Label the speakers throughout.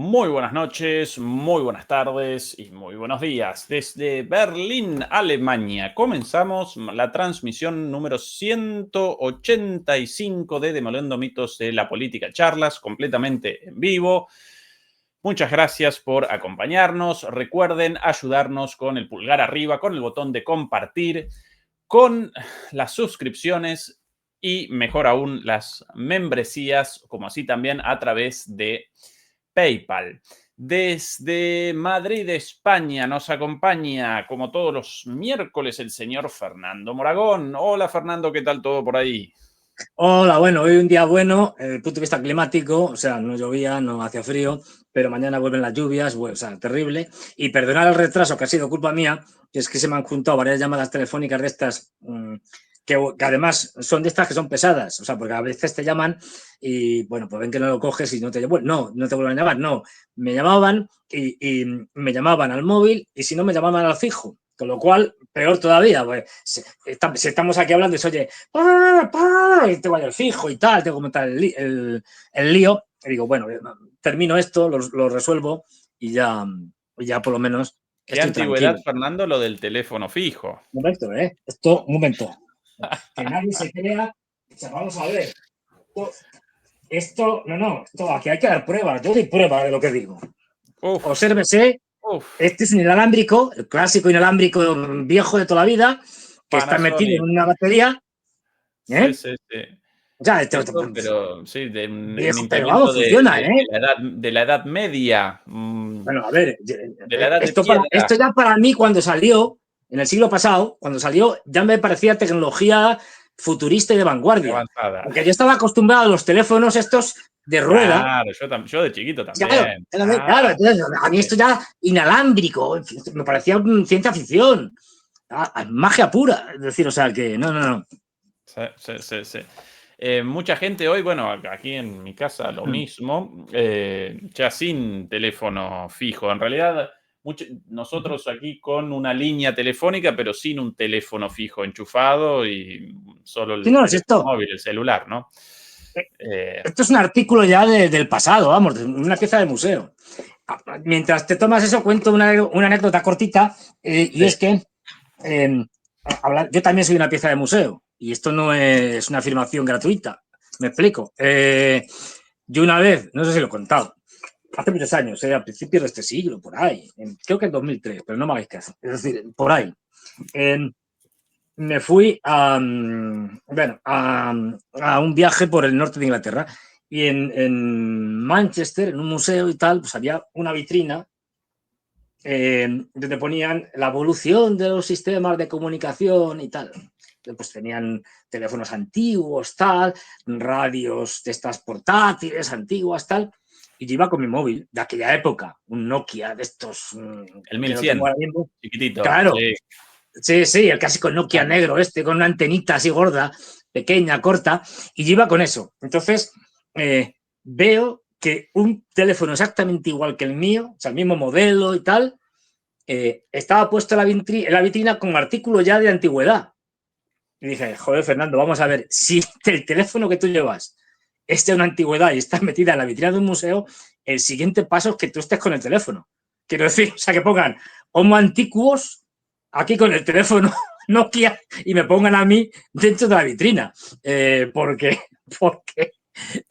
Speaker 1: Muy buenas noches, muy buenas tardes y muy buenos días. Desde Berlín, Alemania, comenzamos la transmisión número 185 de Demoliendo Mitos de la Política Charlas, completamente en vivo. Muchas gracias por acompañarnos. Recuerden ayudarnos con el pulgar arriba, con el botón de compartir, con las suscripciones y, mejor aún, las membresías, como así también a través de PayPal. Desde Madrid, España, nos acompaña, como todos los miércoles, el señor Fernando Moragón. Hola, Fernando, ¿qué tal todo por ahí?
Speaker 2: Hola, bueno, hoy un día bueno, desde el punto de vista climático, o sea, no llovía, no hacía frío, pero mañana vuelven las lluvias, bueno, o sea, terrible. Y perdonar el retraso, que ha sido culpa mía, que es que se me han juntado varias llamadas telefónicas de estas, que además son de estas que son pesadas, o sea, porque a veces te llaman y, bueno, pues ven que no lo coges y no te llaman, no te vuelven a llamar, no, me llamaban y me llamaban al móvil y si no me llamaban al fijo. Con lo cual, peor todavía, pues, si estamos aquí hablando y se oye, y tengo ahí el fijo y tal, tengo que montar el lío, y digo, bueno, termino esto, lo resuelvo y ya por lo menos
Speaker 1: Qué
Speaker 2: estoy
Speaker 1: antigüedad,
Speaker 2: tranquilo.
Speaker 1: Fernando, lo del teléfono fijo.
Speaker 2: Un momento, esto, un momento. Que nadie se crea, o sea, vamos a ver. Esto, aquí hay que dar pruebas, yo doy pruebas de lo que digo.
Speaker 1: Uf,
Speaker 2: Obsérvese,
Speaker 1: uf.
Speaker 2: este es un inalámbrico, el clásico inalámbrico viejo de toda la vida, que está metido en
Speaker 1: Panasonic.
Speaker 2: una batería,
Speaker 1: Sí, sí, sí.
Speaker 2: O sea,
Speaker 1: Eso, pero sí, de un
Speaker 2: viejo, pero vamos,
Speaker 1: invento
Speaker 2: funciona,
Speaker 1: de la Edad Media,
Speaker 2: Bueno, a ver,
Speaker 1: de la Edad de
Speaker 2: esto
Speaker 1: Piedra.
Speaker 2: ya para mí cuando salió, en el siglo pasado, cuando salió, ya me parecía tecnología futurista y de vanguardia.
Speaker 1: Avanzada.
Speaker 2: Porque yo estaba acostumbrado a los teléfonos estos de rueda.
Speaker 1: Claro, yo de chiquito
Speaker 2: Claro,
Speaker 1: también.
Speaker 2: claro,
Speaker 1: Ah,
Speaker 2: entonces, a mí esto ya inalámbrico, me parecía ciencia ficción, magia pura. Es decir, o sea, que no.
Speaker 1: sí, sí, sí, sí. Mucha gente hoy, bueno, aquí en mi casa lo mismo, ya sin teléfono fijo. En realidad, nosotros aquí con una línea telefónica, pero sin un teléfono fijo enchufado y solo
Speaker 2: Sí,
Speaker 1: el
Speaker 2: no, es
Speaker 1: teléfono
Speaker 2: esto.
Speaker 1: móvil, el celular, ¿no? Eh,
Speaker 2: Esto es un artículo ya del pasado, vamos, de una pieza de museo. Mientras te tomas eso, cuento una anécdota cortita, y
Speaker 1: sí,
Speaker 2: es que eh, yo también soy una pieza de museo y esto no es una afirmación gratuita. Me explico. Yo una vez, no sé si lo he contado, hace muchos años, a principios de este siglo, por ahí, creo que en 2003, pero no me hagáis caso, es decir, por ahí, me fui a un viaje por el norte de Inglaterra y en Manchester, en un museo y tal, pues había una vitrina donde ponían la evolución de los sistemas de comunicación y tal. Pues tenían teléfonos antiguos, tal, radios de estas portátiles antiguas, tal. Y yo iba con mi móvil de aquella época, un Nokia de estos
Speaker 1: el
Speaker 2: que no tengo
Speaker 1: 1100,
Speaker 2: ahora mismo.
Speaker 1: chiquitito,
Speaker 2: Claro,
Speaker 1: sí.
Speaker 2: sí, el clásico Nokia negro con una antenita así gorda, pequeña, corta, y yo iba con eso. Entonces, veo que un teléfono exactamente igual que el mío, o sea, el mismo modelo y tal, estaba puesto en la vitrina con artículos ya de antigüedad. Y dije, joder, Fernando, vamos a ver, si el teléfono que tú llevas es de una antigüedad y está metida en la vitrina de un museo, el siguiente paso es que tú estés con el teléfono. Quiero decir, o sea, que pongan Homo antiguos aquí con el teléfono Nokia y me pongan a mí dentro de la vitrina. Porque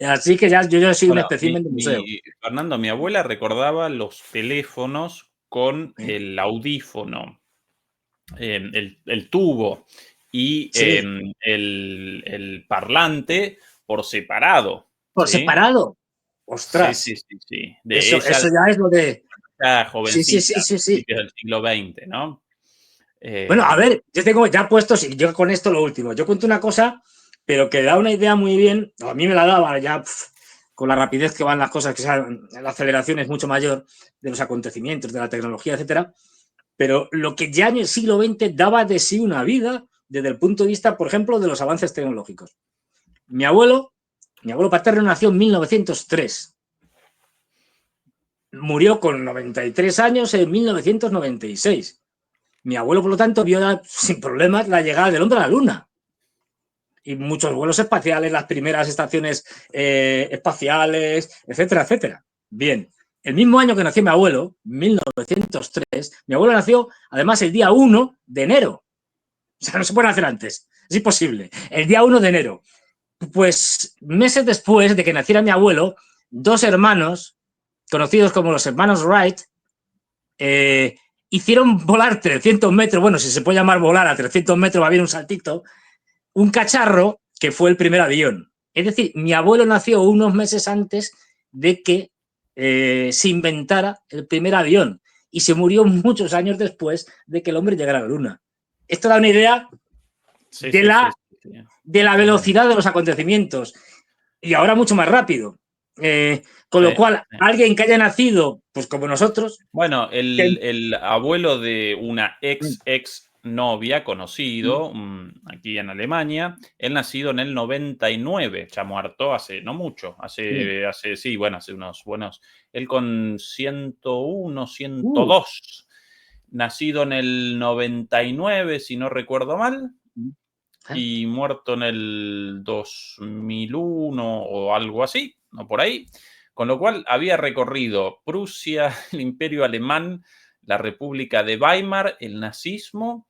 Speaker 2: así que ya yo soy un
Speaker 1: Bueno,
Speaker 2: espécimen de museo.
Speaker 1: Fernando, mi abuela recordaba los teléfonos con el audífono, el tubo y
Speaker 2: Sí,
Speaker 1: el parlante por separado,
Speaker 2: por
Speaker 1: ¿sí?
Speaker 2: separado.
Speaker 1: Sí,
Speaker 2: Ostras,
Speaker 1: sí, sí, sí. De
Speaker 2: eso
Speaker 1: ella,
Speaker 2: ya es lo de.
Speaker 1: ya
Speaker 2: Sí, sí,
Speaker 1: jovencita,
Speaker 2: sí, sí, sí.
Speaker 1: principios del siglo XX, ¿no?
Speaker 2: Bueno, a
Speaker 1: Eh,
Speaker 2: ver, yo tengo ya puestos, y yo con esto lo último. Yo cuento una cosa, pero que da una idea muy bien. A mí me la daba ya con la rapidez que van las cosas, que la aceleración es mucho mayor de los acontecimientos, de la tecnología, etcétera. Pero lo que ya en el siglo XX daba de sí una vida desde el punto de vista, por ejemplo, de los avances tecnológicos. Mi abuelo, mi abuelo paterno nació en 1903. Murió con 93 años en 1996. Mi abuelo, por lo tanto, vio sin problemas la llegada del hombre a la Luna y muchos vuelos espaciales, las primeras estaciones espaciales, etcétera, etcétera. Bien. el mismo año que nació mi abuelo, 1903, mi abuelo nació además el día 1 de enero. O sea, no se puede hacer antes. Es imposible. El día 1 de enero. Pues meses después de que naciera mi abuelo, dos hermanos, conocidos como los hermanos Wright, hicieron volar 300 metros, bueno, si se puede llamar volar a 300 metros, va bien un saltito, un cacharro que fue el primer avión. Es decir, mi abuelo nació unos meses antes de que se inventara el primer avión y se murió muchos años después de que el hombre llegara a la luna. Esto da una idea
Speaker 1: Sí,
Speaker 2: de
Speaker 1: sí, sí,
Speaker 2: la,
Speaker 1: sí.
Speaker 2: de la
Speaker 1: Tremendo.
Speaker 2: velocidad de los acontecimientos y ahora mucho más rápido. Con
Speaker 1: Sí,
Speaker 2: lo cual,
Speaker 1: sí.
Speaker 2: alguien que haya nacido, pues como nosotros,
Speaker 1: Bueno,
Speaker 2: que,
Speaker 1: el abuelo de una ex novia conocido aquí en Alemania, él nacido en el 99, ya muerto hace no mucho, sí, bueno, hace unos buenos, él con 101, 102, nacido en el 99, si no recuerdo mal, y muerto en el 2001 o algo así, o por ahí. Con lo cual había recorrido Prusia, el Imperio Alemán, la República de Weimar, el nazismo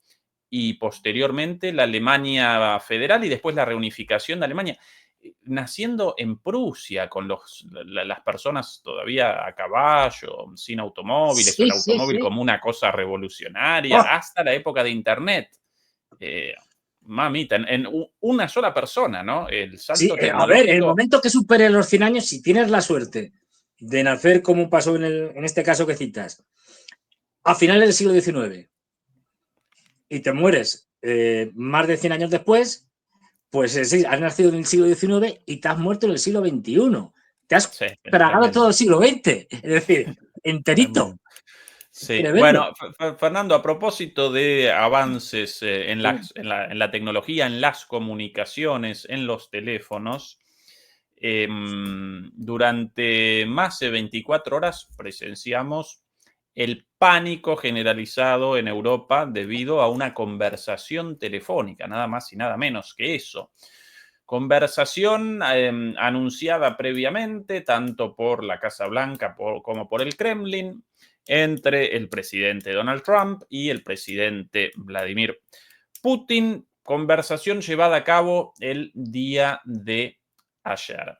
Speaker 1: y posteriormente la Alemania Federal y después la reunificación de Alemania. Naciendo en Prusia, con las personas todavía a caballo, sin automóviles, o el
Speaker 2: sí, sí,
Speaker 1: automóvil
Speaker 2: sí.
Speaker 1: como una cosa revolucionaria,
Speaker 2: Oh,
Speaker 1: hasta la época de Internet. Eh, Mamita, en una sola persona, ¿no? El
Speaker 2: sí,
Speaker 1: salto
Speaker 2: a ver, el
Speaker 1: tecnológico.
Speaker 2: momento que supere los 100 años, si tienes la suerte de nacer como pasó en este caso que citas, a finales del siglo XIX y te mueres más de 100 años después, pues sí, has nacido en el siglo XIX y te has muerto en el siglo XXI. Te has
Speaker 1: Sí,
Speaker 2: tragado todo
Speaker 1: tremendo,
Speaker 2: el siglo XX, es decir, enterito.
Speaker 1: tremendo. Sí,
Speaker 2: Tremendo.
Speaker 1: bueno, Fernando, a propósito de avances en la tecnología, en las comunicaciones, en los teléfonos, durante más de 24 horas presenciamos el pánico generalizado en Europa debido a una conversación telefónica, nada más y nada menos que eso. Conversación anunciada previamente tanto por la Casa Blanca como por el Kremlin entre el presidente Donald Trump y el presidente Vladimir Putin. Conversación llevada a cabo el día de ayer.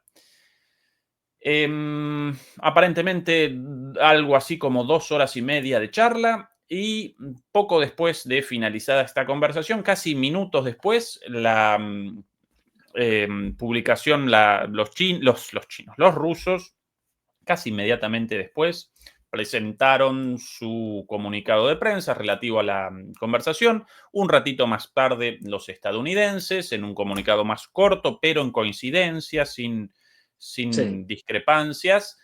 Speaker 1: Aparentemente algo así como 2 horas y media de charla y poco después de finalizada esta conversación, casi minutos después, la publicación, los rusos, casi inmediatamente después, presentaron su comunicado de prensa relativo a la conversación. Un ratito más tarde, los estadounidenses, en un comunicado más corto, pero en coincidencia,
Speaker 2: Sí,
Speaker 1: sin discrepancias.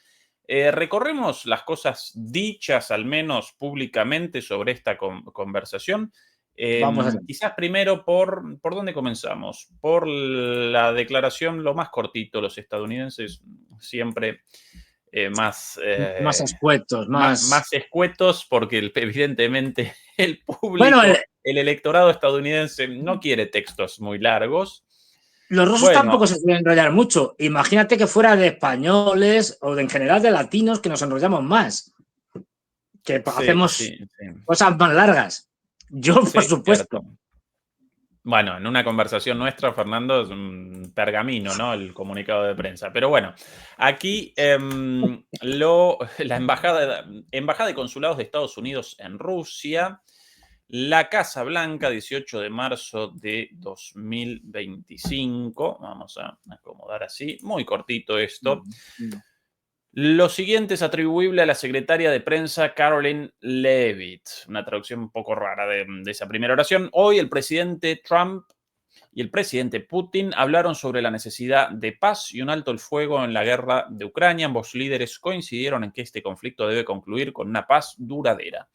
Speaker 1: Recorremos las cosas dichas, al menos públicamente, sobre esta conversación.
Speaker 2: vamos allá.
Speaker 1: Quizás primero por dónde comenzamos. Por la declaración, lo más cortito, los estadounidenses siempre más,
Speaker 2: Más escuetos,
Speaker 1: más
Speaker 2: más.
Speaker 1: escuetos, porque evidentemente el
Speaker 2: Bueno,
Speaker 1: público, el electorado estadounidense no quiere textos muy largos.
Speaker 2: los rusos
Speaker 1: Bueno,
Speaker 2: tampoco se suelen enrollar mucho. Imagínate que fuera de españoles o de, en general de latinos que nos enrollamos más, que
Speaker 1: sí,
Speaker 2: hacemos
Speaker 1: sí, sí,
Speaker 2: cosas más largas. Yo, por
Speaker 1: sí,
Speaker 2: supuesto.
Speaker 1: cierto. Bueno, en una conversación nuestra, Fernando, es un pergamino, ¿no? El comunicado de prensa. Pero bueno, aquí la embajada y consulados de Estados Unidos en Rusia, la Casa Blanca, 18 de marzo de 2025. Vamos a acomodar así, muy cortito esto. Lo siguiente es atribuible a la secretaria de prensa Caroline Leavitt, una traducción un poco rara de esa primera oración. Hoy el presidente Trump y el presidente Putin hablaron sobre la necesidad de paz y un alto el fuego en la guerra de Ucrania. Ambos líderes coincidieron en que este conflicto debe concluir con una paz duradera.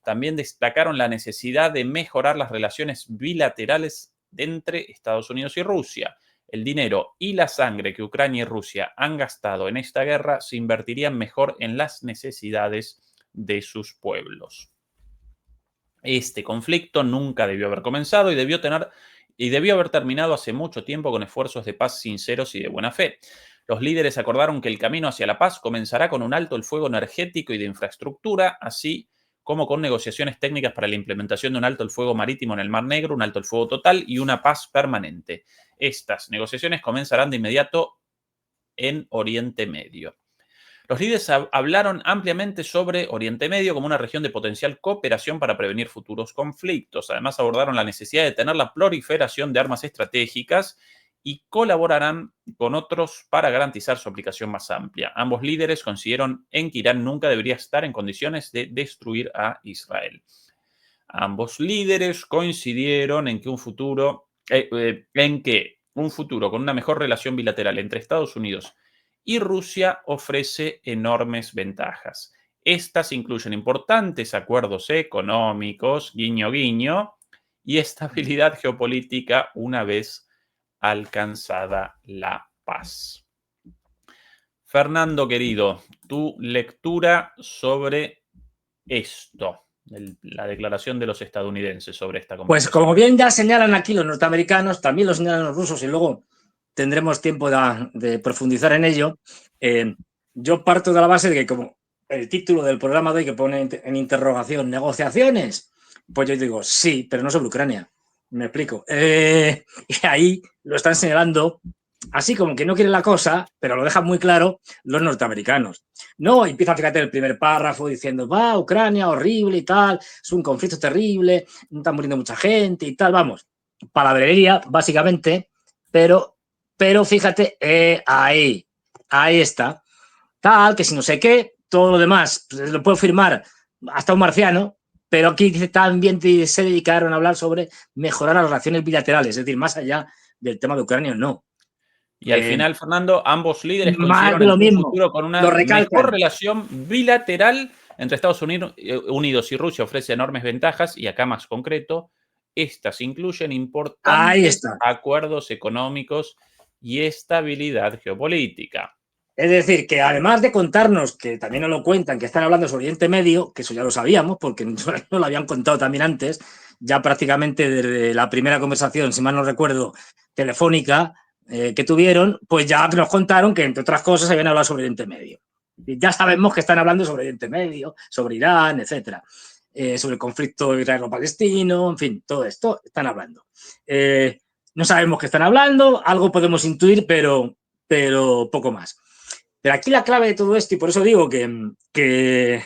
Speaker 1: También destacaron la necesidad de mejorar las relaciones bilaterales entre Estados Unidos y Rusia. El dinero y la sangre que Ucrania y Rusia han gastado en esta guerra se invertirían mejor en las necesidades de sus pueblos. Este conflicto nunca debió haber comenzado y debió tener y debió haber terminado hace mucho tiempo con esfuerzos de paz sinceros y de buena fe. Los líderes acordaron que el camino hacia la paz comenzará con un alto el fuego energético y de infraestructura, así como con negociaciones técnicas para la implementación de un alto el fuego marítimo en el Mar Negro, un alto el fuego total y una paz permanente. Estas negociaciones comenzarán de inmediato en Oriente Medio. Los líderes hablaron ampliamente sobre Oriente Medio como una región de potencial cooperación para prevenir futuros conflictos. Además, abordaron la necesidad de detener la proliferación de armas estratégicas y colaborarán con otros para garantizar su aplicación más amplia. Ambos líderes coincidieron en que Irán nunca debería estar en condiciones de destruir a Israel. Ambos líderes coincidieron en que un futuro con una mejor relación bilateral entre Estados Unidos y Rusia ofrece enormes ventajas. Estas incluyen importantes acuerdos económicos, guiño guiño, y estabilidad geopolítica una vez alcanzada la paz. Fernando, querido, tu lectura sobre esto, la declaración de los estadounidenses sobre esta conversación.
Speaker 2: Pues como bien ya señalan aquí los norteamericanos, también lo señalan los rusos y luego tendremos tiempo de profundizar en ello. Yo parto de la base de que como el título del programa de hoy que pone en interrogación negociaciones, pues yo digo sí, pero no sobre Ucrania. Me explico. Y ahí lo están señalando así como que no quieren la cosa, pero lo dejan muy claro los norteamericanos. No, empieza, fíjate, el primer párrafo diciendo, va, Ucrania, horrible y tal, es un conflicto terrible, está muriendo mucha gente y tal, vamos, palabrería, básicamente, pero fíjate, ahí está, tal, que si no sé qué, todo lo demás pues, lo puedo firmar hasta un marciano, pero aquí dice también se dedicaron a hablar sobre mejorar las relaciones bilaterales, es decir, más allá del tema de Ucrania, no.
Speaker 1: Y al final, Fernando, ambos líderes
Speaker 2: Más
Speaker 1: coincidieron
Speaker 2: de
Speaker 1: en
Speaker 2: lo
Speaker 1: un
Speaker 2: mismo,
Speaker 1: futuro con una
Speaker 2: lo recalcan.
Speaker 1: mejor relación bilateral entre Estados Unidos y Rusia ofrece enormes ventajas y acá más concreto, estas incluyen importantes acuerdos económicos y estabilidad geopolítica.
Speaker 2: Es decir, que además de contarnos, que también nos lo cuentan, que están hablando sobre Oriente Medio, que eso ya lo sabíamos, porque nos lo habían contado también antes, ya prácticamente desde la primera conversación, si mal no recuerdo, telefónica que tuvieron, pues ya nos contaron que, entre otras cosas, habían hablado sobre Oriente Medio. Y ya sabemos que están hablando sobre Oriente Medio, sobre Irán, etcétera, sobre el conflicto israelo-palestino, en fin, todo esto están hablando. No sabemos qué están hablando, algo podemos intuir, pero poco más. Pero aquí la clave de todo esto, y por eso digo que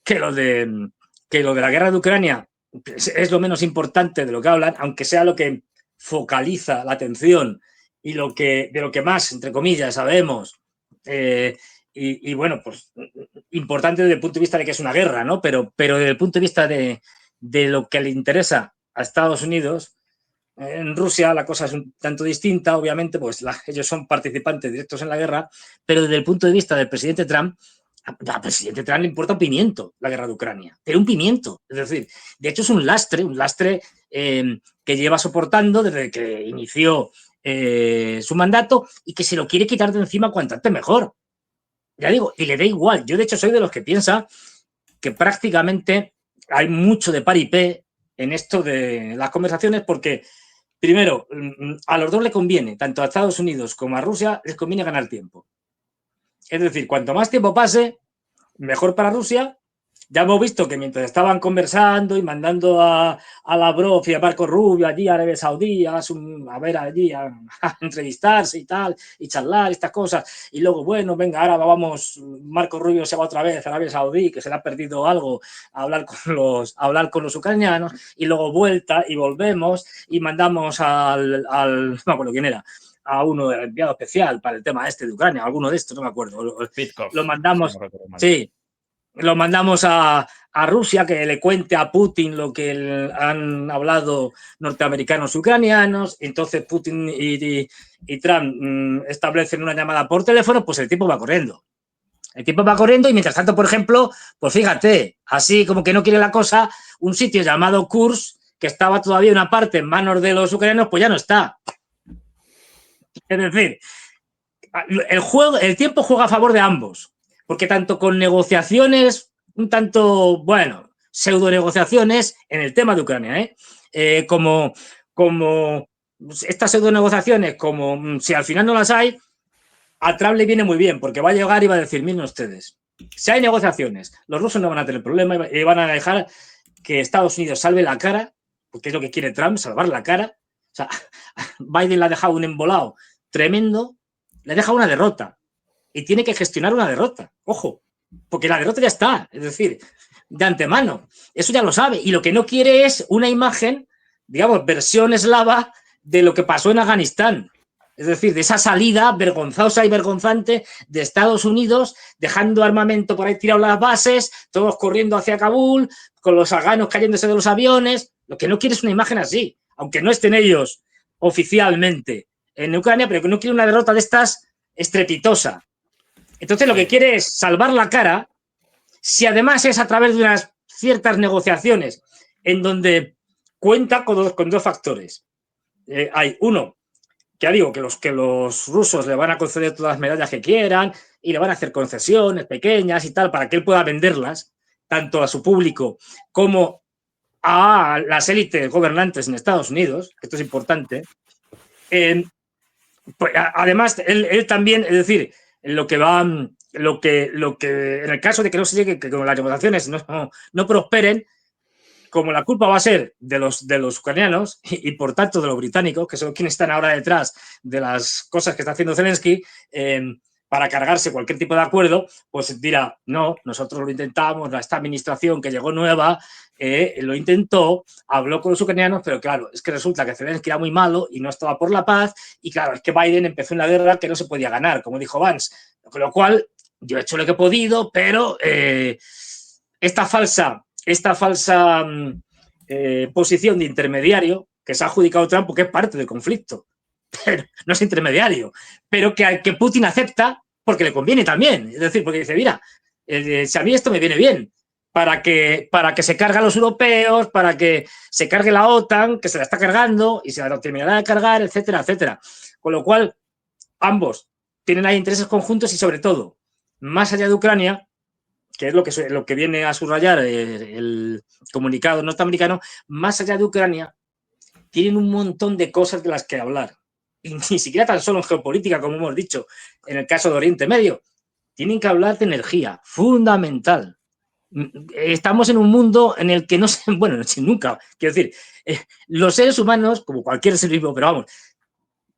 Speaker 2: lo de la guerra de Ucrania es lo menos importante de lo que hablan, aunque sea lo que focaliza la atención y de lo que más, entre comillas, sabemos. Y bueno, pues importante desde el punto de vista de que es una guerra, ¿no? Pero desde el punto de vista de lo que le interesa a Estados Unidos. En Rusia la cosa es un tanto distinta, obviamente, pues ellos son participantes directos en la guerra, pero desde el punto de vista del presidente Trump, al presidente Trump le importa un pimiento la guerra de Ucrania, pero un pimiento. Es decir, de hecho es un lastre que lleva soportando desde que inició su mandato y que se lo quiere quitar de encima cuanto antes mejor. Ya digo, y le da igual. Yo de hecho soy de los que piensa que prácticamente hay mucho de paripé en esto de las conversaciones porque primero, a los dos le conviene, tanto a Estados Unidos como a Rusia, les conviene ganar tiempo. Es decir, cuanto más tiempo pase, mejor para Rusia. Ya hemos visto que mientras estaban conversando y mandando a Lavrov y a Marco Rubio allí a Arabia Saudí a ver allí a entrevistarse y tal, y charlar estas cosas, y luego, bueno, venga, ahora vamos, Marco Rubio se va otra vez a Arabia Saudí, que se le ha perdido algo, a hablar con los ucranianos, y luego vuelta y volvemos y mandamos no me acuerdo quién era, a uno del enviado especial para el tema este de Ucrania, alguno de estos, no me acuerdo. Lo mandamos, sí, lo mandamos a Rusia, que le cuente a Putin lo que han hablado norteamericanos y ucranianos. Entonces Putin y Trump establecen una llamada por teléfono, pues el tiempo va corriendo. El tiempo va corriendo y mientras tanto, por ejemplo, pues fíjate, así como que no quiere la cosa, un sitio llamado Kursk, que estaba todavía una parte en manos de los ucranianos, pues ya no está. Es decir, el tiempo juega a favor de ambos, porque tanto con negociaciones, un tanto, bueno, pseudo negociaciones en el tema de Ucrania, como como estas pseudo negociaciones, como si al final no las hay, a Trump le viene muy bien, porque va a llegar y va a decir, miren ustedes, si hay negociaciones, los rusos no van a tener problema y van a dejar que Estados Unidos salve la cara, porque es lo que quiere Trump, salvar la cara. O sea, Biden le ha dejado un embolado tremendo, le ha dejado una derrota y tiene que gestionar una derrota. Ojo, porque la derrota ya está, es decir, de antemano. Eso ya lo sabe. Y lo que no quiere es una imagen, digamos, versión eslava de lo que pasó en Afganistán. Es decir, de esa salida vergonzosa y vergonzante de Estados Unidos, dejando armamento por ahí tirado en las bases, todos corriendo hacia Kabul, con los afganos cayéndose de los aviones. Lo que no quiere es una imagen así, aunque no estén ellos oficialmente en Ucrania, pero que no quiere una derrota de estas estrepitosa. Entonces lo que quiere es salvar la cara, si además es a través de unas ciertas negociaciones en donde cuenta con dos factores. Hay uno, que ya digo, que los rusos le van a conceder todas las medallas que quieran y le van a hacer concesiones pequeñas y tal para que él pueda venderlas, tanto a su público como a las élites gobernantes en Estados Unidos, que esto es importante. Pues, además, él también, es decir, lo que en el caso de que no se llegue, que con las negociaciones no prosperen, como la culpa va a ser de los ucranianos y por tanto de los británicos, que son quienes están ahora detrás de las cosas que está haciendo Zelensky, para cargarse cualquier tipo de acuerdo, pues dirá, no, nosotros lo intentamos, esta administración que llegó nueva lo intentó, habló con los ucranianos, pero claro, es que resulta que Zelensky era muy malo y no estaba por la paz, y claro, es que Biden empezó una guerra que no se podía ganar, como dijo Vance, con lo cual yo he hecho lo que he podido, pero esta falsa posición de intermediario que se ha adjudicado Trump porque es parte del conflicto, pero no es intermediario, pero que Putin acepta porque le conviene también. Es decir, porque dice, mira, si a mí esto me viene bien, para que se cargue a los europeos, para que se cargue la OTAN, que se la está cargando y se la terminará de cargar, etcétera, etcétera. Con lo cual, ambos tienen ahí intereses conjuntos y sobre todo, más allá de Ucrania, que es lo que viene a subrayar el comunicado norteamericano, más allá de Ucrania, tienen un montón de cosas de las que hablar. Y ni siquiera tan solo en geopolítica, como hemos dicho, en el caso de Oriente Medio. Tienen que hablar de energía, fundamental. Estamos en un mundo en el que no se, bueno, nunca, quiero decir, los seres humanos, como cualquier ser vivo,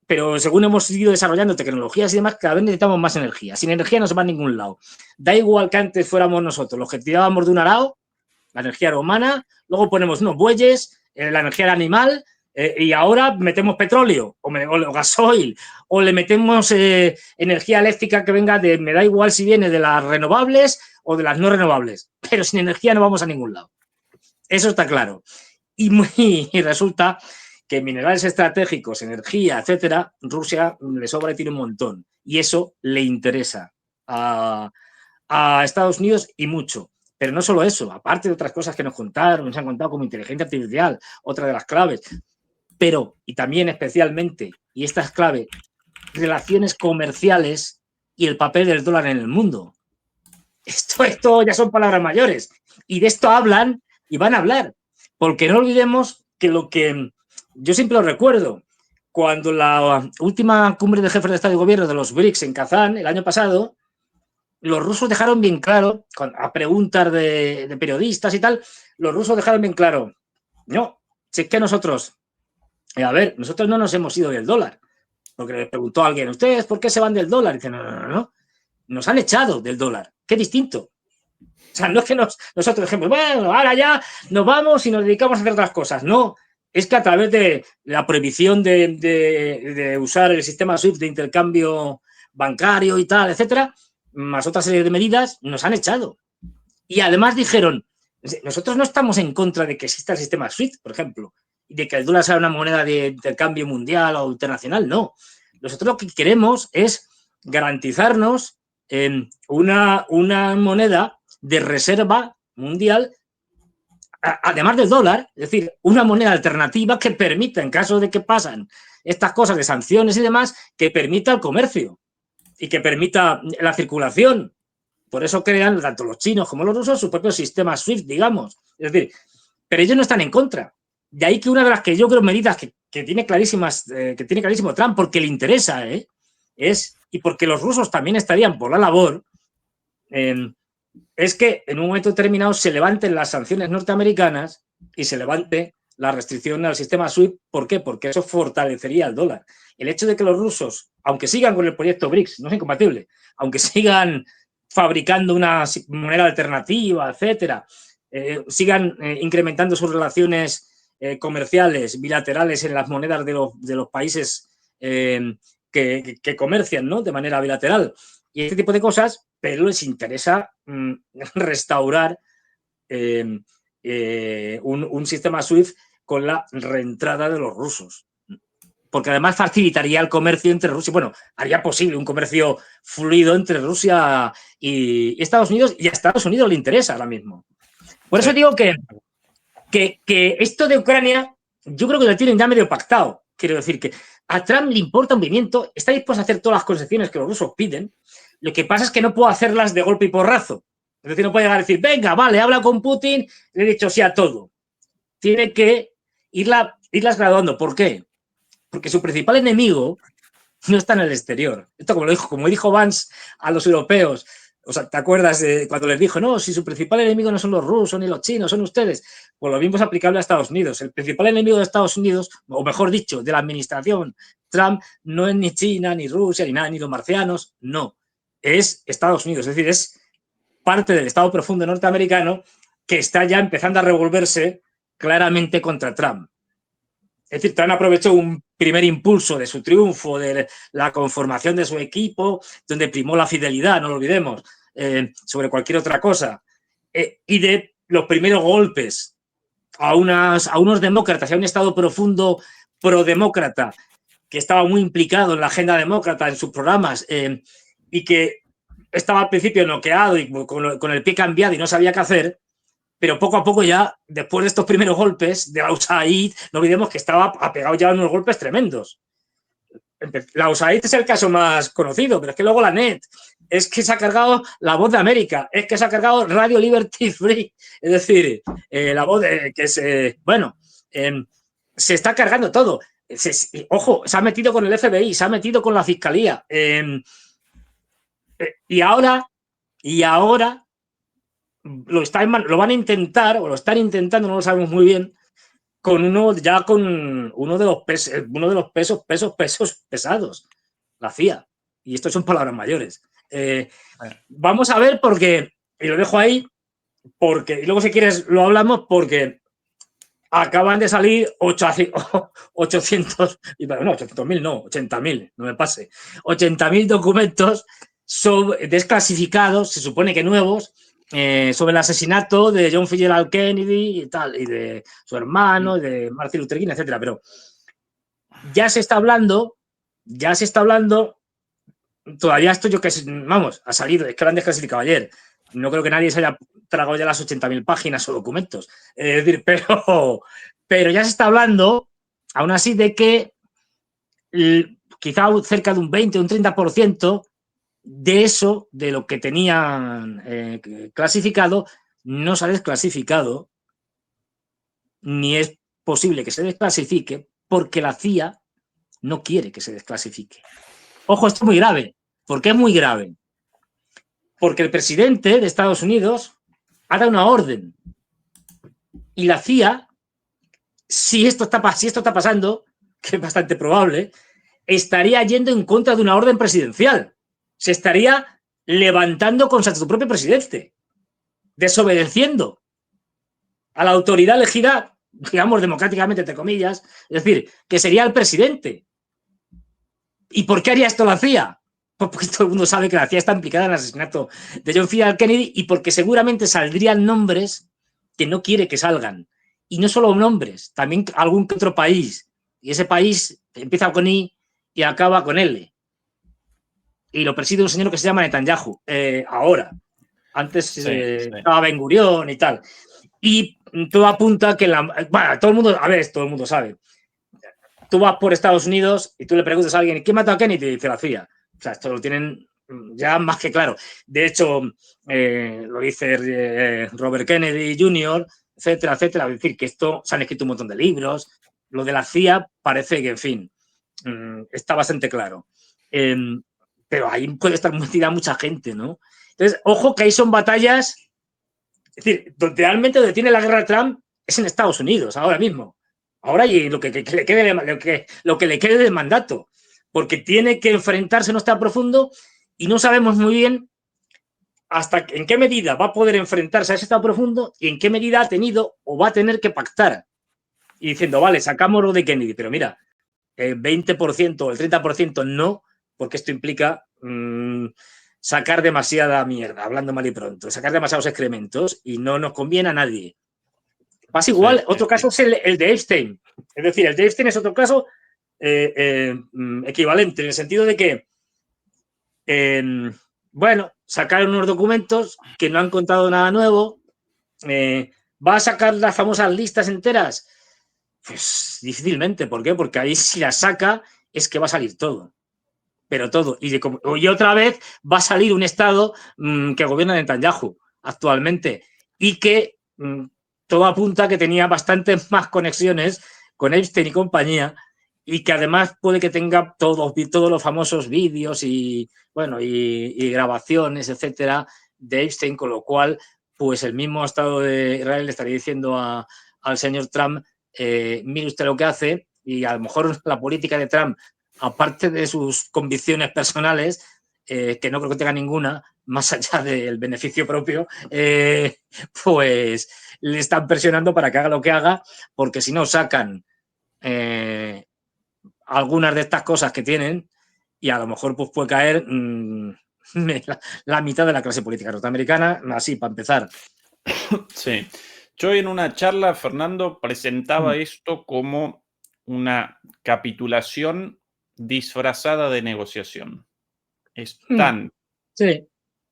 Speaker 2: pero según hemos ido desarrollando tecnologías y demás, cada vez necesitamos más energía. Sin energía no se va a ningún lado. Da igual que antes fuéramos nosotros los que tirábamos de un arao, la energía era humana, luego ponemos unos bueyes, la energía era animal, y ahora metemos petróleo o gasoil, o le metemos energía eléctrica que venga de, me da igual si viene de las renovables o de las no renovables, pero sin energía no vamos a ningún lado. Eso está claro. Y resulta que minerales estratégicos, energía, etcétera, Rusia le sobra y tiene un montón. Y eso le interesa a Estados Unidos y mucho. Pero no solo eso, aparte de otras cosas que nos han contado como inteligencia artificial, otra de las claves, pero, y también especialmente, y esta es clave, relaciones comerciales y el papel del dólar en el mundo. Esto ya son palabras mayores. Y de esto hablan y van a hablar. Porque no olvidemos que lo que yo siempre lo recuerdo, cuando la última cumbre de jefes de Estado y Gobierno de los BRICS en Kazán, el año pasado, los rusos dejaron bien claro, a preguntas de periodistas y tal, los rusos dejaron bien claro, no, si es que nosotros no nos hemos ido del dólar. Porque le preguntó a alguien, ¿ustedes por qué se van del dólar? Y dicen, no, nos han echado del dólar. Qué distinto. O sea, no es que nosotros dijimos, bueno, ahora ya nos vamos y nos dedicamos a hacer otras cosas. No, es que a través de la prohibición de usar el sistema SWIFT de intercambio bancario y tal, etcétera, más otra serie de medidas, nos han echado. Y además dijeron, nosotros no estamos en contra de que exista el sistema SWIFT, por ejemplo, y de que el dólar sea una moneda de intercambio mundial o internacional, no. Nosotros lo que queremos es garantizarnos una moneda de reserva mundial, además del dólar, es decir, una moneda alternativa que permita, en caso de que pasan estas cosas de sanciones y demás, que permita el comercio y que permita la circulación. Por eso crean tanto los chinos como los rusos su propio sistema SWIFT, digamos. Es decir, pero ellos no están en contra. De ahí que una de las que yo creo medidas que tiene clarísimo Trump, porque le interesa, y porque los rusos también estarían por la labor, es que en un momento determinado se levanten las sanciones norteamericanas y se levante la restricción al sistema SWIFT. ¿Por qué? Porque eso fortalecería el dólar. El hecho de que los rusos, aunque sigan con el proyecto BRICS, no es incompatible, aunque sigan fabricando una moneda alternativa, etcétera, sigan incrementando sus relaciones comerciales, bilaterales en las monedas de los países que comercian, ¿no?, de manera bilateral, y este tipo de cosas, pero les interesa restaurar un sistema SWIFT con la reentrada de los rusos. Porque además facilitaría el comercio entre Rusia. Bueno, haría posible un comercio fluido entre Rusia y Estados Unidos, y a Estados Unidos le interesa ahora mismo. Por eso digo que esto de Ucrania, yo creo que lo tienen ya medio pactado. Quiero decir que a Trump le importa un pimiento, está dispuesto a hacer todas las concesiones que los rusos piden. Lo que pasa es que no puede hacerlas de golpe y porrazo. Es decir, no puede llegar a decir, venga, vale, habla con Putin, le he dicho sí a todo. Tiene que irlas graduando. ¿Por qué? Porque su principal enemigo no está en el exterior. Esto como dijo Vance a los europeos. O sea, ¿te acuerdas de cuando les dijo, no, si su principal enemigo no son los rusos ni los chinos, son ustedes? Pues lo mismo es aplicable a Estados Unidos. El principal enemigo de Estados Unidos, o mejor dicho, de la administración Trump, no es ni China, ni Rusia, ni nada, ni los marcianos, no. Es Estados Unidos. Es decir, es parte del Estado profundo norteamericano que está ya empezando a revolverse claramente contra Trump. Es decir, Trump aprovechó un primer impulso de su triunfo, de la conformación de su equipo, donde primó la fidelidad, no lo olvidemos, sobre cualquier otra cosa, y de los primeros golpes a unos demócratas, a un Estado profundo prodemócrata, que estaba muy implicado en la agenda demócrata, en sus programas, y que estaba al principio noqueado y con el pie cambiado y no sabía qué hacer. Pero poco a poco ya, después de estos primeros golpes de la USAID, no olvidemos que estaba apegado ya a unos golpes tremendos. La USAID es el caso más conocido, pero es que luego la NET, es que se ha cargado La Voz de América, es que se ha cargado Radio Liberty Free, es decir, la voz que es, se está cargando todo. Ojo, se ha metido con el FBI, se ha metido con la Fiscalía. Y ahora lo van a intentar, o lo están intentando, no lo sabemos muy bien, con uno de los pesos pesados, la CIA. Y esto son palabras mayores. Vamos a ver porque, y lo dejo ahí, porque, y luego si quieres lo hablamos, porque acaban de salir 80.000, no me pase, 80.000 documentos desclasificados, se supone que nuevos, sobre el asesinato de John Fitzgerald Kennedy y tal, y de su hermano, y de Martin Luther King, etcétera. Pero ya se está hablando, todavía esto ha salido, es que lo han desclasificado ayer. No creo que nadie se haya tragado ya las 80.000 páginas o documentos. Es decir, pero ya se está hablando, aún así, de que quizá cerca de un 20 o un 30% de eso, de lo que tenían clasificado, no se ha desclasificado, ni es posible que se desclasifique, porque la CIA no quiere que se desclasifique. Ojo, esto es muy grave. ¿Por qué es muy grave? Porque el presidente de Estados Unidos ha dado una orden. Y la CIA, si esto está pasando, que es bastante probable, estaría yendo en contra de una orden presidencial. Se estaría levantando contra su propio presidente, desobedeciendo a la autoridad elegida, digamos, democráticamente, entre comillas, es decir, que sería el presidente. ¿Y por qué haría esto la CIA? Pues porque todo el mundo sabe que la CIA está implicada en el asesinato de John Fitzgerald Kennedy, y porque seguramente saldrían nombres que no quiere que salgan. Y no solo nombres, también algún que otro país. Y ese país empieza con I y acaba con L. Y lo preside un señor que se llama Netanyahu, ahora. Antes estaba Ben Gurión y tal. Y todo apunta que todo el mundo sabe. Tú vas por Estados Unidos y tú le preguntas a alguien, ¿quién mató a Kennedy? Y te dice la CIA. O sea, esto lo tienen ya más que claro. De hecho, lo dice Robert Kennedy Jr., etcétera, etcétera. Es decir, que esto se han escrito un montón de libros. lo de la CIA parece que, en fin, está bastante claro. Pero ahí puede estar metida mucha gente, ¿no? Entonces, ojo que ahí son batallas. Es decir, realmente donde tiene la guerra de Trump es en Estados Unidos, ahora mismo. Ahora y lo que le quede, lo que le quede de mandato. Porque tiene que enfrentarse, no está profundo, y no sabemos muy bien hasta en qué medida va a poder enfrentarse a ese estado profundo y en qué medida ha tenido o va a tener que pactar. Y diciendo, vale, sacamos lo de Kennedy, pero mira, el 20% o el 30% no, porque esto implica sacar demasiada mierda, hablando mal y pronto, sacar demasiados excrementos y no nos conviene a nadie. Pasa igual, sí, otro caso es el de Epstein. Es decir, el de Epstein es otro caso equivalente, en el sentido de que, bueno, sacaron unos documentos que no han contado nada nuevo. ¿Va a sacar las famosas listas enteras? Pues difícilmente. ¿Por qué? Porque ahí si la saca es que va a salir todo. Pero todo. Y otra vez va a salir un Estado que gobierna Netanyahu actualmente y que todo apunta que tenía bastantes más conexiones con Epstein y compañía y que además puede que tenga todos los famosos vídeos y, bueno, y grabaciones, etcétera, de Epstein, con lo cual, pues el mismo Estado de Israel le estaría diciendo al señor Trump, mire usted lo que hace, y a lo mejor la política de Trump, aparte de sus convicciones personales, que no creo que tenga ninguna, más allá del beneficio propio, pues le están presionando para que haga lo que haga, porque si no sacan algunas de estas cosas que tienen y a lo mejor pues puede caer la mitad de la clase política norteamericana, así para empezar.
Speaker 1: Sí. Yo en una charla, Fernando, presentaba esto como una capitulación disfrazada de negociación. Están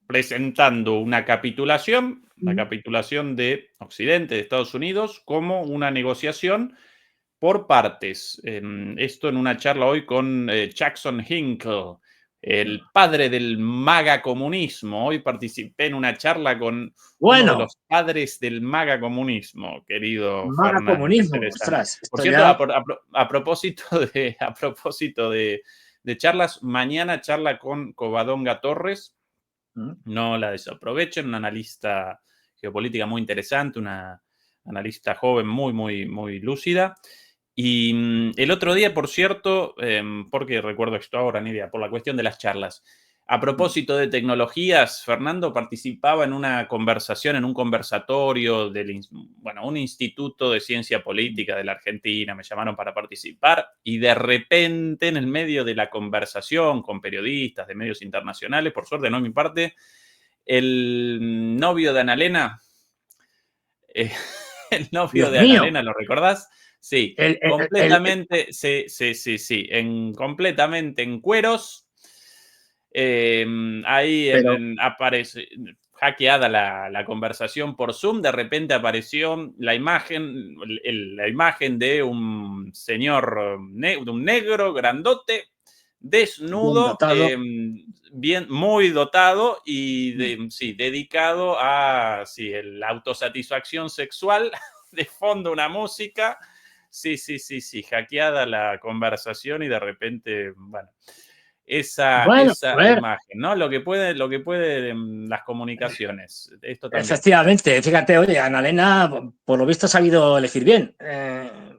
Speaker 1: presentando una capitulación de Occidente, de Estados Unidos, como una negociación por partes. Esto en una charla hoy con Jackson Hinkle, el padre del MAGA comunismo. Hoy participé en una charla con uno de los padres del MAGA comunismo, querido
Speaker 2: MAGA
Speaker 1: Fernando.
Speaker 2: comunismo, ostras.
Speaker 1: Por cierto,
Speaker 2: ya...
Speaker 1: a propósito de charlas, mañana charla con Covadonga Torres. No la desaprovechen, una analista geopolítica muy interesante, una analista joven muy lúcida. Y el otro día, por cierto, porque recuerdo esto ahora, Nidia, por la cuestión de las charlas. A propósito de tecnologías, Fernando participaba en una conversación, en un conversatorio un instituto de ciencia política de la Argentina. Me llamaron para participar y de repente, en el medio de la conversación con periodistas de medios internacionales, por suerte no es mi parte, el novio de Annalena, Annalena, ¿lo recordás? Sí, completamente en cueros. Ahí aparece hackeada la conversación por Zoom. De repente apareció la imagen de un señor, de un negro grandote, desnudo, muy dotado y dedicado a la autosatisfacción sexual. De fondo una música. Sí, hackeada la conversación y de repente, esa imagen, ¿no? Lo que puede las comunicaciones. Esto también.
Speaker 2: Efectivamente, fíjate, oye, Annalena, por lo visto ha sabido elegir bien.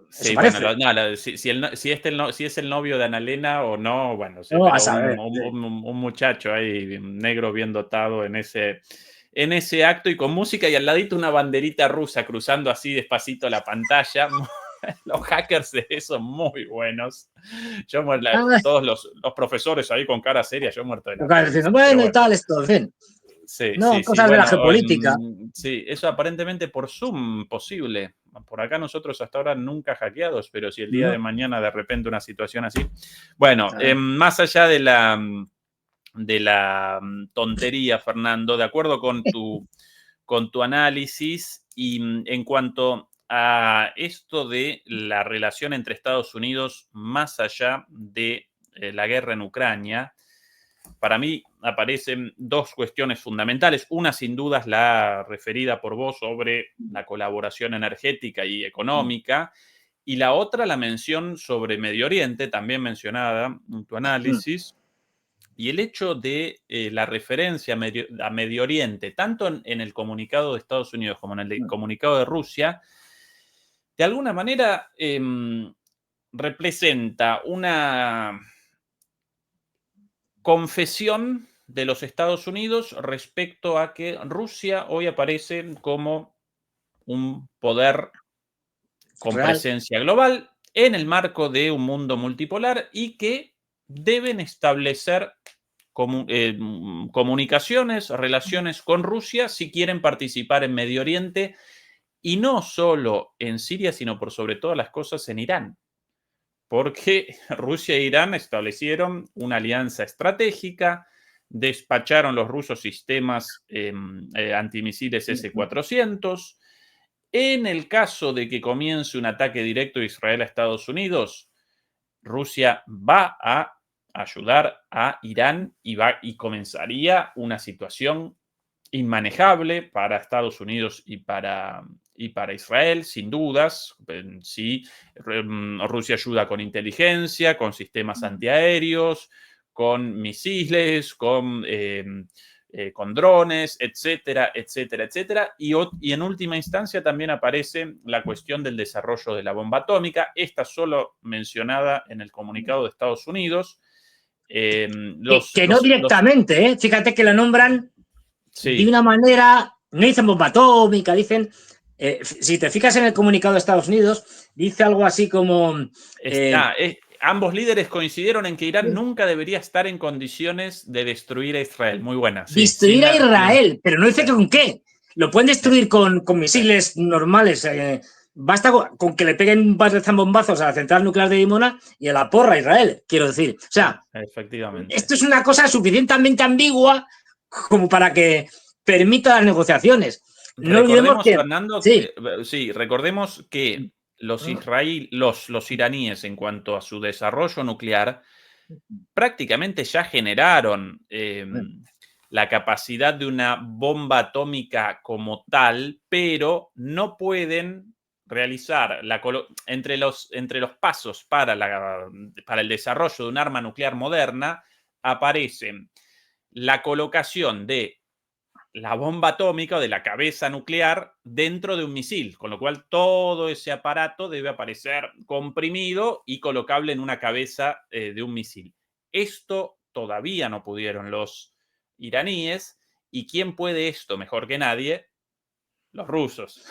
Speaker 1: Sí, bueno, si es el novio de Annalena o no, bueno,
Speaker 2: no,
Speaker 1: pero un muchacho ahí negro bien dotado en ese acto y con música y al ladito una banderita rusa cruzando así despacito la pantalla. Los hackers de eso son muy buenos. Todos los profesores ahí con cara seria, yo muerto de la risa.
Speaker 2: Bueno, y tal, esto, en fin.
Speaker 1: Sí,
Speaker 2: cosas de la geopolítica.
Speaker 1: Sí, eso aparentemente por Zoom posible. Por acá nosotros hasta ahora nunca hackeados, pero si el día de mañana de repente una situación así. Bueno, más allá de la tontería, Fernando, de acuerdo con tu análisis y en cuanto a esto de la relación entre Estados Unidos más allá de la guerra en Ucrania, para mí aparecen dos cuestiones fundamentales. Una, sin dudas, la referida por vos sobre la colaboración energética y económica. Y la otra, la mención sobre Medio Oriente, también mencionada en tu análisis, y el hecho de la referencia a Medio Oriente, tanto en el comunicado de Estados Unidos como en el comunicado de Rusia, de alguna manera representa una confesión de los Estados Unidos respecto a que Rusia hoy aparece como un poder con presencia global en el marco de un mundo multipolar y que deben establecer comunicaciones, relaciones con Rusia si quieren participar en Medio Oriente y no solo en Siria, sino por sobre todas las cosas en Irán. Porque Rusia e Irán establecieron una alianza estratégica, despacharon los rusos sistemas antimisiles S-400. En el caso de que comience un ataque directo de Israel a Estados Unidos, Rusia va a ayudar a Irán y comenzaría una situación inmanejable para Estados Unidos y para Israel, sin dudas. Si Rusia ayuda con inteligencia, con sistemas antiaéreos, con misiles, con drones, etcétera, etcétera, etcétera. Y en última instancia también aparece la cuestión del desarrollo de la bomba atómica, esta solo mencionada en el comunicado de Estados Unidos.
Speaker 2: Que no directamente, fíjate que la nombran de una manera, no dicen bomba atómica, dicen, si te fijas en el comunicado de Estados Unidos, dice algo así como...
Speaker 1: ambos líderes coincidieron en que Irán nunca debería estar en condiciones de destruir a Israel. Muy buena. Sí,
Speaker 2: destruir a Israel, pero no dice con qué. Lo pueden destruir con misiles normales. Basta con que le peguen un par de zambombazos a la central nuclear de Dimona y a la porra a Israel, quiero decir. O sea,
Speaker 1: efectivamente.
Speaker 2: Esto es una cosa suficientemente ambigua como para que permita las negociaciones. No olvidemos que...
Speaker 1: Fernando, recordemos que los iraníes, en cuanto a su desarrollo nuclear, prácticamente ya generaron la capacidad de una bomba atómica como tal, pero no pueden realizar entre los pasos para el desarrollo de un arma nuclear moderna, aparecen la colocación de la bomba atómica o de la cabeza nuclear dentro de un misil, con lo cual todo ese aparato debe aparecer comprimido y colocable en una cabeza de un misil. Esto todavía no pudieron los iraníes. ¿Y quién puede esto mejor que nadie? Los rusos,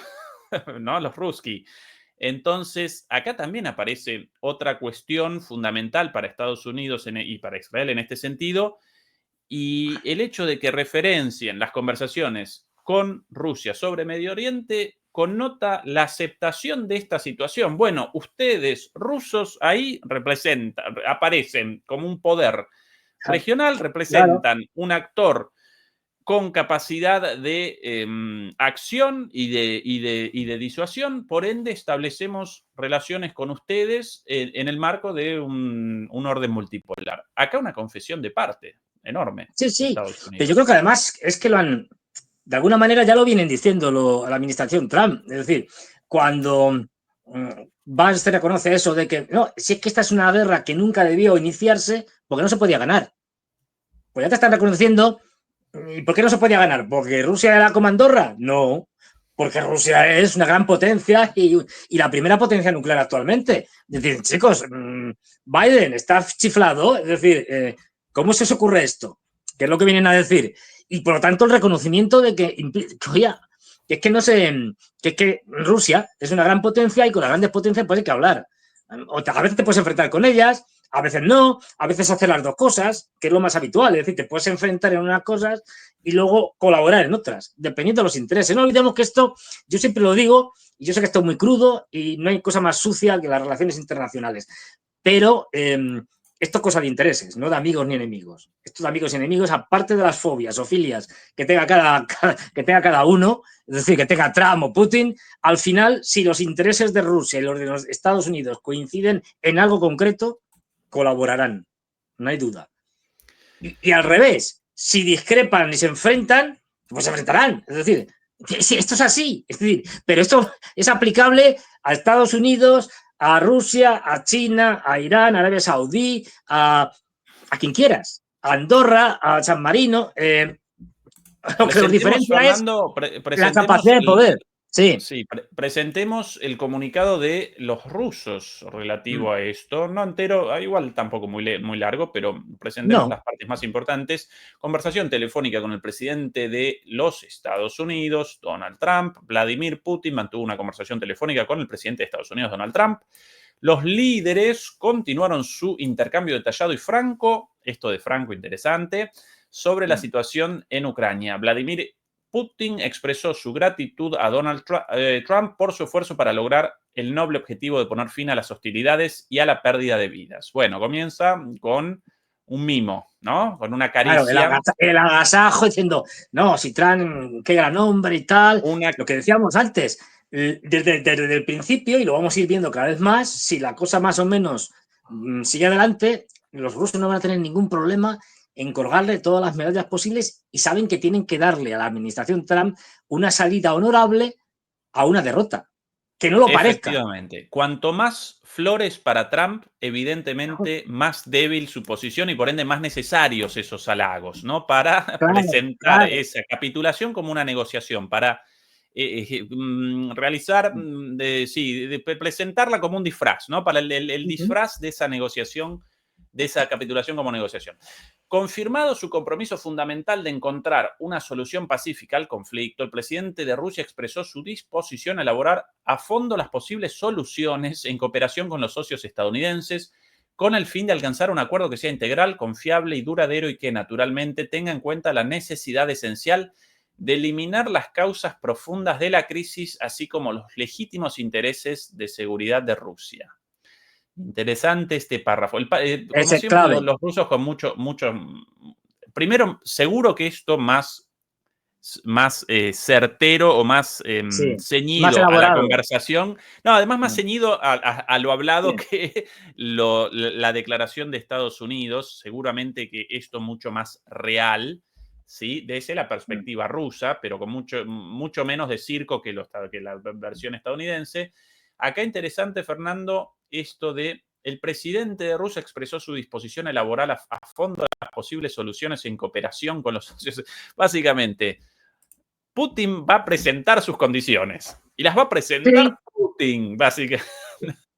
Speaker 1: ¿no? Los ruski. Entonces, acá también aparece otra cuestión fundamental para Estados Unidos y para Israel en este sentido, y el hecho de que referencien las conversaciones con Rusia sobre Medio Oriente connota la aceptación de esta situación. Bueno, ustedes, rusos, ahí aparecen como un poder regional, representan un actor con capacidad de acción y de disuasión, por ende establecemos relaciones con ustedes en el marco de un orden multipolar. Acá una confesión de parte enorme.
Speaker 2: Sí, pero yo creo que además es que de alguna manera ya lo vienen diciendo a la administración Trump. Es decir, cuando Vance reconoce eso de que no, si es que esta es una guerra que nunca debió iniciarse porque no se podía ganar. Pues ya te están reconociendo. ¿Y por qué no se podía ganar? ¿Porque Rusia era como Andorra? No, porque Rusia es una gran potencia y la primera potencia nuclear actualmente. Es decir, chicos, Biden está chiflado. Es decir, ¿cómo se os ocurre esto? ¿Qué es lo que vienen a decir? Y por lo tanto el reconocimiento de que oye, que es que no sé, que es que Rusia es una gran potencia y con las grandes potencias pues hay que hablar. A veces te puedes enfrentar con ellas, a veces no, a veces hacer las dos cosas, que es lo más habitual. Es decir, te puedes enfrentar en unas cosas y luego colaborar en otras, dependiendo de los intereses. No olvidemos que esto, yo siempre lo digo, y yo sé que esto es muy crudo y no hay cosa más sucia que las relaciones internacionales, pero esto es cosa de intereses, no de amigos ni enemigos. Esto de amigos y enemigos, aparte de las fobias o filias que tenga cada uno, es decir, que tenga Trump o Putin, al final, si los intereses de Rusia y los de los Estados Unidos coinciden en algo concreto, colaborarán, no hay duda. Y al revés, si discrepan y se enfrentan, pues se enfrentarán. Es decir, esto es así. Es decir, pero esto es aplicable a Estados Unidos, a Rusia, a China, a Irán, a Arabia Saudí, a quien quieras, a Andorra, a San Marino. Lo que nos
Speaker 1: Presentemos,
Speaker 2: diferencia es
Speaker 1: Fernando,
Speaker 2: la
Speaker 1: presentemos
Speaker 2: capacidad de poder. Sí.
Speaker 1: sí, presentemos el comunicado de los rusos relativo a esto. No entero, igual tampoco muy largo, pero presentemos
Speaker 2: No.
Speaker 1: las partes más importantes. Conversación telefónica con el presidente de los Estados Unidos, Donald Trump. Vladimir Putin mantuvo una conversación telefónica con el presidente de Estados Unidos, Donald Trump. Los líderes continuaron su intercambio detallado y franco, esto de franco interesante, sobre la situación en Ucrania. Vladimir Putin expresó su gratitud a Donald Trump por su esfuerzo para lograr el noble objetivo de poner fin a las hostilidades y a la pérdida de vidas. Bueno, comienza con un mimo, ¿no? Con una
Speaker 2: Claro,
Speaker 1: caricia.
Speaker 2: el agasajo diciendo, no, si Trump, qué gran hombre y tal. Lo que decíamos antes, desde el principio, y lo vamos a ir viendo cada vez más, si la cosa más o menos sigue adelante, los rusos no van a tener ningún problema en colgarle todas las medallas posibles y saben que tienen que darle a la administración Trump una salida honorable a una derrota. Que no lo parezca.
Speaker 1: Efectivamente. Cuanto más flores para Trump, evidentemente más débil su posición y por ende más necesarios esos halagos, ¿no? Para presentar esa capitulación como una negociación, para realizar, presentarla como un disfraz, ¿no? Para el disfraz de esa negociación, de esa capitulación como negociación. Confirmado su compromiso fundamental de encontrar una solución pacífica al conflicto, el presidente de Rusia expresó su disposición a elaborar a fondo las posibles soluciones en cooperación con los socios estadounidenses, con el fin de alcanzar un acuerdo que sea integral, confiable y duradero y que, naturalmente, tenga en cuenta la necesidad esencial de eliminar las causas profundas de la crisis, así como los legítimos intereses de seguridad de Rusia. Interesante este párrafo. Como siempre, los rusos con mucho. Primero, seguro que esto más certero o más ceñido
Speaker 2: más
Speaker 1: a la conversación. No, además más ceñido a lo hablado que la declaración de Estados Unidos. Seguramente que esto mucho más real, ¿sí? Desde la perspectiva rusa, pero con mucho menos de circo que la versión estadounidense. Acá interesante, Fernando, esto de el presidente de Rusia expresó su disposición a elaborar a fondo las posibles soluciones en cooperación con los socios. Básicamente, Putin va a presentar sus condiciones y las va a presentar Putin, básicamente.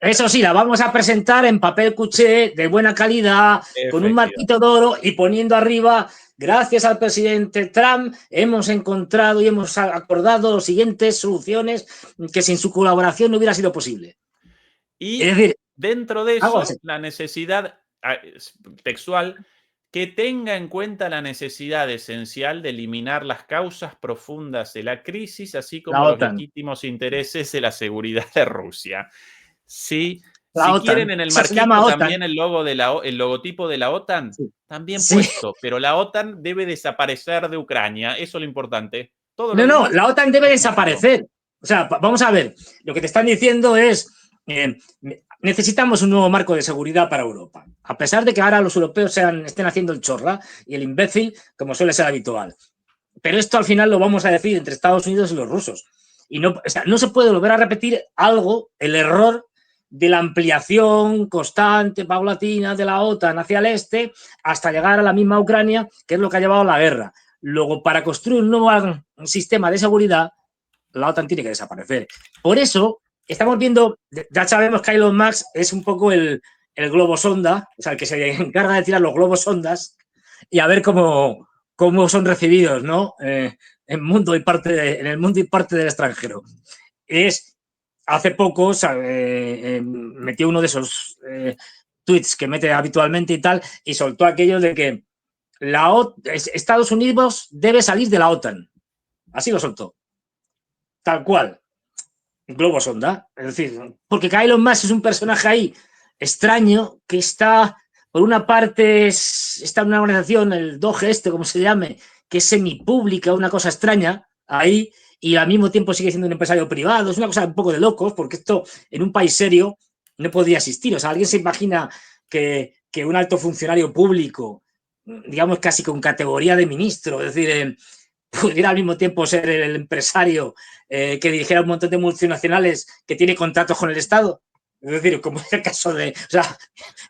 Speaker 2: Eso sí, la vamos a presentar en papel cuché de buena calidad, con un marquito de oro y poniendo arriba, gracias al presidente Trump, hemos encontrado y hemos acordado las siguientes soluciones que sin su colaboración no hubiera sido posible.
Speaker 1: Y es decir, dentro de eso, la necesidad textual, que tenga en cuenta la necesidad esencial de eliminar las causas profundas de la crisis, así como los legítimos intereses de la seguridad de Rusia. Sí, si quieren en el marquito también el logotipo de la OTAN, también puesto, pero la OTAN debe desaparecer de Ucrania, eso es lo importante.
Speaker 2: No, la OTAN debe desaparecer. O sea, vamos a ver, lo que te están diciendo es, necesitamos un nuevo marco de seguridad para Europa, a pesar de que ahora los europeos estén haciendo el chorra y el imbécil, como suele ser habitual. Pero esto al final lo vamos a decir entre Estados Unidos y los rusos. Y no se puede volver a repetir el error de la ampliación constante, paulatina de la OTAN hacia el este, hasta llegar a la misma Ucrania, que es lo que ha llevado a la guerra. Luego, para construir un nuevo sistema de seguridad, la OTAN tiene que desaparecer. Por eso, estamos viendo, ya sabemos que Elon Musk es un poco el globo sonda, o sea, el que se encarga de tirar los globos sondas y a ver cómo son recibidos, ¿no? En el mundo y parte del extranjero. Hace poco metió uno de esos tweets que mete habitualmente y tal, y soltó aquello de que Estados Unidos debe salir de la OTAN. Así lo soltó. Tal cual. Globo sonda. Es decir, porque Elon Musk es un personaje ahí extraño que está, por una parte, está en una organización, el Doge como se llame, que es semipública, una cosa extraña ahí, y al mismo tiempo sigue siendo un empresario privado. Es una cosa un poco de locos, porque esto en un país serio no podría existir. O sea, ¿alguien se imagina que un alto funcionario público, digamos casi con categoría de ministro, es decir, pudiera al mismo tiempo ser el empresario que dirigiera un montón de multinacionales que tiene contratos con el Estado? Es decir, como es el caso de, o sea,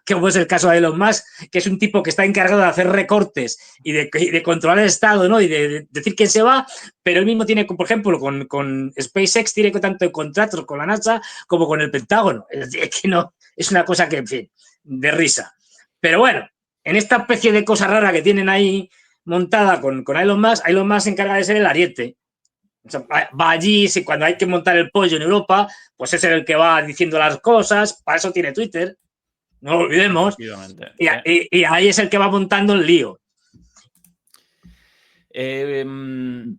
Speaker 2: como es el caso de Elon Musk, que es un tipo que está encargado de hacer recortes y de controlar el Estado, ¿no? Y de decir quién se va, pero él mismo tiene, por ejemplo, con SpaceX tiene tanto contratos con la NASA como con el Pentágono. Es decir, es que no, es una cosa que, en fin, de risa. Pero bueno, en esta especie de cosa rara que tienen ahí montada con Elon Musk se encarga de ser el ariete. O sea, va allí, si cuando hay que montar el pollo en Europa, pues es el que va diciendo las cosas, para eso tiene Twitter, no lo olvidemos, y,
Speaker 1: sí.
Speaker 2: y ahí es el que va montando el lío.
Speaker 1: En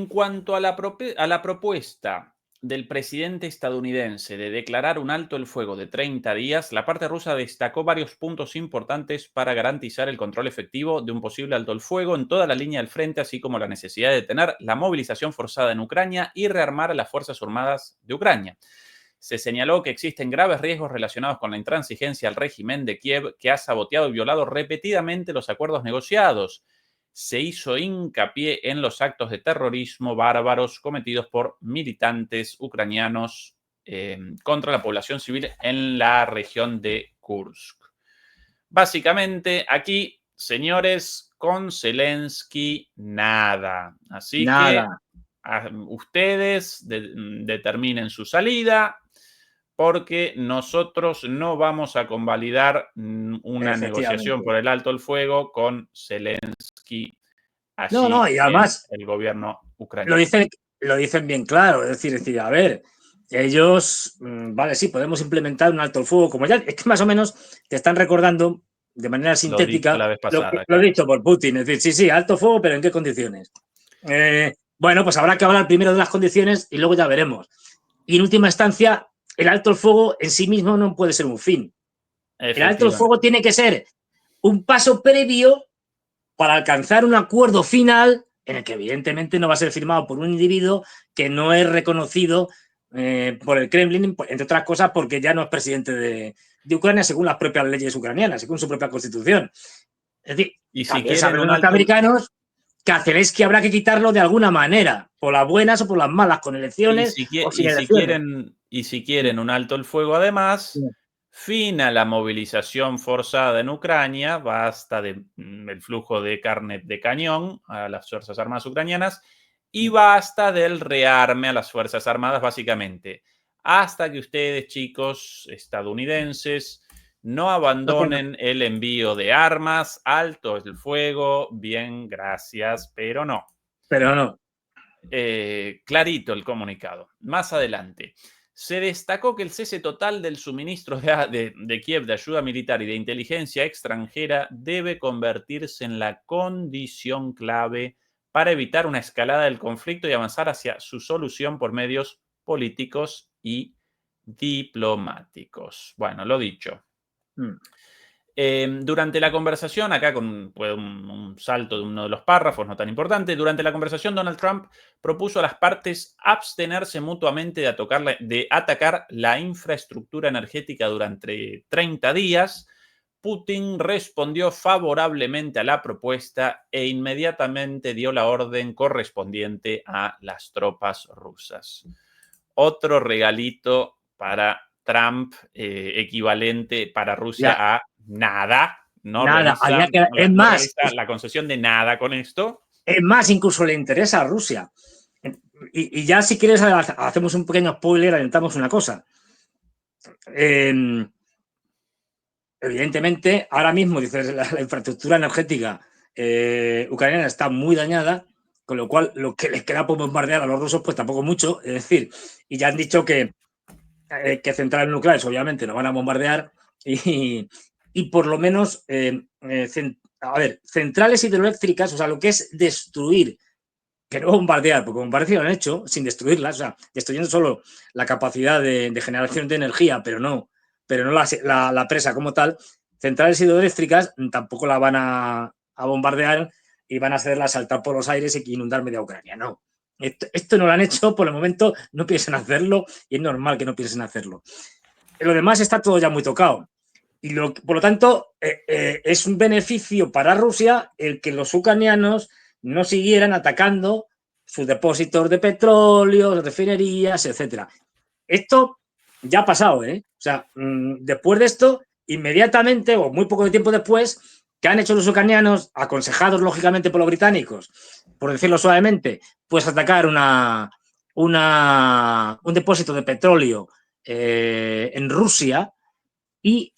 Speaker 1: cuanto a la propuesta del presidente estadounidense de declarar un alto el fuego de 30 días, la parte rusa destacó varios puntos importantes para garantizar el control efectivo de un posible alto el fuego en toda la línea del frente, así como la necesidad de detener la movilización forzada en Ucrania y rearmar a las Fuerzas Armadas de Ucrania. Se señaló que existen graves riesgos relacionados con la intransigencia al régimen de Kiev, que ha saboteado y violado repetidamente los acuerdos negociados. Se hizo hincapié en los actos de terrorismo bárbaros cometidos por militantes ucranianos contra la población civil en la región de Kursk. Básicamente, aquí, señores, con Zelensky, nada. Así
Speaker 2: nada.
Speaker 1: que ustedes determinen su salida, porque nosotros no vamos a convalidar una negociación por el alto el fuego con Zelensky allí
Speaker 2: Y
Speaker 1: en
Speaker 2: además
Speaker 1: el gobierno ucraniano.
Speaker 2: lo dicen bien claro, es decir, a ver, ellos, vale, sí, podemos implementar un alto el fuego, como ya, es que más o menos te están recordando de manera
Speaker 1: Lo dicho
Speaker 2: sintética
Speaker 1: la vez pasada.
Speaker 2: lo dicho por Putin, es decir, sí, alto fuego, pero ¿en qué condiciones? Bueno, pues habrá que hablar primero de las condiciones y luego ya veremos. Y en última instancia, el alto el fuego en sí mismo no puede ser un fin. El alto el fuego tiene que ser un paso previo para alcanzar un acuerdo final en el que evidentemente no va a ser firmado por un individuo que no es reconocido por el Kremlin, entre otras cosas porque ya no es presidente de Ucrania según las propias leyes ucranianas, según su propia constitución. Es decir,
Speaker 1: y si
Speaker 2: también
Speaker 1: quieren
Speaker 2: saben los
Speaker 1: un alto...
Speaker 2: norteamericanos que a Zelensky habrá que quitarlo de alguna manera, por las buenas o por las malas, con elecciones o sin elecciones.
Speaker 1: Y si quieren un alto el fuego, además, fin a la movilización forzada en Ucrania, basta del flujo de carne de cañón a las Fuerzas Armadas ucranianas y basta del rearme a las Fuerzas Armadas, básicamente. Hasta que ustedes, chicos estadounidenses, no abandonen el envío de armas, alto el fuego, bien, gracias, pero no.
Speaker 2: Pero no.
Speaker 1: Clarito el comunicado. Más adelante. Se destacó que el cese total del suministro de Kiev de ayuda militar y de inteligencia extranjera debe convertirse en la condición clave para evitar una escalada del conflicto y avanzar hacia su solución por medios políticos y diplomáticos. Bueno, lo dicho. Durante la conversación, acá con un salto de uno de los párrafos, no tan importante, durante la conversación Donald Trump propuso a las partes abstenerse mutuamente de atacar la infraestructura energética durante 30 días. Putin respondió favorablemente a la propuesta e inmediatamente dio la orden correspondiente a las tropas rusas. Otro regalito para Trump, equivalente para Rusia a nada. No realiza la concesión de nada con esto.
Speaker 2: Es más, incluso le interesa a Rusia. Y ya si quieres hacemos un pequeño spoiler, alentamos una cosa. Evidentemente, ahora mismo, dices, la infraestructura energética ucraniana está muy dañada, con lo cual lo que les queda por bombardear a los rusos, pues tampoco mucho. Es decir, y ya han dicho que centrales nucleares obviamente no van a bombardear y por lo menos, centrales hidroeléctricas, o sea, lo que es destruir, que no bombardear, porque bombardear lo han hecho sin destruirlas, o sea, destruyendo solo la capacidad de generación de energía, pero no la presa como tal. Centrales hidroeléctricas tampoco la van a bombardear y van a hacerla saltar por los aires y inundar media Ucrania, no. Esto no lo han hecho, por el momento no piensan hacerlo y es normal que no piensen hacerlo. Lo demás está todo ya muy tocado. Y por lo tanto, es un beneficio para Rusia el que los ucranianos no siguieran atacando sus depósitos de petróleo, refinerías, etcétera. Esto ya ha pasado, ¿eh? O sea, después de esto, inmediatamente o muy poco de tiempo después, ¿qué han hecho los ucranianos, aconsejados lógicamente por los británicos, por decirlo suavemente? Pues atacar un depósito de petróleo en Rusia, y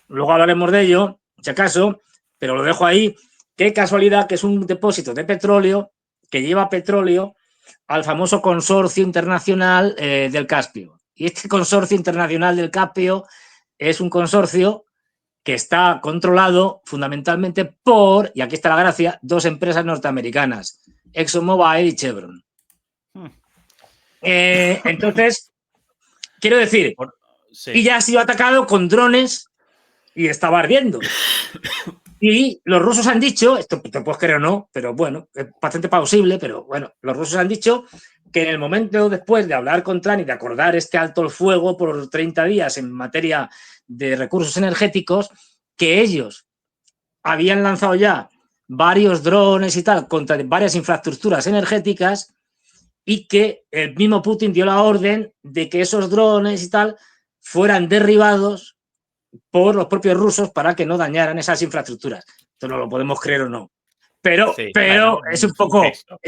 Speaker 2: luego hablaremos de ello, si acaso, pero lo dejo ahí. Qué casualidad que es un depósito de petróleo que lleva petróleo al famoso consorcio internacional del Caspio. Y este consorcio internacional del Caspio es un consorcio que está controlado fundamentalmente por, y aquí está la gracia, dos empresas norteamericanas, ExxonMobil y Chevron. Entonces, quiero decir,
Speaker 1: Sí.
Speaker 2: y ya ha sido atacado con drones y estaba ardiendo. Y los rusos han dicho, esto te puedes creer o no, pero bueno, es bastante plausible, pero bueno, los rusos han dicho que en el momento después de hablar con Trump y de acordar este alto el fuego por 30 días en materia de recursos energéticos, que ellos habían lanzado ya varios drones y tal contra varias infraestructuras energéticas, y que el mismo Putin dio la orden de que esos drones y tal fueran derribados por los propios rusos para que no dañaran esas infraestructuras. Esto no lo podemos creer o no. Pero,
Speaker 1: Sí,
Speaker 2: pero
Speaker 1: bueno,
Speaker 2: es un
Speaker 1: es un
Speaker 2: poco,
Speaker 1: gesto.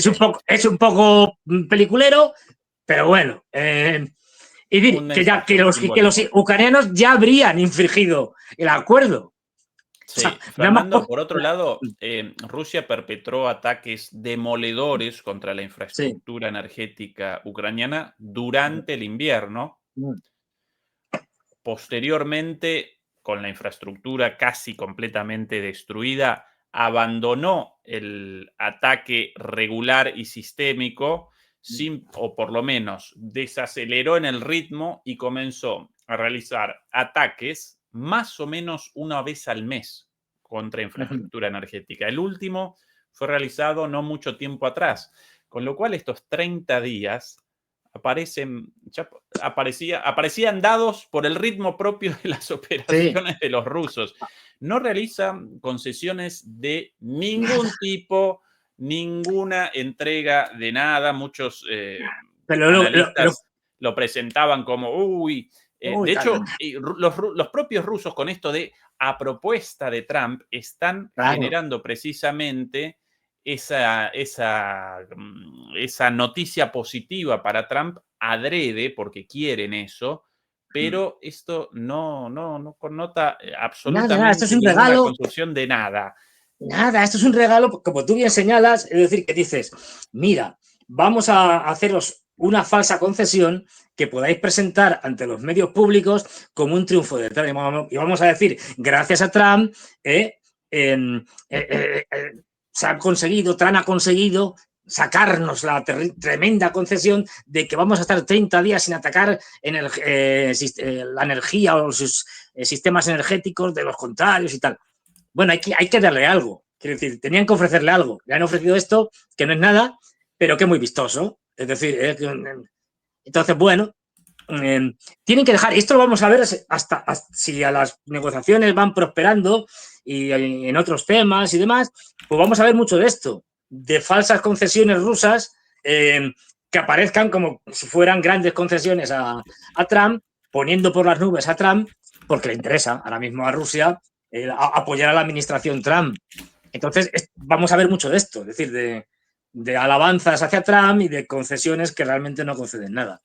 Speaker 2: es un poco peliculero, pero bueno. Y
Speaker 1: Un
Speaker 2: decir
Speaker 1: mensaje,
Speaker 2: que
Speaker 1: un
Speaker 2: los
Speaker 1: simbolismo.
Speaker 2: ucranianos ya habrían infringido el acuerdo. O sea,
Speaker 1: Sí,
Speaker 2: nada más
Speaker 1: Fernando, por otro lado, Rusia perpetró ataques demoledores contra la
Speaker 2: sí.
Speaker 1: infraestructura energética ucraniana durante el invierno. Posteriormente, con la infraestructura casi completamente destruida, abandonó el ataque regular y sistémico, o por lo menos desaceleró en el ritmo y comenzó a realizar ataques más o menos una vez al mes contra infraestructura energética. El último fue realizado no mucho tiempo atrás, con lo cual estos 30 días aparecían dados por el ritmo propio de las operaciones de los rusos. No realizan concesiones de ningún tipo, ninguna entrega de nada. Muchos
Speaker 2: Pero
Speaker 1: analistas lo presentaban como, de hecho,
Speaker 2: caramba.
Speaker 1: los propios rusos con esto de a propuesta de Trump están
Speaker 2: Claro.
Speaker 1: generando precisamente esa noticia positiva para Trump adrede, porque quieren eso, pero esto no connota
Speaker 2: Nada, esto es
Speaker 1: absolutamente
Speaker 2: un
Speaker 1: ninguna
Speaker 2: regalo.
Speaker 1: construcción de nada.
Speaker 2: Nada, esto es un regalo, como tú bien señalas, es decir, que dices, mira, vamos a haceros una falsa concesión que podáis presentar ante los medios públicos como un triunfo de Trump. Y vamos a decir, gracias a Trump, se ha conseguido, Trump ha conseguido sacarnos la tremenda concesión de que vamos a estar 30 días sin atacar la energía o sus sistemas energéticos de los contrarios y tal. Bueno, hay que darle algo. Quiero decir, tenían que ofrecerle algo. Le han ofrecido esto, que no es nada, pero que es muy vistoso. Es decir, entonces, bueno, tienen que dejar, esto lo vamos a ver hasta si a las negociaciones van prosperando y en otros temas y demás, pues vamos a ver mucho de esto, de falsas concesiones rusas que aparezcan como si fueran grandes concesiones a Trump, poniendo por las nubes a Trump, porque le interesa ahora mismo a Rusia apoyar a la administración Trump. Entonces, vamos a ver mucho de esto, es decir, de alabanzas hacia Trump y de concesiones que realmente no conceden nada.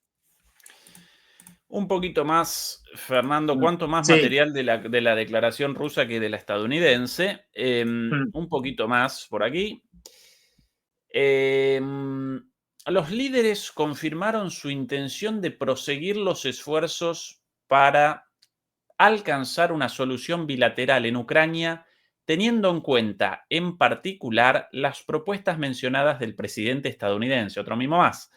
Speaker 1: Un poquito más, Fernando, cuánto más
Speaker 2: Sí.
Speaker 1: material de la declaración rusa que de la estadounidense. Un poquito más por aquí. Los líderes confirmaron su intención de proseguir los esfuerzos para alcanzar una solución bilateral en Ucrania, teniendo en cuenta, en particular, las propuestas mencionadas del presidente estadounidense. Otro mimo más.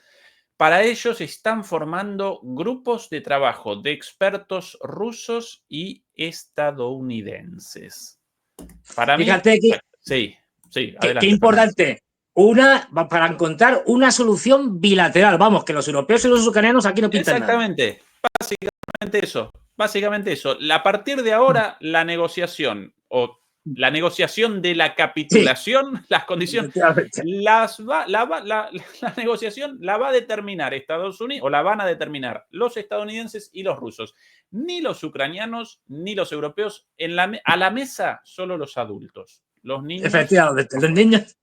Speaker 1: Para ello se están formando grupos de trabajo de expertos rusos y estadounidenses. Para
Speaker 2: Fíjate
Speaker 1: mí, sí,
Speaker 2: qué
Speaker 1: adelante, Fernando.
Speaker 2: importante. Para encontrar una solución bilateral. Vamos, que los europeos y los ucranianos aquí no pintan nada.
Speaker 1: Exactamente, básicamente eso. A partir de ahora, la negociación o la negociación de la
Speaker 2: Sí,
Speaker 1: capitulación, las condiciones,
Speaker 2: efectivamente.
Speaker 1: la negociación la va a determinar Estados Unidos, o la van a determinar los estadounidenses y los rusos. Ni los ucranianos, ni los europeos. A la mesa, solo los adultos. Los niños.
Speaker 2: Efectivamente, los niños,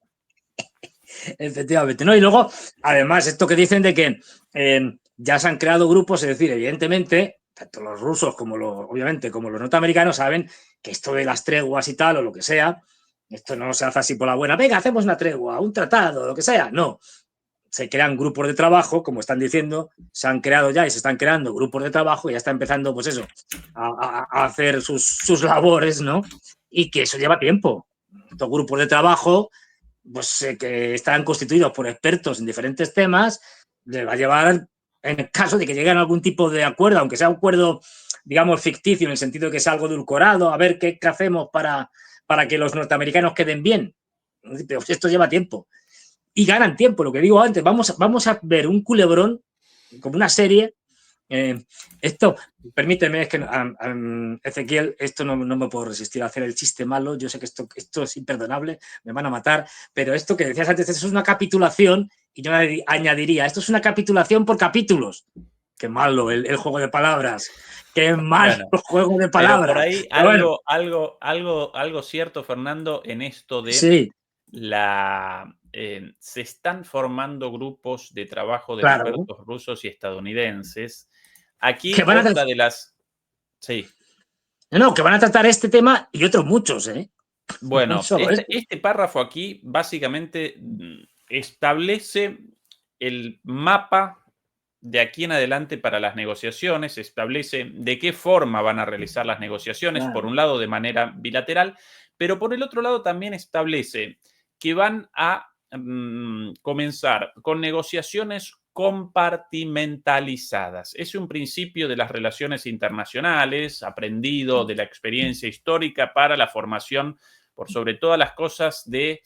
Speaker 2: efectivamente, ¿no? Y luego, además, esto que dicen de que ya se han creado grupos, es decir, evidentemente, tanto los rusos como obviamente, como los norteamericanos saben que esto de las treguas y tal, o lo que sea, esto no se hace así por la buena, venga, hacemos una tregua, un tratado, lo que sea, no. Se crean grupos de trabajo, como están diciendo, se han creado ya y se están creando grupos de trabajo y ya está empezando, pues eso, a hacer sus labores, ¿no? Y que eso lleva tiempo. Estos grupos de trabajo, pues que están constituidos por expertos en diferentes temas, les va a llevar, en el caso de que lleguen a algún tipo de acuerdo, aunque sea un acuerdo, digamos, ficticio, en el sentido de que sea algo edulcorado, a ver qué hacemos para que los norteamericanos queden bien. Pero esto lleva tiempo. Y ganan tiempo, lo que digo antes, vamos a ver un culebrón, como una serie. Esto, permíteme, es que Ezequiel, esto no me puedo resistir a hacer el chiste malo. Yo sé que esto es imperdonable, me van a matar, pero esto que decías antes, esto es una capitulación, y yo añadiría, esto es una capitulación por capítulos. Qué malo el juego de palabras. Qué malo
Speaker 1: Bueno,
Speaker 2: el juego de
Speaker 1: pero por
Speaker 2: palabras.
Speaker 1: ahí
Speaker 2: Pero bueno,
Speaker 1: algo cierto, Fernando, en esto de
Speaker 2: sí,
Speaker 1: se están formando grupos de trabajo de
Speaker 2: claro.
Speaker 1: expertos rusos y estadounidenses.
Speaker 2: Que
Speaker 1: Aquí
Speaker 2: van a,
Speaker 1: otra de las. Sí.
Speaker 2: no, que van a tratar este tema y otros muchos, ¿eh? No
Speaker 1: Bueno,
Speaker 2: solo
Speaker 1: este párrafo aquí básicamente establece el mapa de aquí en adelante para las negociaciones, establece de qué forma van a realizar las negociaciones, por
Speaker 2: Claro.
Speaker 1: un lado de manera bilateral, pero por el otro lado también establece que van a comenzar con negociaciones compartimentalizadas. Es un principio de las relaciones internacionales, aprendido de la experiencia histórica para la formación, por sobre todas las cosas, de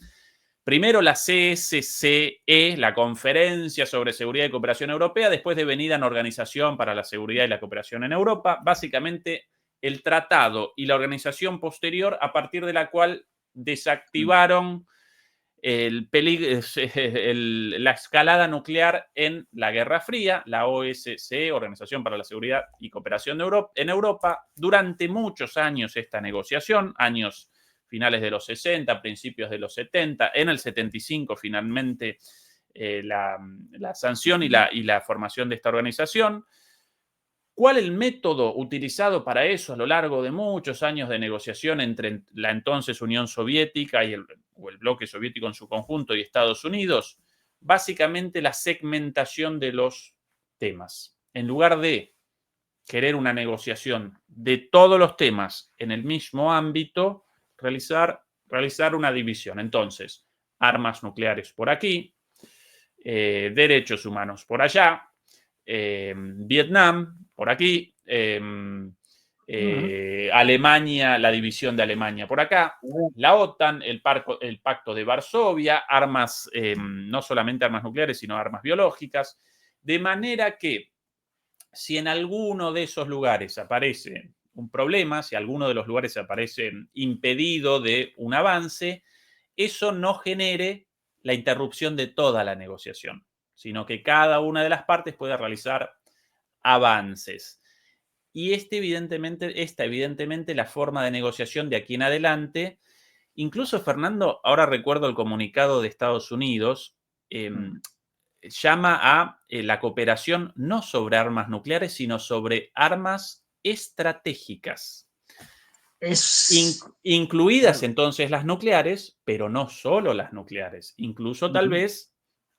Speaker 1: primero la CSCE, la Conferencia sobre Seguridad y Cooperación Europea, después devenida en Organización para la Seguridad y la Cooperación en Europa, básicamente el tratado y la organización posterior a partir de la cual desactivaron la escalada nuclear en la Guerra Fría, la OSCE, Organización para la Seguridad y Cooperación en Europa, durante muchos años esta negociación, años finales de los 60, principios de los 70, en el 75 finalmente la sanción y la formación de esta organización. ¿Cuál el método utilizado para eso a lo largo de muchos años de negociación entre la entonces Unión Soviética o el bloque soviético en su conjunto y Estados Unidos? Básicamente la segmentación de los temas. En lugar de querer una negociación de todos los temas en el mismo ámbito, realizar una división. Entonces, armas nucleares por aquí, derechos humanos por allá, Vietnam por aquí, Alemania, la división de Alemania por acá, la OTAN, el Pacto de Varsovia, armas, no solamente armas nucleares, sino armas biológicas, de manera que si en alguno de esos lugares aparece un problema, si alguno de los lugares aparece impedido de un avance, eso no genere la interrupción de toda la negociación, sino que cada una de las partes pueda realizar avances. Y esta evidentemente la forma de negociación de aquí en adelante. Incluso, Fernando, ahora recuerdo el comunicado de Estados Unidos, llama a la cooperación no sobre armas nucleares, sino sobre armas estratégicas. Incluidas entonces las nucleares, pero no solo las nucleares, incluso tal vez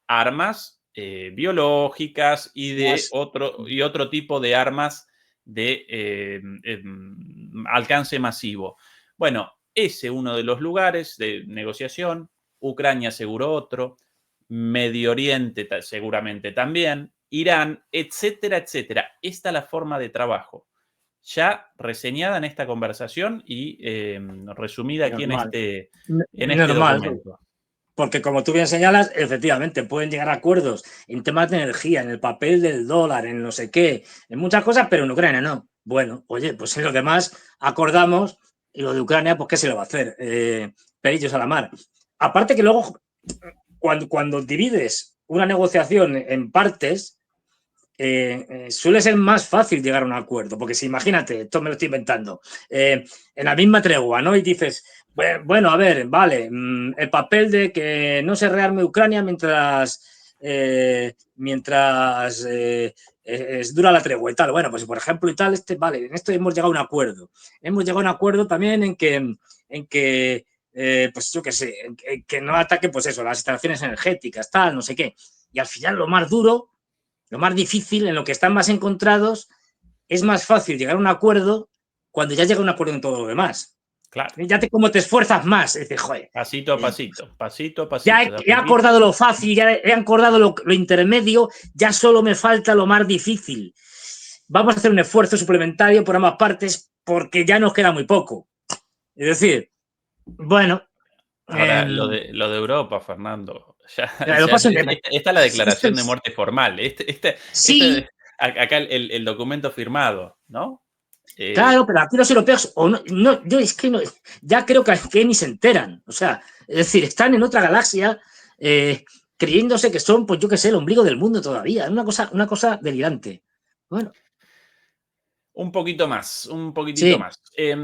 Speaker 1: armas biológicas y otro tipo de armas de alcance masivo. Bueno, ese es uno de los lugares de negociación. Ucrania aseguró otro, Medio Oriente seguramente también, Irán, etcétera, etcétera. Esta es la forma de trabajo ya reseñada en esta conversación y resumida aquí en este
Speaker 2: Normal,
Speaker 1: documento.
Speaker 2: porque como tú bien señalas, efectivamente pueden llegar a acuerdos en temas de energía, en el papel del dólar, en no sé qué, en muchas cosas, pero en Ucrania no. Bueno, oye, pues en lo demás acordamos Y lo de Ucrania, pues, ¿qué se le va a hacer? Pelillos a la mar. Aparte que luego, cuando divides una negociación en partes, suele ser más fácil llegar a un acuerdo, porque si imagínate, esto me lo estoy inventando, en la misma tregua, ¿no? Y dices, bueno, a ver, vale, el papel de que no se rearme Ucrania mientras dura la tregua y tal. Bueno, pues por ejemplo y tal, vale, en esto hemos llegado a un acuerdo. Hemos llegado a un acuerdo también en que pues yo qué sé, en que no ataque, pues eso, las instalaciones energéticas, tal, no sé qué. Y al final lo más duro, lo más difícil, en lo que están más encontrados, es más fácil llegar a un acuerdo cuando ya llega a un acuerdo en todo lo demás.
Speaker 1: Claro.
Speaker 2: Como te esfuerzas más. Dices, joder.
Speaker 1: Pasito a pasito, pasito a
Speaker 2: Ya
Speaker 1: pasito.
Speaker 2: he acordado lo fácil, ya he acordado lo intermedio, ya solo me falta lo más difícil. Vamos a hacer un esfuerzo suplementario por ambas partes porque ya nos queda muy poco. Es decir, bueno.
Speaker 1: Ahora, lo de Europa, Fernando.
Speaker 2: Lo paso
Speaker 1: Esta es la declaración de muerte formal.
Speaker 2: Sí.
Speaker 1: Acá el documento firmado, ¿no?
Speaker 2: Claro, pero aquí los europeos, o no, yo es que no, ya creo que ni se enteran. O sea, es decir, están en otra galaxia creyéndose que son, pues yo qué sé, el ombligo del mundo todavía. Es una cosa delirante. Bueno.
Speaker 1: Un poquito más, un poquitito
Speaker 2: Sí.
Speaker 1: más.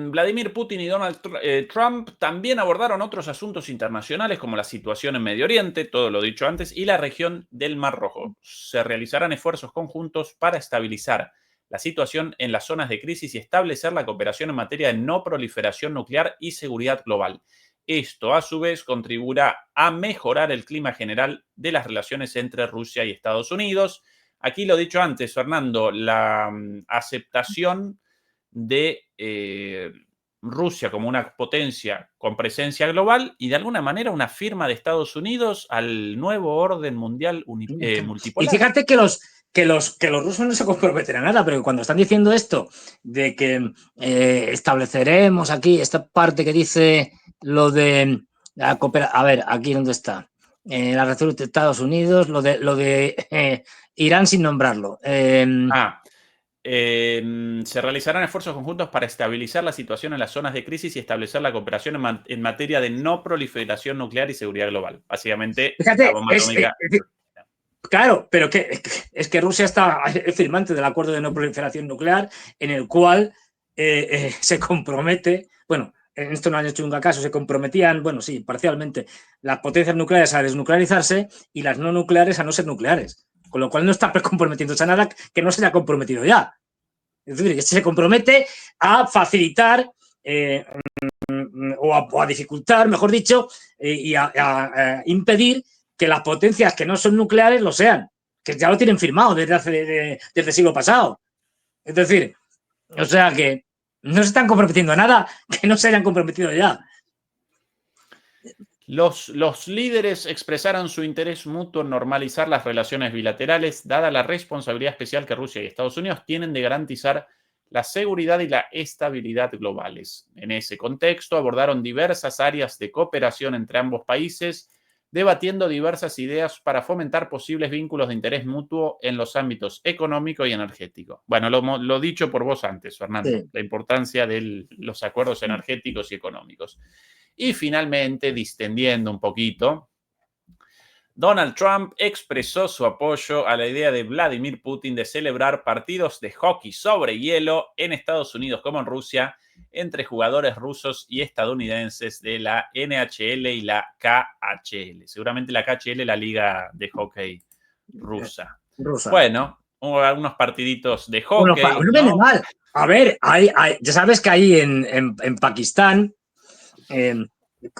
Speaker 1: Vladimir Putin y Donald Trump también abordaron otros asuntos internacionales como la situación en Medio Oriente, todo lo dicho antes, y la región del Mar Rojo. Se realizarán esfuerzos conjuntos para estabilizar la situación en las zonas de crisis y establecer la cooperación en materia de no proliferación nuclear y seguridad global. Esto, a su vez, contribuirá a mejorar el clima general de las relaciones entre Rusia y Estados Unidos. Aquí lo he dicho antes, Fernando, la aceptación de Rusia como una potencia con presencia global y de alguna manera una firma de Estados Unidos al nuevo orden mundial
Speaker 2: Y
Speaker 1: multipolar.
Speaker 2: fíjate que los rusos no se comprometen a nada, pero cuando están diciendo esto de que estableceremos aquí esta parte que dice lo de la cooperación, a ver, aquí dónde está, la relación de Estados Unidos, lo de Irán sin nombrarlo.
Speaker 1: Se realizarán esfuerzos conjuntos para estabilizar la situación en las zonas de crisis y establecer la cooperación en materia de no proliferación nuclear y seguridad global. Básicamente, la
Speaker 2: Fíjate,
Speaker 1: bomba atómica.
Speaker 2: claro, pero es que Rusia está firmante del acuerdo de no proliferación nuclear, en el cual se compromete, bueno, en esto no han hecho nunca caso, se comprometían, bueno, sí, parcialmente, las potencias nucleares a desnuclearizarse y las no nucleares a no ser nucleares. Con lo cual no está comprometiéndose a nada que no se haya comprometido ya. Es decir, que se compromete a facilitar o a dificultar, mejor dicho, y a impedir que las potencias que no son nucleares lo sean, que ya lo tienen firmado desde el siglo pasado. Es decir, o sea que no se están comprometiendo a nada que no se hayan comprometido ya.
Speaker 1: Los líderes expresaron su interés mutuo en normalizar las relaciones bilaterales, dada la responsabilidad especial que Rusia y Estados Unidos tienen de garantizar la seguridad y la estabilidad globales. En ese contexto, abordaron diversas áreas de cooperación entre ambos países, debatiendo diversas ideas para fomentar posibles vínculos de interés mutuo en los ámbitos económico y energético. Bueno, lo dicho por vos antes, Fernando,
Speaker 2: Sí.
Speaker 1: la importancia de los acuerdos energéticos y económicos. Y finalmente, distendiendo un poquito, Donald Trump expresó su apoyo a la idea de Vladimir Putin de celebrar partidos de hockey sobre hielo en Estados Unidos como en Rusia entre jugadores rusos y estadounidenses de la NHL y la KHL. Seguramente la KHL, la liga de hockey rusa. Bueno, unos partiditos de hockey,
Speaker 2: no viene
Speaker 1: ¿no?
Speaker 2: mal. A ver, ya sabes que ahí en Pakistán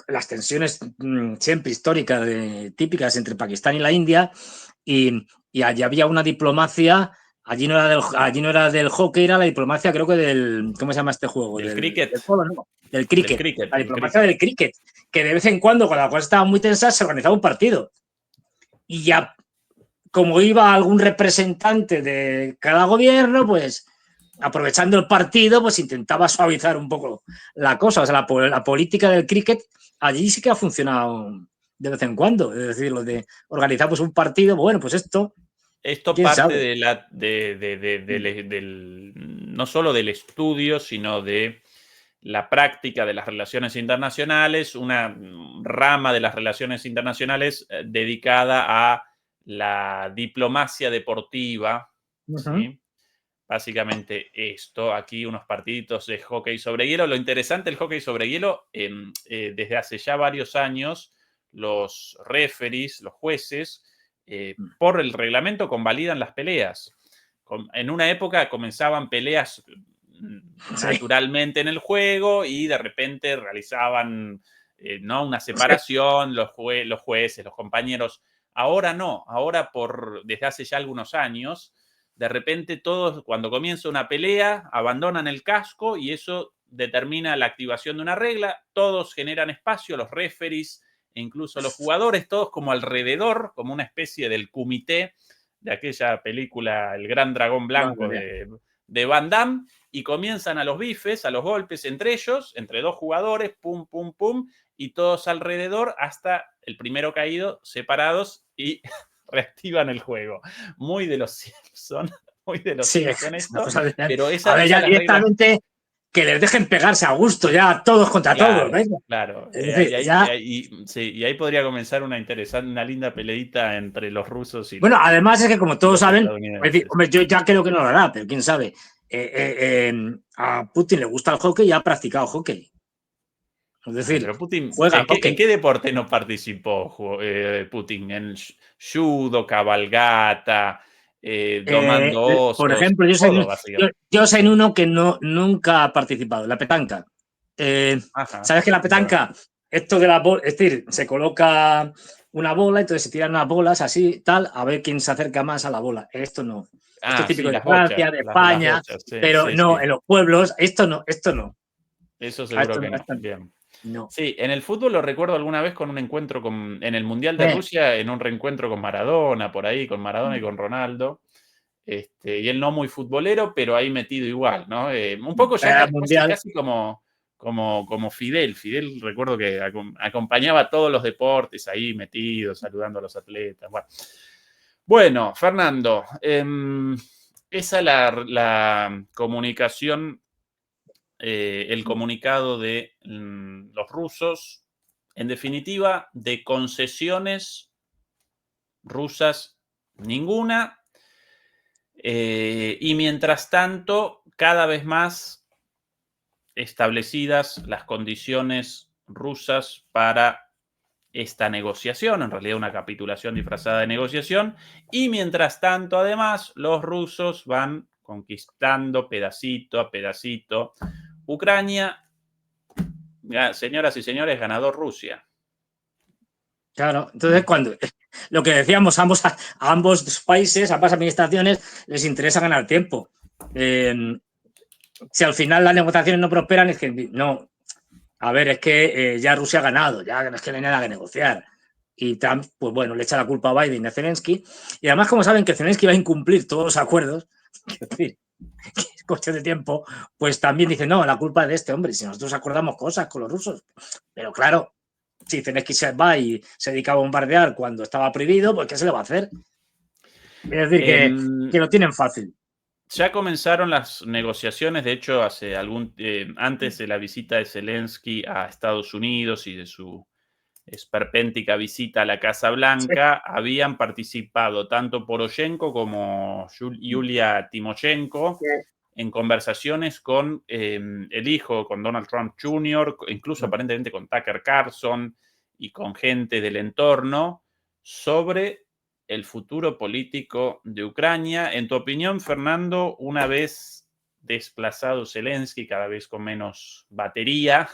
Speaker 2: las tensiones siempre históricas, típicas entre Pakistán y la India, y allí había una diplomacia, allí no era del hockey, era la diplomacia, creo que del, ¿cómo se llama este juego?
Speaker 1: Del
Speaker 2: Del
Speaker 1: cricket.
Speaker 2: polo, no, del cricket, la
Speaker 1: Del
Speaker 2: diplomacia
Speaker 1: cricket.
Speaker 2: del cricket, que de vez en cuando, cuando la cosa estaba muy tensa, se organizaba un partido. Y ya, como iba algún representante de cada gobierno, pues aprovechando el partido, pues intentaba suavizar un poco la cosa. O sea, la política del cricket allí sí que ha funcionado de vez en cuando. Es decir, lo de organizar pues, un partido, bueno, pues esto,
Speaker 1: Esto
Speaker 2: quién
Speaker 1: parte
Speaker 2: sabe.
Speaker 1: no solo del estudio, sino de la práctica de las relaciones internacionales, una rama de las relaciones internacionales dedicada a la diplomacia deportiva, ¿sí? Básicamente esto, aquí unos partiditos de hockey sobre hielo. Lo interesante del hockey sobre hielo, desde hace ya varios años, los referees, los jueces, por el reglamento convalidan las peleas. En una época comenzaban peleas naturalmente en el juego y de repente realizaban ¿no? una separación, los jueces, los compañeros. Ahora no, ahora desde hace ya algunos años, de repente todos cuando comienza una pelea abandonan el casco y eso determina la activación de una regla, todos generan espacio, los referees e incluso los jugadores, todos como alrededor, como una especie del comité de aquella película El Gran Dragón Blanco de Van Damme, y comienzan a los bifes, a los golpes entre ellos, entre dos jugadores, pum, pum, pum, y todos alrededor hasta el primero caído, separados y reactivan el juego. Muy de los Simpsons, muy de los Simpsons esto, pero
Speaker 2: a ver, ya directamente reglas... que les dejen pegarse a gusto, ya todos contra todos, ¿ves?
Speaker 1: Claro,
Speaker 2: sí,
Speaker 1: y ahí podría comenzar una interesante, una linda peleita entre los rusos y
Speaker 2: bueno,
Speaker 1: los,
Speaker 2: además es que como todos saben, es decir, hombre, yo ya creo que no lo hará, pero quién sabe, a Putin le gusta el hockey y ha practicado hockey. Es decir,
Speaker 1: pero Putin,
Speaker 2: juega
Speaker 1: ¿en qué deporte no participó Putin? En judo, cabalgata, domando osos.
Speaker 2: Por ejemplo, yo sé en uno que nunca ha participado, la petanca. ¿Sabes que la petanca, esto de la bola, es decir, se coloca una bola, entonces se tiran unas bolas así, tal, a ver quién se acerca más a la bola? Esto no. Esto es típico de Francia, de España, pero no, en los pueblos, esto no.
Speaker 1: Eso seguro que no. Bien.
Speaker 2: No.
Speaker 1: Sí, en el fútbol lo recuerdo alguna vez con un encuentro en el Mundial de Rusia, en un reencuentro con Maradona, por ahí, con Maradona y con Ronaldo. Y él no muy futbolero, pero ahí metido igual, ¿no? Un poco ya casi como Fidel. Fidel recuerdo que acompañaba a todos los deportes ahí metido, saludando a los atletas. Bueno, Fernando, esa es la comunicación. El comunicado de los rusos, en definitiva, de concesiones rusas, ninguna. Y mientras tanto, cada vez más establecidas las condiciones rusas para esta negociación, en realidad una capitulación disfrazada de negociación, y mientras tanto, además, los rusos van conquistando pedacito a pedacito Ucrania. Señoras y señores, ganador Rusia.
Speaker 2: Claro, entonces cuando lo que decíamos, a ambos países, a ambas administraciones, les interesa ganar tiempo. Si al final las negociaciones no prosperan, es que no. A ver, es que ya Rusia ha ganado, ya es que no hay nada que negociar. Y Trump, pues bueno, le echa la culpa a Biden y a Zelensky. Y además, como saben que Zelensky va a incumplir todos los acuerdos, es decir, que es cuestión de tiempo, pues también dicen, no, la culpa es de este hombre, si nosotros acordamos cosas con los rusos. Pero claro, si Zelensky se va y se dedica a bombardear cuando estaba prohibido, pues ¿qué se le va a hacer? Es decir, que lo tienen fácil.
Speaker 1: Ya comenzaron las negociaciones, de hecho, antes de la visita de Zelensky a Estados Unidos y de su esperpéntica visita a la Casa Blanca, habían participado tanto Poroshenko como Yulia Timoshenko en conversaciones con el hijo, con Donald Trump Jr., incluso aparentemente con Tucker Carlson y con gente del entorno, sobre el futuro político de Ucrania. En tu opinión, Fernando, una vez desplazado Zelensky, cada vez con menos batería,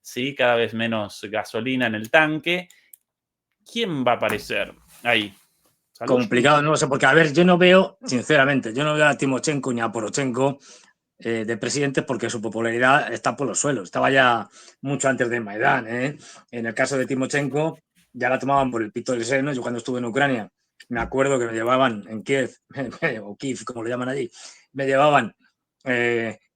Speaker 1: ¿sí? Cada vez menos gasolina en el tanque, ¿quién va a aparecer ahí?
Speaker 2: Complicado, no lo sé, porque a ver, yo no veo, sinceramente, yo no veo a Timoshenko ni a Poroshenko de presidentes porque su popularidad está por los suelos. Estaba ya mucho antes de Maidán. En el caso de Timoshenko, ya la tomaban por el pito del seno. Yo cuando estuve en Ucrania, me acuerdo que me llevaban en Kiev, o Kiev, como lo llaman allí, me llevaban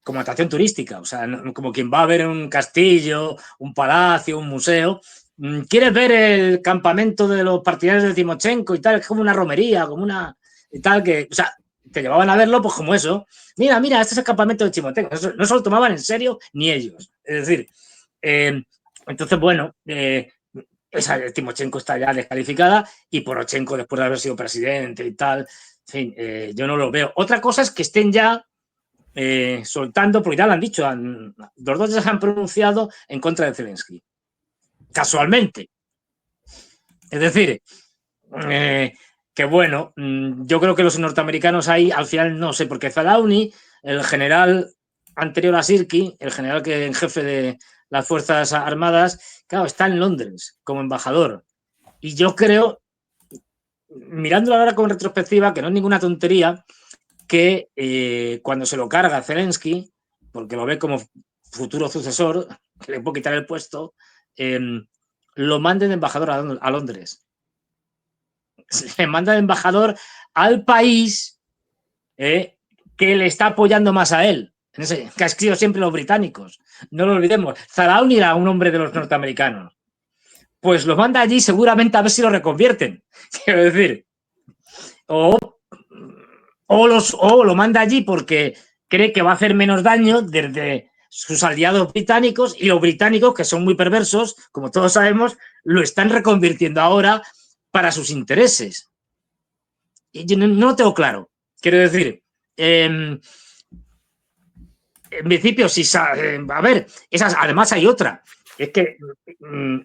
Speaker 2: como atracción turística, o sea, como quien va a ver un castillo, un palacio, un museo. ¿Quieres ver el campamento de los partidarios de Timoshenko y tal? Es como una romería, como una... y tal, que, o sea, te llevaban a verlo, pues como eso. Mira, mira, este es el campamento de Chimoteco. No se lo tomaban en serio ni ellos. Es decir, entonces, bueno, esa Timochenko está ya descalificada y Poroshenko, después de haber sido presidente y tal, en fin, yo no lo veo. Otra cosa es que estén ya soltando, porque ya lo han dicho, los dos ya se han pronunciado en contra de Zelensky. Casualmente. Es decir, que bueno, yo creo que los norteamericanos ahí, al final, no sé, porque Zalawny, el general anterior a Sirki, el general que en jefe de las Fuerzas Armadas, claro, está en Londres como embajador. Y yo creo, mirándolo ahora con retrospectiva, que no es ninguna tontería, que cuando se lo carga Zelensky, porque lo ve como futuro sucesor, que le puede quitar el puesto, lo manden de embajador a Londres. Se manda de embajador al país que le está apoyando más a él, que ha sido siempre los británicos. No lo olvidemos. Zalawny era un hombre de los norteamericanos. Pues lo manda allí seguramente a ver si lo reconvierten. Quiero decir. O lo manda allí porque cree que va a hacer menos daño desde sus aliados británicos, y los británicos, que son muy perversos, como todos sabemos, lo están reconvirtiendo ahora para sus intereses. Y yo no lo tengo claro. Quiero decir, en principio, si a ver, además hay otra. Es que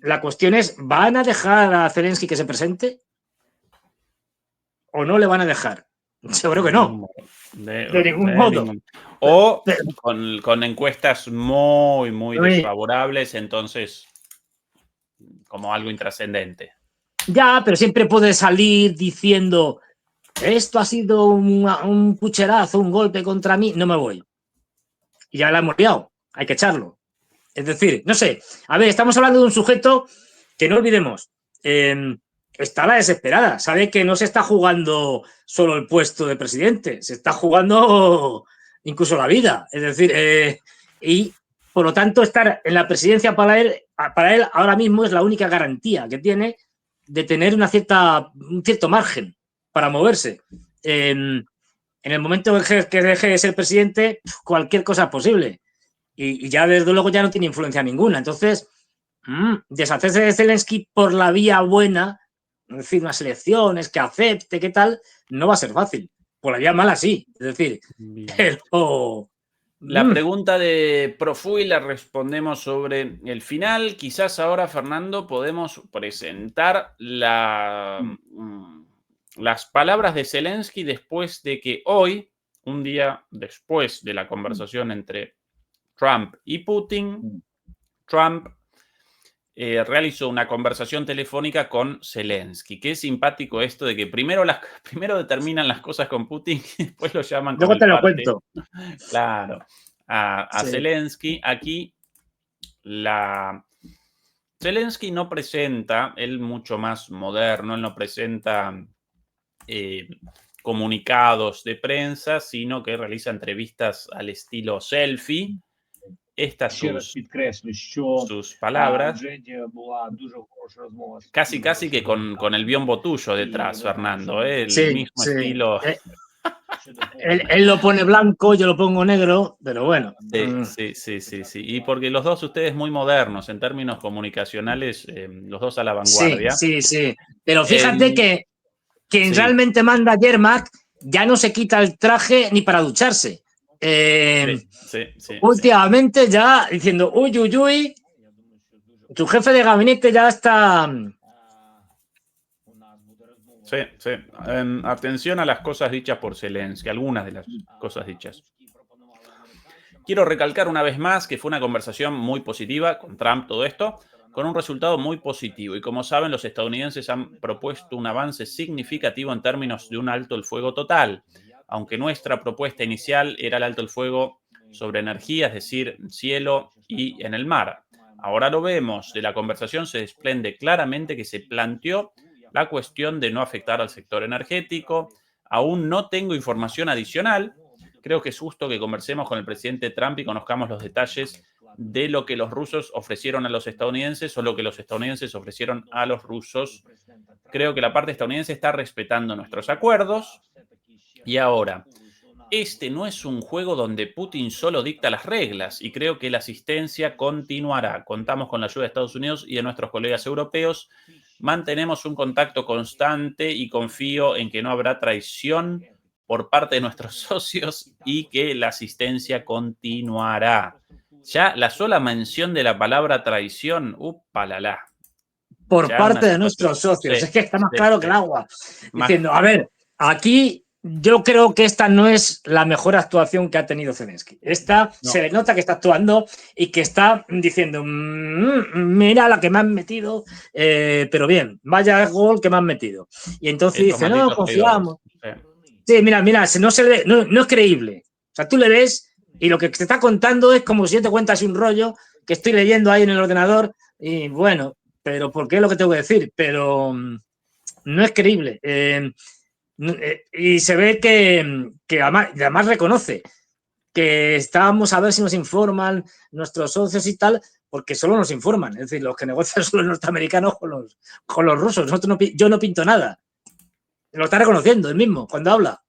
Speaker 2: la cuestión es, ¿van a dejar a Zelensky que se presente? ¿O no le van a dejar? Yo creo que no. De ningún modo.
Speaker 1: O con encuestas muy desfavorables, entonces como algo intrascendente.
Speaker 2: Ya, pero siempre puede salir diciendo, esto ha sido un pucherazo, un golpe contra mí, no me voy. Y ya la hemos liado, hay que echarlo. Es decir, no sé, a ver, estamos hablando de un sujeto que no olvidemos, está a la desesperada, sabe que no se está jugando solo el puesto de presidente, se está jugando incluso la vida. Es decir, y por lo tanto estar en la presidencia para él ahora mismo es la única garantía que tiene de tener un cierto margen para moverse. En el momento que deje de ser presidente, cualquier cosa es posible. Y ya desde luego ya no tiene influencia ninguna. Entonces, deshacerse de Zelensky por la vía buena, es decir, unas elecciones que acepte, qué tal, no va a ser fácil. Por la vía mala sí, es decir, pero...
Speaker 1: La pregunta de Profui la respondemos sobre el final. Quizás ahora, Fernando, podemos presentar las palabras de Zelensky después de que hoy, un día después de la conversación entre Trump y Putin, Trump realizó una conversación telefónica con Zelensky. Qué simpático esto de que primero determinan las cosas con Putin y después lo llaman
Speaker 2: Luego
Speaker 1: con
Speaker 2: te
Speaker 1: el
Speaker 2: lo
Speaker 1: parte.
Speaker 2: cuento.
Speaker 1: Claro. A
Speaker 2: Sí.
Speaker 1: Zelensky. Aquí Zelensky no presenta, él mucho más moderno, él no presenta comunicados de prensa, sino que realiza entrevistas al estilo selfie. Estas sus palabras. Casi que con el biombo tuyo detrás, Fernando, el mismo estilo.
Speaker 2: Él lo pone blanco, yo lo pongo negro, pero bueno.
Speaker 1: Sí. Y porque los dos ustedes muy modernos en términos comunicacionales, los dos a la vanguardia.
Speaker 2: Sí. Pero fíjate que quien realmente manda Yermak ya no se quita el traje ni para ducharse. Últimamente ya diciendo, uy, tu jefe de gabinete ya está...
Speaker 1: Sí. Atención a las cosas dichas por Zelensky, algunas de las cosas dichas. Quiero recalcar una vez más que fue una conversación muy positiva con Trump, todo esto, con un resultado muy positivo. Y como saben, los estadounidenses han propuesto un avance significativo en términos de un alto el fuego total, aunque nuestra propuesta inicial era el alto el fuego sobre energía, es decir, cielo y en el mar. Ahora lo vemos, de la conversación se desprende claramente que se planteó la cuestión de no afectar al sector energético. Aún no tengo información adicional. Creo que es justo que conversemos con el presidente Trump y conozcamos los detalles de lo que los rusos ofrecieron a los estadounidenses o lo que los estadounidenses ofrecieron a los rusos. Creo que la parte estadounidense está respetando nuestros acuerdos. Y ahora, este no es un juego donde Putin solo dicta las reglas y creo que la asistencia continuará. Contamos con la ayuda de Estados Unidos y de nuestros colegas europeos. Mantenemos un contacto constante y confío en que no habrá traición por parte de nuestros socios y que la asistencia continuará. Ya la sola mención de la palabra traición, upalala.
Speaker 2: Por
Speaker 1: Ya una
Speaker 2: parte de
Speaker 1: situación.
Speaker 2: nuestros socios.
Speaker 1: Sí,
Speaker 2: Es que está más
Speaker 1: sí,
Speaker 2: claro que
Speaker 1: sí.
Speaker 2: el agua.
Speaker 1: Más,
Speaker 2: Diciendo, a ver, aquí yo creo que esta no es la mejor actuación que ha tenido Zelensky. Esta se
Speaker 1: no,
Speaker 2: le nota que está actuando y que está diciendo, mira la que me han metido, pero bien, vaya gol que me han metido. Y entonces
Speaker 1: estos
Speaker 2: dice, no,
Speaker 1: malditos traidores.
Speaker 2: confiamos.
Speaker 1: Sí.
Speaker 2: Sí, mira, no se le, no es creíble. O sea, tú le ves y lo que te está contando es como si yo te cuentas un rollo que estoy leyendo ahí en el ordenador y bueno, pero ¿por qué es lo que tengo que decir? Pero no es creíble. Y se ve que además reconoce que estábamos a ver si nos informan nuestros socios y tal, porque solo nos informan. Es decir, los que negocian son los norteamericanos con los rusos. Yo no pinto nada. Lo está reconociendo él mismo cuando habla.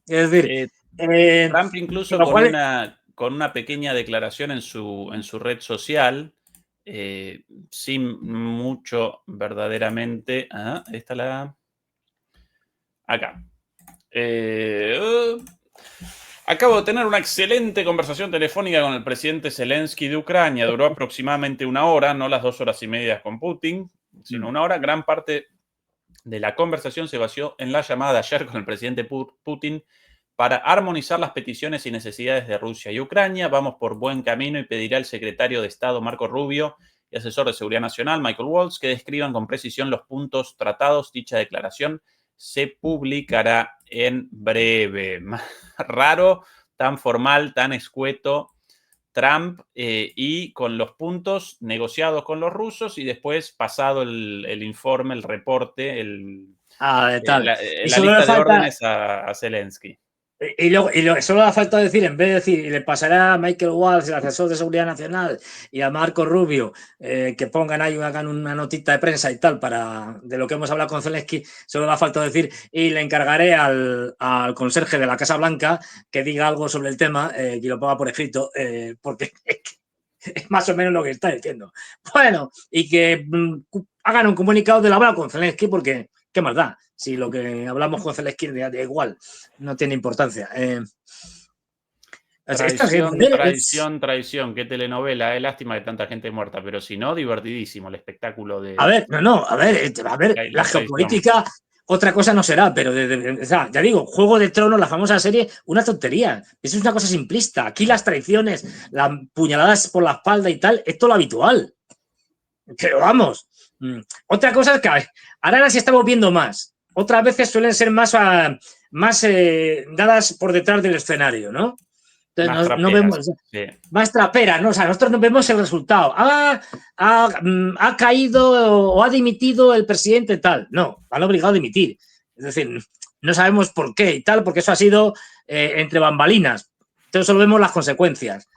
Speaker 2: Es decir,
Speaker 1: Trump incluso
Speaker 2: lo cual
Speaker 1: con una pequeña declaración en su red social, sin mucho verdaderamente. Esta la. Acá. Acabo de tener una excelente conversación telefónica con el presidente Zelensky de Ucrania. Duró aproximadamente una hora, no las 2 horas y media con Putin, sino una hora. Gran parte de la conversación se basó en la llamada de ayer con el presidente Putin para armonizar las peticiones y necesidades de Rusia y Ucrania. Vamos por buen camino y pediré al secretario de Estado Marco Rubio y asesor de Seguridad Nacional Michael Waltz que describan con precisión los puntos tratados. Dicha declaración se publicará en breve. Raro, tan formal, tan escueto Trump y con los puntos negociados con los rusos y después pasado el informe, el reporte,
Speaker 2: tal. Y
Speaker 1: la
Speaker 2: solo le
Speaker 1: lista de
Speaker 2: falta,
Speaker 1: órdenes a Zelensky.
Speaker 2: solo le falta decir, en vez de decir, y le pasará a Michael Waltz, el asesor de Seguridad Nacional, y a Marco Rubio, que pongan ahí, hagan una notita de prensa y tal, de lo que hemos hablado con Zelensky, solo le ha faltado decir, y le encargaré al conserje de la Casa Blanca que diga algo sobre el tema y lo ponga por escrito, porque es más o menos lo que está diciendo. Bueno, y que hagan un comunicado de la habla con Zelensky, porque qué más da, si lo que hablamos con Zelensky da igual, no tiene importancia.
Speaker 1: Traición, qué telenovela, lástima de tanta gente muerta, pero si no, divertidísimo el espectáculo
Speaker 2: A ver, la
Speaker 1: traición.
Speaker 2: geopolítica otra cosa no será, pero o sea, ya digo, Juego de Tronos, la famosa serie, una tontería. Eso es una cosa simplista. Aquí las traiciones, las puñaladas por la espalda y tal, esto es lo habitual. Pero vamos, otra cosa es que ahora las estamos viendo más. Otras veces suelen ser más dadas por detrás del escenario, ¿no?
Speaker 1: Más
Speaker 2: Entonces no
Speaker 1: traperas.
Speaker 2: vemos
Speaker 1: Sí.
Speaker 2: más traperas, ¿no? O sea, nosotros no vemos el resultado. Ha caído o ha dimitido el presidente tal. No, han obligado a dimitir. Es decir, no sabemos por qué y tal, porque eso ha sido entre bambalinas. Entonces solo vemos las consecuencias.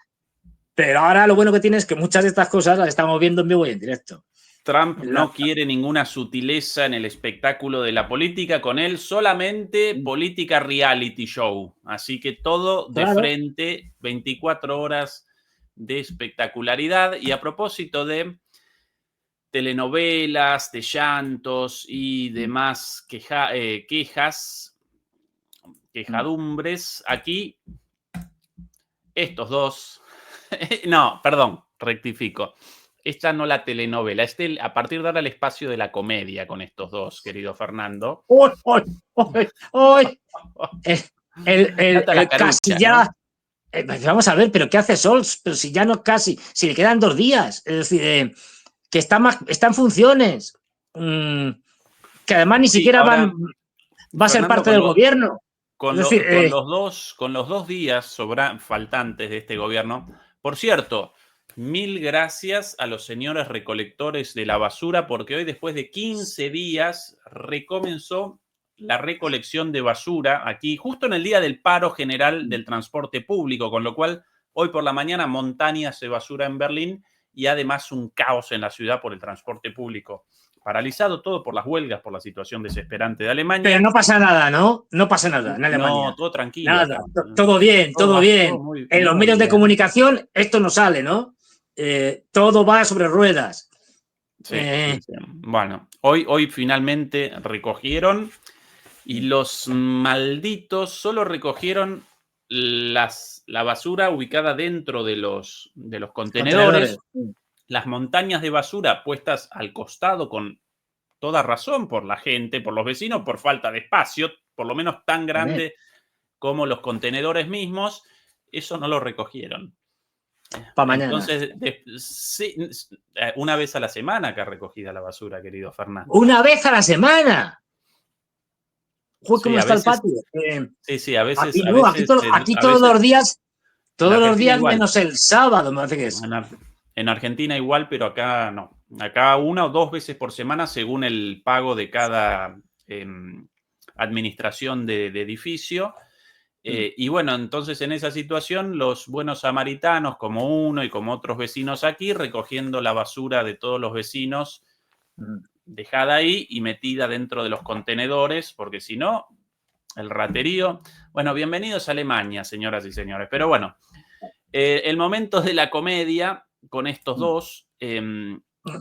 Speaker 2: Pero ahora lo bueno que tiene es que muchas de estas cosas las estamos viendo en vivo y en directo.
Speaker 1: Trump no quiere ninguna sutileza en el espectáculo de la política, con él solamente política reality show. Así que todo de frente, 24 horas de espectacularidad. Y a propósito de telenovelas, de llantos y demás quejadumbres, aquí estos dos, no, perdón, rectifico. Esta no la telenovela, a partir de ahora el espacio de la comedia con estos dos, querido Fernando.
Speaker 2: El casi ya. ¿No? Vamos a ver, pero ¿qué hace Sols? Pero si ya no casi, si le quedan 2 días. Es decir, que está en funciones. Que además ni siquiera va a ser Fernando, parte del gobierno.
Speaker 1: Con los 2 días faltantes de este gobierno, por cierto, 1000 gracias a los señores recolectores de la basura, porque hoy, después de 15 días, recomenzó la recolección de basura aquí, justo en el día del paro general del transporte público, con lo cual hoy por la mañana montañas de basura en Berlín y además un caos en la ciudad por el transporte público. paralizado todo por las huelgas, por la situación desesperante de Alemania.
Speaker 2: Pero no pasa nada, ¿no? No pasa nada en Alemania.
Speaker 1: No, todo tranquilo.
Speaker 2: Nada, todo bien, todo bien.
Speaker 1: Todo muy,
Speaker 2: En los
Speaker 1: muy
Speaker 2: medios de
Speaker 1: bien.
Speaker 2: comunicación esto no sale, ¿no? Todo va sobre ruedas.
Speaker 1: Sí, sí. Bueno, hoy finalmente recogieron y los malditos solo recogieron la basura ubicada dentro de los contenedores, las montañas de basura puestas al costado con toda razón por la gente, por los vecinos, por falta de espacio, por lo menos tan grande como los contenedores mismos, eso no lo recogieron.
Speaker 2: Para mañana.
Speaker 1: Entonces, sí, una vez a la semana que ha recogida la basura, querido Fernando.
Speaker 2: ¡Una vez a la semana! Uy, ¿cómo
Speaker 1: Sí,
Speaker 2: está el patio?
Speaker 1: Sí, a veces.
Speaker 2: Aquí, no, aquí todos los días,
Speaker 1: igual.
Speaker 2: menos el sábado, me parece que es.
Speaker 1: En Argentina igual, pero acá no. Acá 1 o 2 veces por semana, según el pago de cada administración de edificio. Y bueno, entonces en esa situación, los buenos samaritanos, como uno y como otros vecinos aquí, recogiendo la basura de todos los vecinos, dejada ahí y metida dentro de los contenedores, porque si no, el raterío. Bueno, bienvenidos a Alemania, señoras y señores. Pero bueno, el momento de la comedia con estos dos,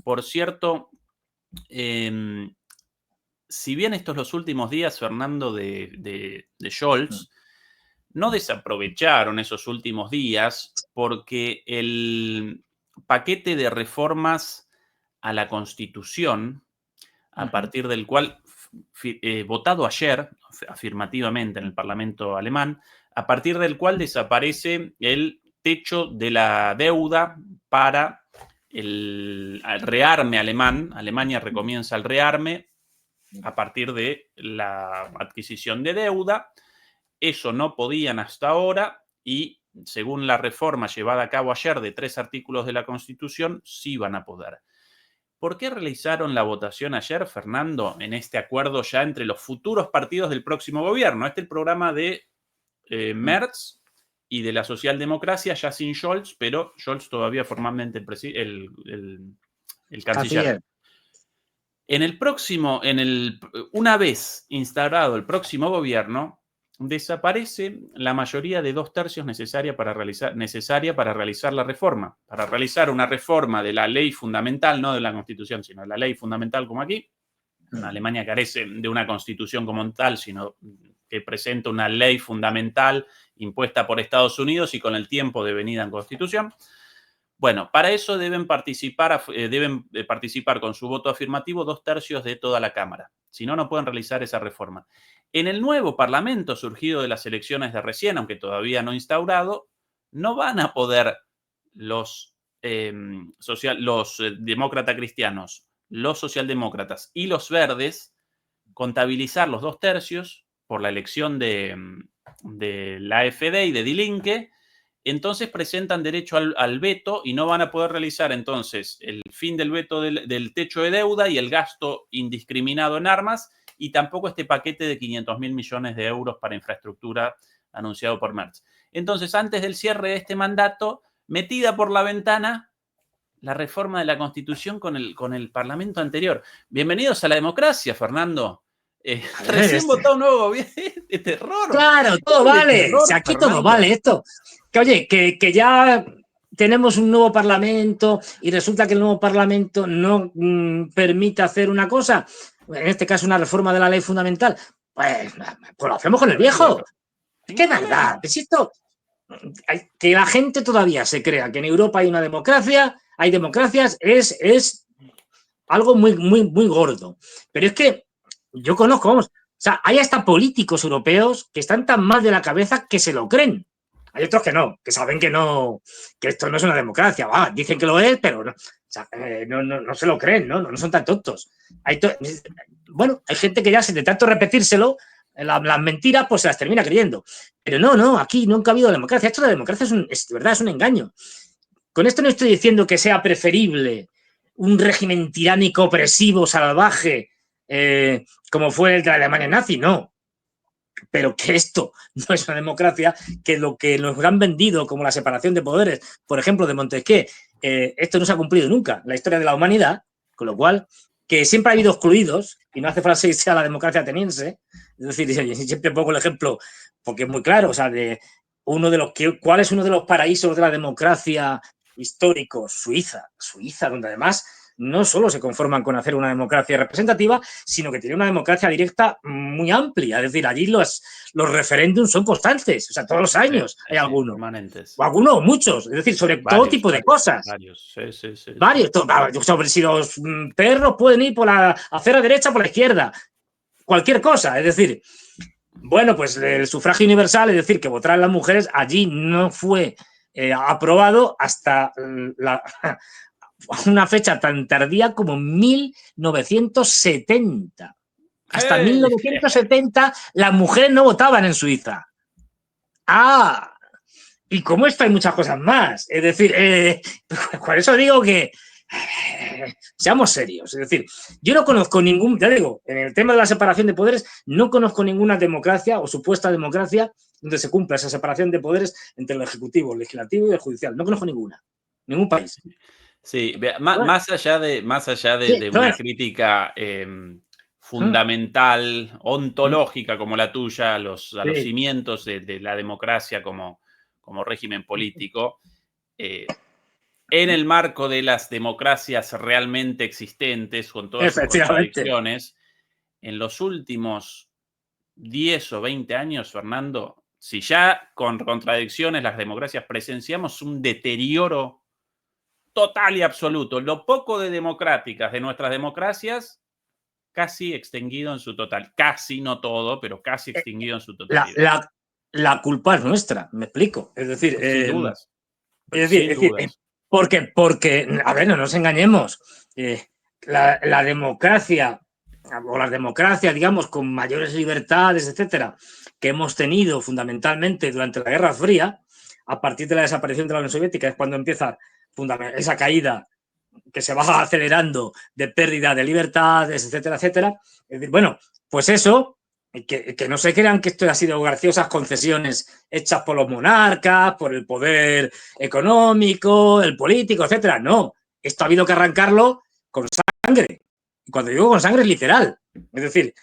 Speaker 1: por cierto, si bien estos los últimos días, Fernando, de Scholz, no desaprovecharon esos últimos días porque el paquete de reformas a la Constitución, a partir del cual, votado ayer afirmativamente en el Parlamento alemán, a partir del cual desaparece el techo de la deuda para el rearme alemán. Alemania recomienza el rearme a partir de la adquisición de deuda. Eso no podían hasta ahora y, según la reforma llevada a cabo ayer de 3 artículos de la Constitución, sí van a poder. ¿Por qué realizaron la votación ayer, Fernando, en este acuerdo ya entre los futuros partidos del próximo gobierno? Este es el programa de Merz y de la socialdemocracia, ya sin Scholz, pero Scholz todavía formalmente el canciller. Una vez instaurado el próximo gobierno, desaparece la mayoría de 2/3 necesaria para realizar la reforma. Para realizar una reforma de la ley fundamental, no de la Constitución, sino de la ley fundamental como aquí. Alemania carece de una Constitución como tal, sino que presenta una ley fundamental impuesta por Estados Unidos y con el tiempo devenida en Constitución. Bueno, para eso deben participar con su voto afirmativo 2/3 de toda la Cámara. Si no, no pueden realizar esa reforma. En el nuevo Parlamento surgido de las elecciones de recién, aunque todavía no instaurado, no van a poder los demócratas cristianos, los socialdemócratas y los verdes contabilizar los 2/3 por la elección de la AfD y de Die Linke. Entonces presentan derecho al veto y no van a poder realizar entonces el fin del veto del techo de deuda y el gasto indiscriminado en armas, y tampoco este paquete de 500.000 millones de euros para infraestructura anunciado por Merz. Entonces, antes del cierre de este mandato, metida por la ventana la reforma de la Constitución con el Parlamento anterior. Bienvenidos a la democracia, Fernando. Recién votado un nuevo gobierno. ¡Qué terror!
Speaker 2: Claro, todo vale. Si aquí Fernando, todo vale esto. Que oye, que ya tenemos un nuevo Parlamento y resulta que el nuevo Parlamento no permite hacer una cosa, en este caso una reforma de la ley fundamental, pues lo hacemos con el viejo. ¡Qué verdad! Es esto, que la gente todavía se crea que en Europa hay una democracia, hay democracias, es algo muy, muy, muy gordo. Pero es que yo conozco, vamos, o sea, hay hasta políticos europeos que están tan mal de la cabeza que se lo creen. Hay otros que no, que saben que no, que esto no es una democracia. Dicen que lo es, pero no, o sea, no se lo creen, no son tan tontos. Bueno, hay gente que ya, de tanto repetírselo, las mentiras, pues se las termina creyendo. Pero no, aquí nunca ha habido democracia. Esto de la democracia de verdad es un engaño. Con esto no estoy diciendo que sea preferible un régimen tiránico, opresivo, salvaje, como fue el de la Alemania nazi, no. Pero que esto no es una democracia, que lo que nos han vendido como la separación de poderes, por ejemplo, de Montesquieu, esto no se ha cumplido nunca en la historia de la humanidad, con lo cual que siempre ha habido excluidos, y no hace falta seguirse a la democracia ateniense. Es decir, siempre pongo el ejemplo, porque es muy claro, o sea, ¿cuál es uno de los paraísos de la democracia histórico? Suiza, donde además no solo se conforman con hacer una democracia representativa, sino que tiene una democracia directa muy amplia. Es decir, allí los referéndums son constantes, o sea, todos los años hay alguno.
Speaker 1: Permanentes.
Speaker 2: O algunos, muchos, es decir, sobre todo tipo de cosas.
Speaker 1: Varios,
Speaker 2: varios, sobre si los perros pueden ir por la acera derecha o por la izquierda. Cualquier cosa, es decir, bueno, pues el sufragio universal, es decir, que votarán las mujeres, allí no fue aprobado hasta una fecha tan tardía como 1970. Hasta 1970 las mujeres no votaban en Suiza. Y como esto hay muchas cosas más. Es decir, por eso digo que seamos serios. Es decir, yo no conozco ya digo, en el tema de la separación de poderes, no conozco ninguna democracia o supuesta democracia donde se cumpla esa separación de poderes entre el ejecutivo, el legislativo y el judicial. No conozco ninguna. Ningún país.
Speaker 1: Sí, más allá de una crítica fundamental, ontológica como la tuya, a los cimientos de la democracia como régimen político, en el marco de las democracias realmente existentes, con todas sus contradicciones, en los últimos 10 o 20 años, Fernando, si ya con contradicciones las democracias presenciamos un deterioro total y absoluto. Lo poco de democráticas de nuestras democracias, casi extinguido en su total. Casi, no todo, pero casi extinguido en su totalidad.
Speaker 2: La culpa es nuestra, me explico. Es decir,
Speaker 1: sin dudas.
Speaker 2: Es decir, porque, a ver, no nos engañemos. La democracia, o las democracias, digamos, con mayores libertades, etcétera, que hemos tenido fundamentalmente durante la Guerra Fría, a partir de la desaparición de la Unión Soviética, es cuando empieza esa caída que se va acelerando de pérdida de libertades, etcétera, etcétera. Es decir, bueno, pues eso, que no se crean que esto ha sido graciosas concesiones hechas por los monarcas, por el poder económico, el político, etcétera. No, esto ha habido que arrancarlo con sangre. Y cuando digo con sangre es literal. Es decir,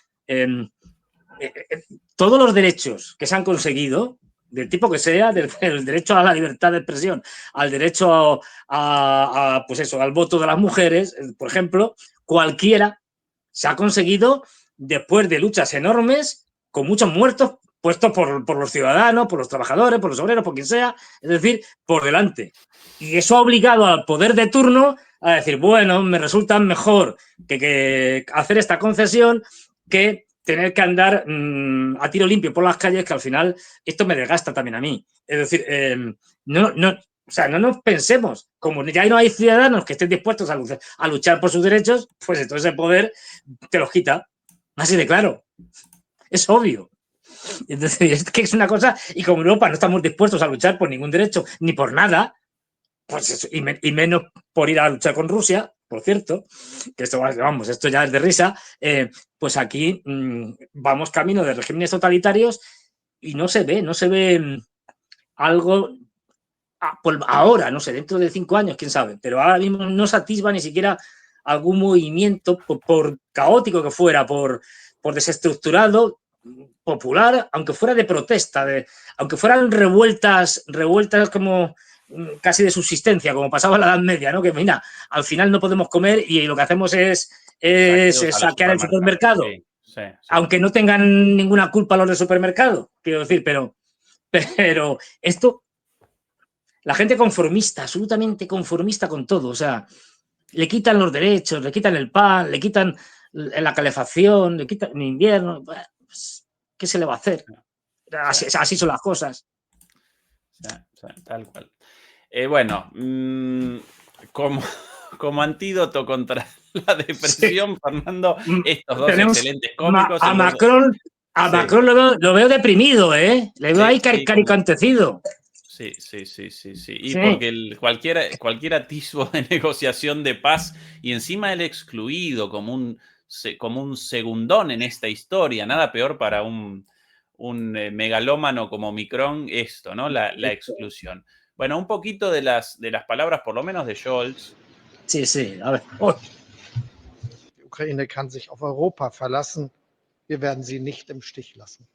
Speaker 2: todos los derechos que se han conseguido, del tipo que sea, del derecho a la libertad de expresión, al derecho pues eso, al voto de las mujeres, por ejemplo, cualquiera se ha conseguido después de luchas enormes, con muchos muertos puestos por los ciudadanos, por los trabajadores, por los obreros, por quien sea, es decir, por delante. Y eso ha obligado al poder de turno a decir, bueno, me resulta mejor que hacer esta concesión que tener que andar a tiro limpio por las calles, que al final esto me desgasta también a mí. Es decir, no nos pensemos, como ya no hay ciudadanos que estén dispuestos a luchar por sus derechos, pues entonces el poder te los quita. Así de claro. Es obvio. Entonces, es que es una cosa, y como Europa no estamos dispuestos a luchar por ningún derecho, ni por nada, pues eso, y menos por ir a luchar con Rusia, por cierto, que esto, vamos, esto ya es de risa, pues aquí vamos camino de regímenes totalitarios y no se ve algo ahora, no sé, dentro de 5 años, quién sabe, pero ahora mismo no se atisba ni siquiera algún movimiento, por caótico que fuera, por desestructurado, popular, aunque fuera de protesta, aunque fueran revueltas como casi de subsistencia, como pasaba en la Edad Media, ¿no? Que mira, al final no podemos comer y lo que hacemos es saquear el supermercado,
Speaker 1: sí.
Speaker 2: Aunque no tengan ninguna culpa los del supermercado, quiero decir, pero esto, la gente conformista, absolutamente conformista con todo, o sea, le quitan los derechos, le quitan el pan, le quitan la calefacción, le quitan el invierno, pues, ¿qué se le va a hacer? Así son las cosas.
Speaker 1: Tal cual. Bueno, como antídoto contra la depresión, Fernando, estos dos excelentes cómicos.
Speaker 2: A Macron lo veo deprimido, ¿eh? Le veo ahí caricantecido.
Speaker 1: Sí. Y porque cualquier atisbo de negociación de paz, y encima el excluido como un segundón en esta historia, nada peor para un megalómano como Macron, esto, ¿no? La exclusión. Bueno, un poquito de las palabras, por lo menos de Scholz.
Speaker 2: Sí, a ver.
Speaker 3: Ukraine kann sich auf Europa verlassen. Wir werden sie nicht im Stich lassen.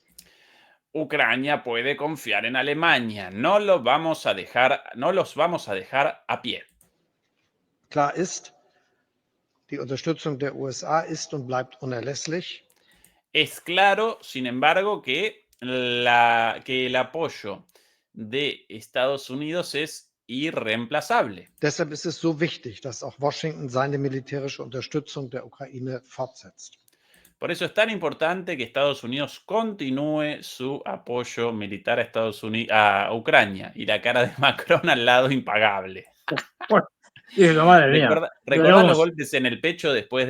Speaker 1: Ucrania puede confiar en Alemania. No los vamos a dejar a pie.
Speaker 3: Klar ist, die Unterstützung der USA ist und bleibt unerlässlich.
Speaker 1: Es claro, sin embargo, que el apoyo de Estados Unidos es irreemplazable.
Speaker 3: Deshalb ist es so wichtig, dass auch Washington seine militärische Unterstützung der Ukraine fortsetzt.
Speaker 1: Por eso es tan importante que Estados Unidos continúe su apoyo militar a Ucrania. Y la cara de Macron al lado impagable.
Speaker 2: Madre mía.
Speaker 1: ¿Recuerdan los golpes en el pecho después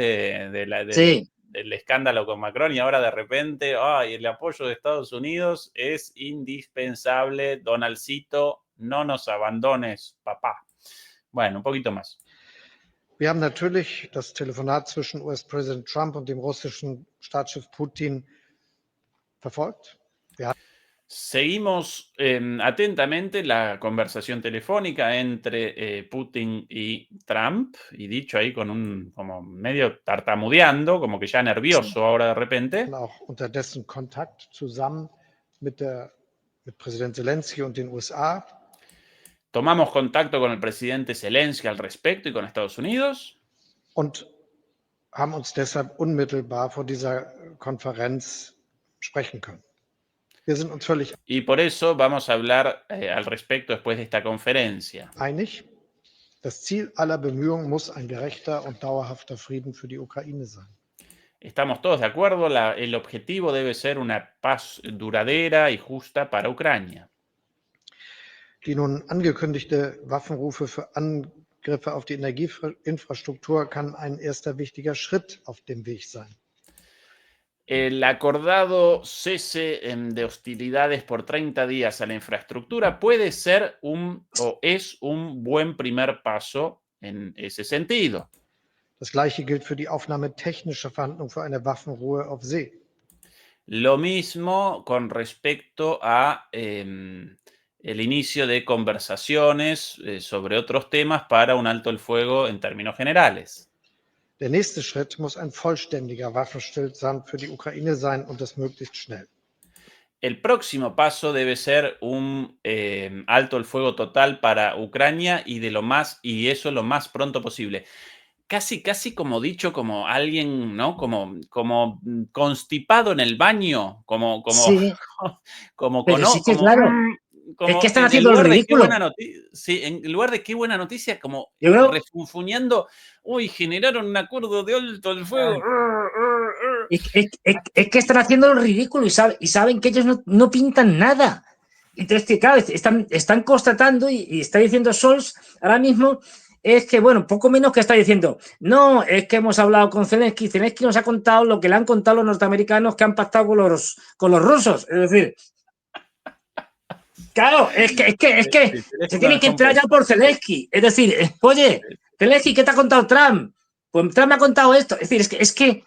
Speaker 2: Sí.
Speaker 1: del escándalo con Macron? Y ahora de repente, el apoyo de Estados Unidos es indispensable. Donaldcito, no nos abandones, papá. Bueno, un poquito más.
Speaker 3: Wir haben natürlich das Telefonat zwischen US-Präsident Trump und dem russischen Staatschef Putin verfolgt.
Speaker 1: Seguimos atentamente la conversación telefónica entre Putin y Trump, y dicho ahí con como medio tartamudeando, como que ya nervioso ahora de repente.
Speaker 3: Auch unterdessen Kontakt zusammen mit Präsident Zelensky und den USA.
Speaker 1: Tomamos contacto con el presidente Zelensky al respecto y con Estados Unidos.
Speaker 3: Und haben uns deshalb unmittelbar vor dieser Konferenz sprechen können. Wir sind uns völlig
Speaker 1: Y por eso vamos a hablar al respecto después de esta conferencia.
Speaker 3: einig. Das Ziel aller Bemühungen muss ein gerechter und dauerhafter Frieden für die Ukraine sein.
Speaker 1: Estamos todos de acuerdo, el objetivo debe ser una paz duradera y justa para Ucrania.
Speaker 3: Die nun angekündigte Waffenrufe für Angriffe auf die Energieinfrastruktur kann ein erster wichtiger Schritt auf dem Weg sein.
Speaker 1: El acordado cese de hostilidades por 30 días a la infraestructura puede ser es un buen primer paso en ese sentido.
Speaker 3: Das Gleiche gilt für die Aufnahme technischer Verhandlungen für eine Waffenruhe auf See.
Speaker 1: Lo mismo con respecto a el inicio de conversaciones sobre otros temas para un alto el fuego en términos generales.
Speaker 3: Der nächste Schritt muss ein vollständiger Waffenstillstand für die Ukraine sein und das möglichst schnell.
Speaker 1: El próximo paso debe ser un alto el fuego total para Ucrania y eso lo más pronto posible. Casi como dicho, como alguien, ¿no? Como constipado en el baño,
Speaker 2: Sí.
Speaker 1: como
Speaker 2: Pero
Speaker 1: con,
Speaker 2: sí que
Speaker 1: como,
Speaker 2: claro.
Speaker 1: como
Speaker 2: Es que están
Speaker 1: en
Speaker 2: haciendo el
Speaker 1: lugar de qué
Speaker 2: ridículo.
Speaker 1: buena sí, en lugar de qué buena noticia, como
Speaker 2: Yo creo-
Speaker 1: refunfuñando, generaron un acuerdo de alto el fuego.
Speaker 2: Es que están haciendo el ridículo y saben que ellos no pintan nada. Entonces, que claro, están constatando y está diciendo Scholz ahora mismo es que, bueno, poco menos que está diciendo, no, es que hemos hablado con Zelensky, Zelensky nos ha contado lo que le han contado los norteamericanos que han pactado con los rusos. Es decir, claro, es que se tienen que entrar ya por Zelensky. Es decir, oye, Zelensky, ¿qué te ha contado Trump? Pues Trump me ha contado esto. Es decir, es que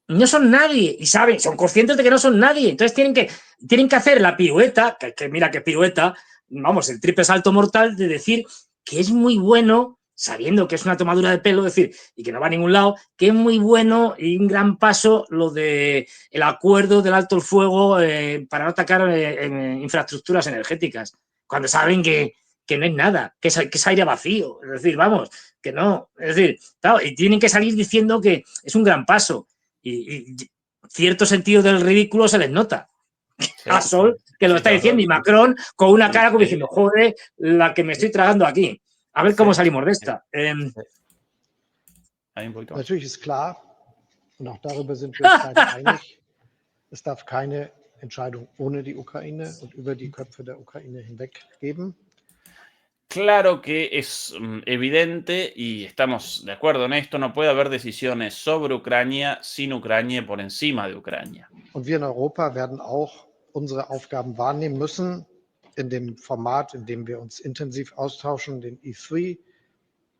Speaker 2: no son nadie y saben, son conscientes de que no son nadie. Entonces tienen que hacer la pirueta, que mira qué pirueta, vamos, el triple salto mortal de decir que es muy bueno, sabiendo que es una tomadura de pelo, decir, y que no va a ningún lado, que es muy bueno y un gran paso lo de el acuerdo del alto el fuego para no atacar infraestructuras energéticas, cuando saben que no es nada, que es aire vacío. Es decir, vamos, que no. Es decir, claro, y tienen que salir diciendo que es un gran paso. Y cierto sentido del ridículo se les nota. Sí, a Sol, que lo está diciendo, y Macron con una cara como diciendo, joder, la que me estoy tragando aquí. A ver cómo salimos de esta.
Speaker 3: Natürlich ist klar, und auch darüber sind wir uns beide einig, es darf keine Entscheidung ohne die Ukraine und über die Köpfe der Ukraine hinweg geben.
Speaker 1: Claro que es evidente y estamos de acuerdo en esto, no puede haber decisiones sobre Ucrania sin Ucrania por encima de Ucrania.
Speaker 3: Und wir in Europa werden auch unsere Aufgaben wahrnehmen müssen in dem Format, in dem wir uns intensiv austauschen, den E3,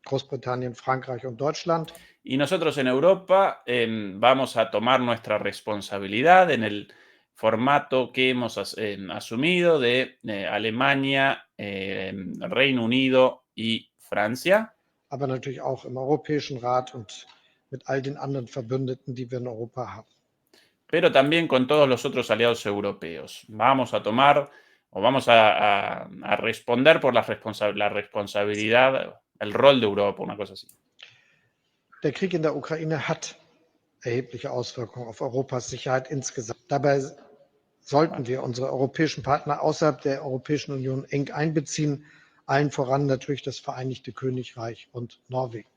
Speaker 3: Großbritannien, Frankreich und Deutschland.
Speaker 1: Y nosotros en Europa vamos a tomar nuestra responsabilidad en el formato que hemos asumido de Alemania, Reino Unido y Francia.
Speaker 3: Aber natürlich auch im Europäischen Rat und mit all den anderen Verbündeten, die wir in Europa haben.
Speaker 1: Pero también con todos los otros aliados europeos. Vamos a tomar o vamos a responder por la responsabilidad, el rol de Europa, una cosa así.
Speaker 3: Der Krieg in der Ukraine hat erhebliche Auswirkungen auf Europas Sicherheit insgesamt. Dabei sollten wir unsere europäischen Partner außerhalb der Europäischen Union eng einbeziehen, allen voran natürlich das Vereinigte Königreich und Norwegen.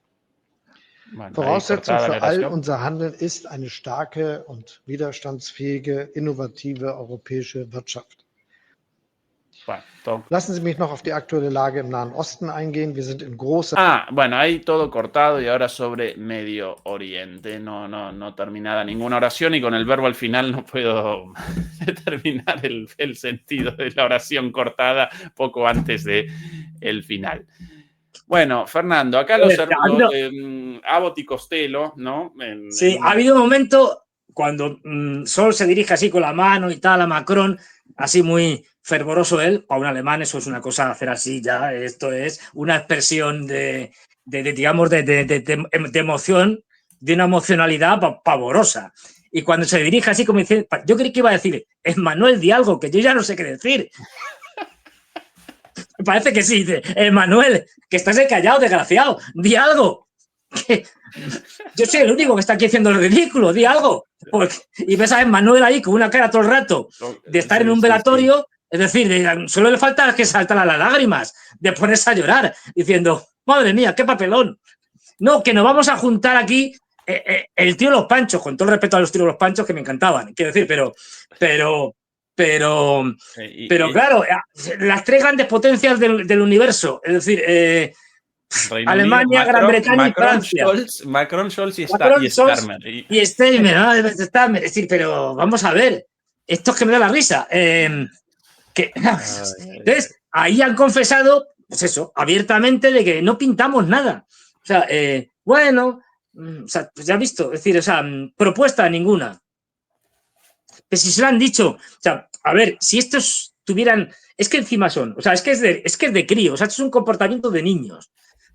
Speaker 1: Bueno,
Speaker 3: Voraussetzung für all unser Handeln ist eine starke und widerstandsfähige, innovative europäische Wirtschaft.
Speaker 1: Bueno,
Speaker 3: Lassen Sie mich noch auf die aktuelle Lage im Nahen Osten eingehen. Wir sind in großer...
Speaker 1: bueno, ahí todo cortado y ahora sobre Medio Oriente. No terminada ninguna oración y con el verbo al final no puedo terminar el sentido de la oración cortada poco antes del final. Bueno, Fernando, acá Abbott y Costello, ¿no?
Speaker 2: Sí, ha habido un momento cuando Sol se dirige así con la mano y tal a Macron, así muy fervoroso él. Para un alemán eso es una cosa hacer así ya, esto es una expresión de emoción, de una emocionalidad pavorosa. Y cuando se dirige así como dice, yo creí que iba a decir, Emmanuel, di algo, que yo ya no sé qué decir. Me parece que sí, dice, Emmanuel, que estás callado, desgraciado, di algo. Yo soy el único que está aquí haciendo el ridículo, di algo. Y ves a Emmanuel ahí con una cara todo el rato de estar en un velatorio, es decir, solo le falta que saltar a las lágrimas, de ponerse a llorar, diciendo, madre mía, qué papelón. No, que nos vamos a juntar aquí el tío Los Panchos, con todo el respeto a los tíos Los Panchos que me encantaban, quiero decir, pero claro, las tres grandes potencias del universo, es decir, Alemania, Gran Bretaña y Francia.
Speaker 1: Macron, Scholz y Starmer.
Speaker 2: Y Steinmeier, ¿no? Es decir, pero vamos a ver, esto es que me da la risa. Entonces, ahí han confesado, pues eso, abiertamente de que no pintamos nada. O sea, bueno, o sea, pues ya has visto, es decir, o sea, propuesta ninguna. Pues si se lo han dicho, o sea, a ver, si estos tuvieran, es que encima son, o sea, es que es de crío, o sea, esto es un comportamiento de niños,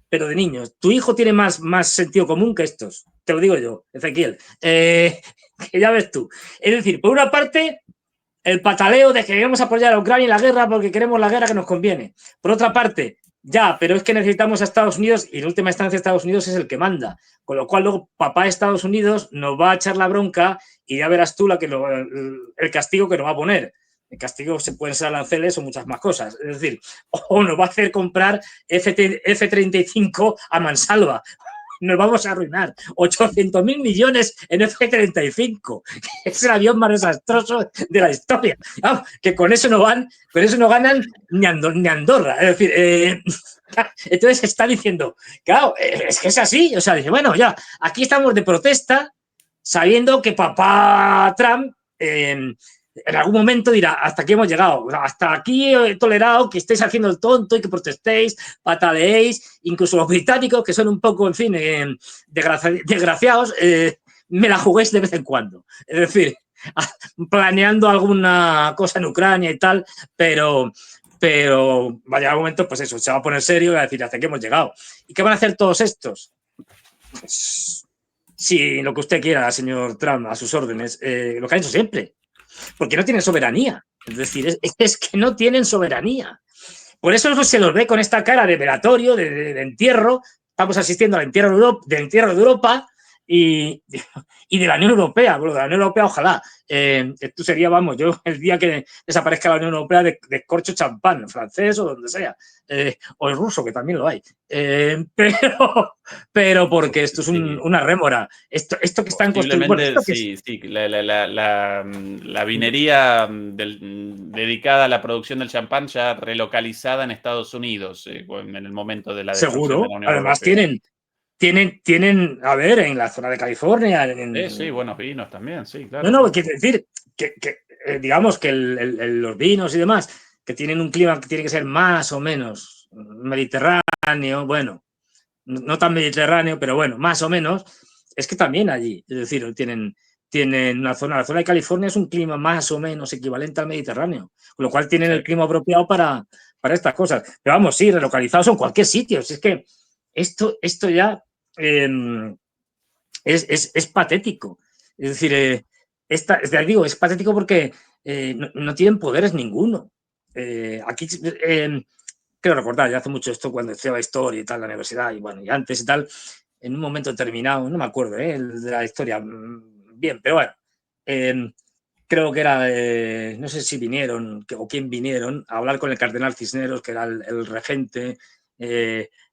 Speaker 2: pero de niños. Tu hijo tiene más sentido común que estos, te lo digo yo, Ezequiel, que ya ves tú. Es decir, por una parte, el pataleo de que queremos apoyar a Ucrania en la guerra porque queremos la guerra que nos conviene. Por otra parte, ya, pero es que necesitamos a Estados Unidos y en última instancia Estados Unidos es el que manda. Con lo cual luego papá de Estados Unidos nos va a echar la bronca y ya verás tú el castigo que nos va a poner. El castigo se pueden ser aranceles o muchas más cosas. Es decir, o nos va a hacer comprar F-35 a mansalva. Nos vamos a arruinar. 800.000 millones en F-35. Es el avión más desastroso de la historia. Vamos, que con eso no ganan ni Andorra. Es decir, entonces está diciendo, claro, es que es así. O sea, dice, bueno, ya, aquí estamos de protesta, sabiendo que papá Trump en algún momento dirá, hasta aquí hemos llegado, hasta aquí he tolerado que estéis haciendo el tonto y que protestéis, pataleéis, incluso los británicos, que son un poco, en fin, desgraciados, me la juguéis de vez en cuando. Es decir, planeando alguna cosa en Ucrania y tal, pero vaya momento, pues eso, se va a poner serio y va a decir, hasta aquí hemos llegado. ¿Y qué van a hacer todos estos? Pues, sí, lo que usted quiera, señor Trump, a sus órdenes, lo que han hecho siempre. Porque no tienen soberanía. Es decir, es que no tienen soberanía. Por eso se los ve con esta cara de velatorio, de entierro. Estamos asistiendo al entierro de Europa y de la Unión Europea. Bueno, de la Unión Europea, ojalá. Esto sería, vamos, yo el día que desaparezca la Unión Europea descorcho champán, francés o donde sea. O el ruso, que también lo hay. Pero porque esto es una rémora. Esto que están construyendo. Bueno,
Speaker 1: sí, la vinería dedicada a la producción del champán ya relocalizada en Estados Unidos en el momento de la
Speaker 2: seguro,
Speaker 1: de la Unión
Speaker 2: además
Speaker 1: Europea.
Speaker 2: Tienen, a ver, en la zona de California.
Speaker 1: Sí, buenos vinos también, sí, claro.
Speaker 2: No, quiero decir que digamos que los vinos y demás, que tienen un clima que tiene que ser más o menos mediterráneo, bueno, no tan mediterráneo, pero bueno, más o menos, es que también allí, es decir, tienen la zona de California es un clima más o menos equivalente al Mediterráneo, con lo cual tienen el clima apropiado para estas cosas. Pero vamos, sí, relocalizados en cualquier sitio. Si es que esto ya es patético. Es decir, digo, es patético porque no tienen poderes ninguno. Aquí creo recordar, ya hace mucho esto cuando estudiaba historia y tal, la universidad, y bueno, y antes y tal, en un momento determinado, no me acuerdo de la historia bien, pero bueno, creo que era, no sé si vinieron o quién vinieron a hablar con el cardenal Cisneros, que era el regente,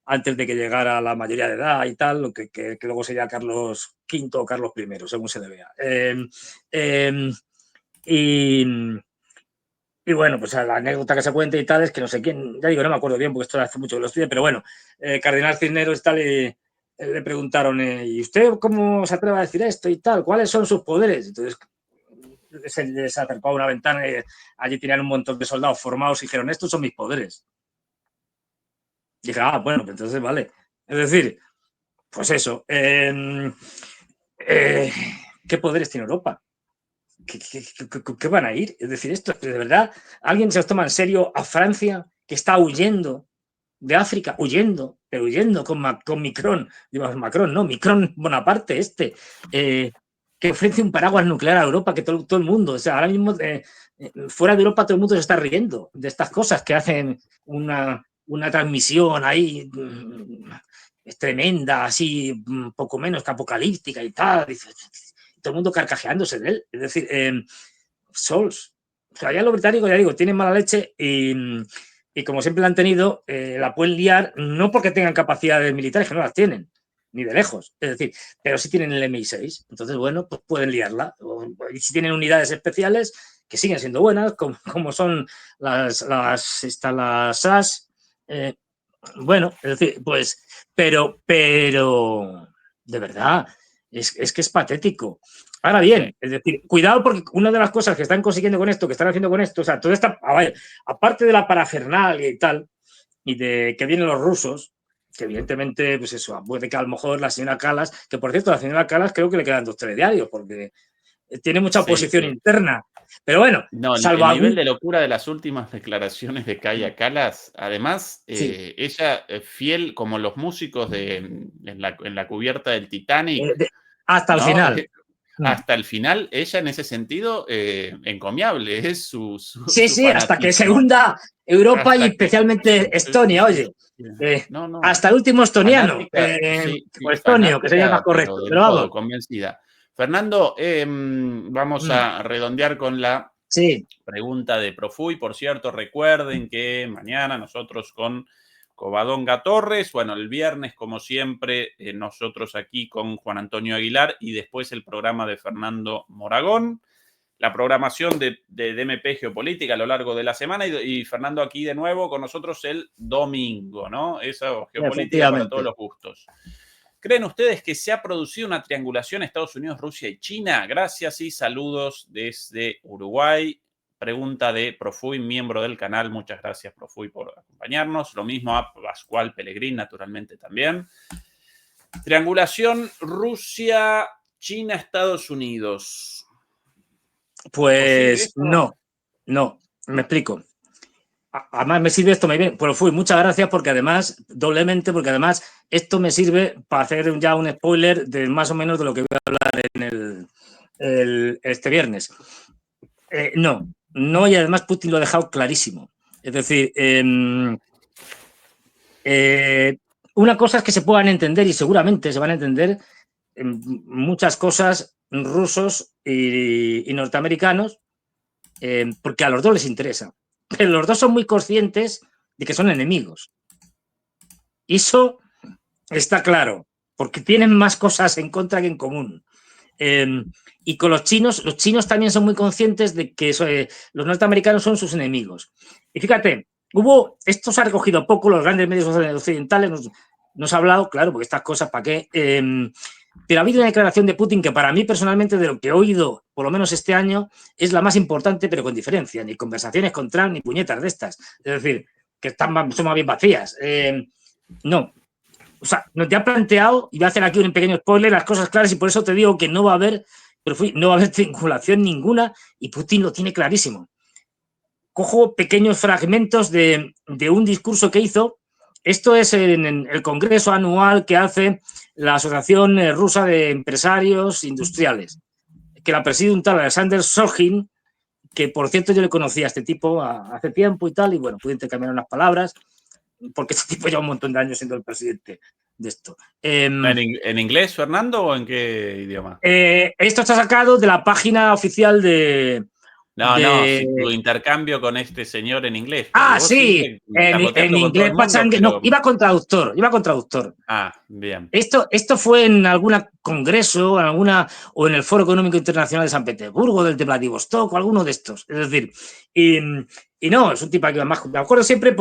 Speaker 2: antes de que llegara la mayoría de edad y tal, lo que luego sería Carlos V o Carlos I, según se le vea. Y bueno, pues la anécdota que se cuenta y tal es que no sé quién, ya digo, no me acuerdo bien porque esto hace mucho que lo estudié, pero bueno, Cardenal Cisneros y tal, le preguntaron, ¿y usted cómo se atreve a decir esto y tal? ¿Cuáles son sus poderes? Entonces se les acercó a una ventana y allí tenían un montón de soldados formados y dijeron, estos son mis poderes. Y dije, bueno, pues entonces vale. Es decir, pues eso. ¿Qué poderes tiene Europa? ¿Qué van a ir? Es decir, esto, de verdad, ¿alguien se os toma en serio a Francia, que está huyendo de África, pero huyendo con Macron? Digo, Macron, no, Micron Bonaparte, que ofrece un paraguas nuclear a Europa, que todo el mundo, o sea, ahora mismo fuera de Europa todo el mundo se está riendo de estas cosas que hacen una transmisión ahí es tremenda, así, poco menos que apocalíptica y tal. Todo el mundo carcajeándose de él. Es decir, Sols. O sea, ya los británicos, ya digo, tienen mala leche y como siempre la han tenido, la pueden liar, no porque tengan capacidades militares, que no las tienen, ni de lejos. Es decir, pero sí tienen el MI6. Entonces, bueno, pues pueden liarla. Y si tienen unidades especiales, que siguen siendo buenas, como son las SAS. Bueno, es decir, pues, pero, de verdad, es que es patético. Ahora bien,
Speaker 1: Sí.
Speaker 2: es decir, cuidado porque una de las cosas que están consiguiendo con esto, que están haciendo con esto, o sea, todo esta, aparte de la parafernalia y tal, y de que vienen los rusos, que evidentemente, pues eso, puede que a lo mejor la señora Calas, que por cierto, la señora Calas creo que le quedan 2 telediarios, porque tiene mucha
Speaker 1: Sí,
Speaker 2: oposición
Speaker 1: sí.
Speaker 2: interna. Pero bueno,
Speaker 1: No,
Speaker 2: salvo
Speaker 1: el nivel
Speaker 2: algún...
Speaker 1: de locura de las últimas declaraciones de Kaja Kallas, además,
Speaker 2: Sí,
Speaker 1: ella fiel como los músicos en la cubierta del Titanic,
Speaker 2: hasta el
Speaker 1: ¿no?
Speaker 2: final.
Speaker 1: Hasta el final, ella en ese sentido, encomiable, es
Speaker 2: Sí,
Speaker 1: su
Speaker 2: sí, hasta que se
Speaker 1: fanatismo.
Speaker 2: hunda Europa y
Speaker 1: Hasta que
Speaker 2: especialmente Estonia, oye.
Speaker 1: no, no,
Speaker 2: Hasta el último estoniano,
Speaker 1: fanática, sí,
Speaker 2: o
Speaker 1: sí,
Speaker 2: estonio, que sería más
Speaker 1: fanática,
Speaker 2: correcto.
Speaker 1: pero del
Speaker 2: Pero
Speaker 1: todo,
Speaker 2: vamos,
Speaker 1: convencida. Fernando, vamos a redondear con la
Speaker 2: sí,
Speaker 1: pregunta de Profui. Por cierto, recuerden que mañana nosotros con Covadonga Torres, bueno, el viernes, como siempre, nosotros aquí con Juan Antonio Aguilar y después el programa de Fernando Moragón. La programación de DMP Geopolítica a lo largo de la semana y Fernando aquí de nuevo con nosotros el domingo, ¿no? Esa geopolítica para todos
Speaker 2: efectivamente.
Speaker 1: los gustos. ¿Creen ustedes que se ha producido una triangulación Estados Unidos, Rusia y China? Gracias y saludos desde Uruguay. Pregunta de Profui, miembro del canal. Muchas gracias, Profui, por acompañarnos. Lo mismo a Pascual Pellegrín, naturalmente también. Triangulación Rusia, China, Estados Unidos. ¿Posible
Speaker 2: Pues
Speaker 1: esto?
Speaker 2: no, me explico. Además me sirve esto, Profui, muchas gracias porque además, doblemente, porque además esto me sirve para hacer ya un spoiler de más o menos de lo que voy a hablar en este viernes. No, y además Putin lo ha dejado clarísimo. Es decir, una cosa es que se puedan entender y seguramente se van a entender muchas cosas rusos y norteamericanos, porque a los dos les interesa. Pero los dos son muy conscientes de que son enemigos. Y eso está claro, porque tienen más cosas en contra que en común. Y con los chinos también son muy conscientes de que los norteamericanos son sus enemigos. Y fíjate, esto se ha recogido poco, los grandes medios occidentales nos ha hablado, claro, porque estas cosas, ¿para qué? Pero ha habido una declaración de Putin que para mí personalmente, de lo que he oído, por lo menos este año, es la más importante, pero con diferencia, ni conversaciones con Trump, ni puñetas de estas. Es decir, que son más bien vacías. No, o sea, nos te ha planteado, y voy a hacer aquí un pequeño spoiler, las cosas claras, y por eso te digo que no va a haber, no va a haber triangulación ninguna, y Putin lo tiene clarísimo. Cojo pequeños fragmentos de un discurso que hizo Esto es en el congreso anual que hace la Asociación Rusa de Empresarios Industriales, que la preside un tal Alexander Shogin, que por cierto yo le conocía a este tipo hace tiempo y tal, y bueno, pude intercambiar unas palabras, porque este tipo lleva un montón de años siendo el presidente de esto.
Speaker 1: ¿En inglés, Fernando, o en qué idioma?
Speaker 2: Esto está sacado de la página oficial de...
Speaker 1: No, si tu intercambio con este señor en inglés.
Speaker 2: Sí, en inglés pachangue. Pero... No, iba con traductor.
Speaker 1: Ah, bien.
Speaker 2: Esto fue en algún congreso, o en el Foro Económico Internacional de San Petersburgo, del de Vladivostok, o alguno de estos. Es decir, y no, es un tipo que más. Me acuerdo siempre,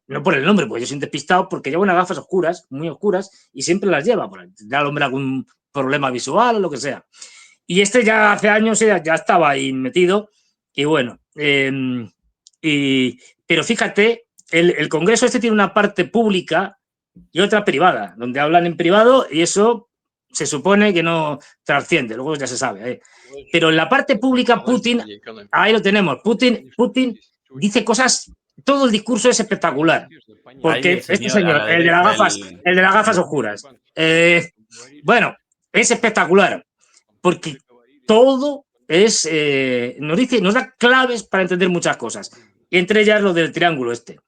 Speaker 2: no por el nombre, porque yo soy un despistado, porque lleva unas gafas oscuras, muy oscuras, y siempre las lleva. Tendrá el hombre algún problema visual o lo que sea. Y este ya hace años ya estaba ahí metido. Y bueno, pero fíjate, el Congreso este tiene una parte pública y otra privada, donde hablan en privado y eso se supone que no trasciende, luego ya se sabe. Pero en la parte pública, Putin, ahí lo tenemos, Putin dice cosas, todo el discurso es espectacular, porque este señor, el de las gafas oscuras, bueno, es espectacular, porque todo es, nos da claves para entender muchas cosas, y entre ellas lo del triángulo este.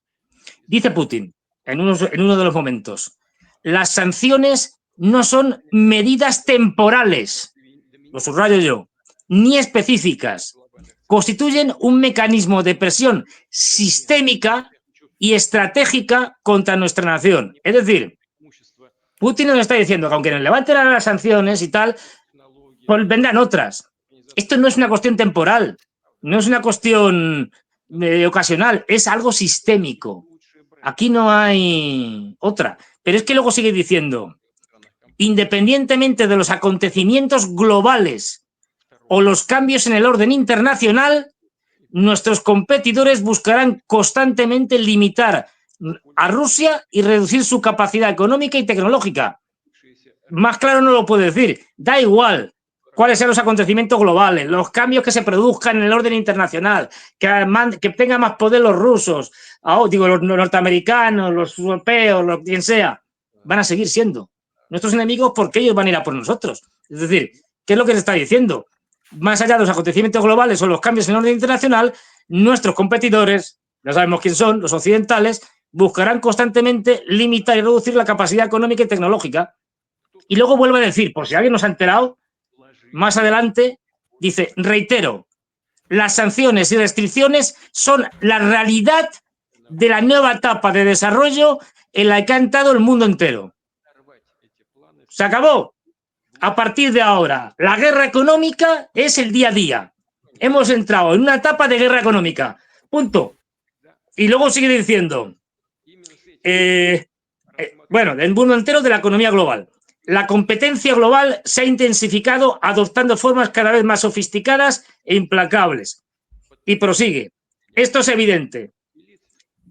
Speaker 2: Dice Putin, en uno de los momentos, las sanciones no son medidas temporales, lo subrayo yo, ni específicas, constituyen un mecanismo de presión sistémica y estratégica contra nuestra nación. Es decir, Putin nos está diciendo que aunque nos levanten las sanciones y tal, pues vendrán otras. Esto no es una cuestión temporal, no es una cuestión ocasional, es algo sistémico. Aquí no hay otra. Pero es que luego sigue diciendo, independientemente de los acontecimientos globales o los cambios en el orden internacional, nuestros competidores buscarán constantemente limitar a Rusia y reducir su capacidad económica y tecnológica. Más claro no lo puedo decir. Da igual cuáles sean los acontecimientos globales, los cambios que se produzcan en el orden internacional, que tengan más poder los rusos, los norteamericanos, los europeos, quien sea, van a seguir siendo nuestros enemigos porque ellos van a ir a por nosotros. Es decir, ¿qué es lo que se está diciendo? Más allá de los acontecimientos globales o los cambios en el orden internacional, nuestros competidores, ya sabemos quién son, los occidentales, buscarán constantemente limitar y reducir la capacidad económica y tecnológica. Y luego vuelve a decir, por si alguien nos ha enterado, más adelante, dice, reitero, las sanciones y restricciones son la realidad de la nueva etapa de desarrollo en la que ha entrado el mundo entero. Se acabó. A partir de ahora, la guerra económica es el día a día. Hemos entrado en una etapa de guerra económica. Punto. Y luego sigue diciendo, bueno, del mundo entero de la economía global. La competencia global se ha intensificado adoptando formas cada vez más sofisticadas e implacables. Y prosigue. Esto es evidente.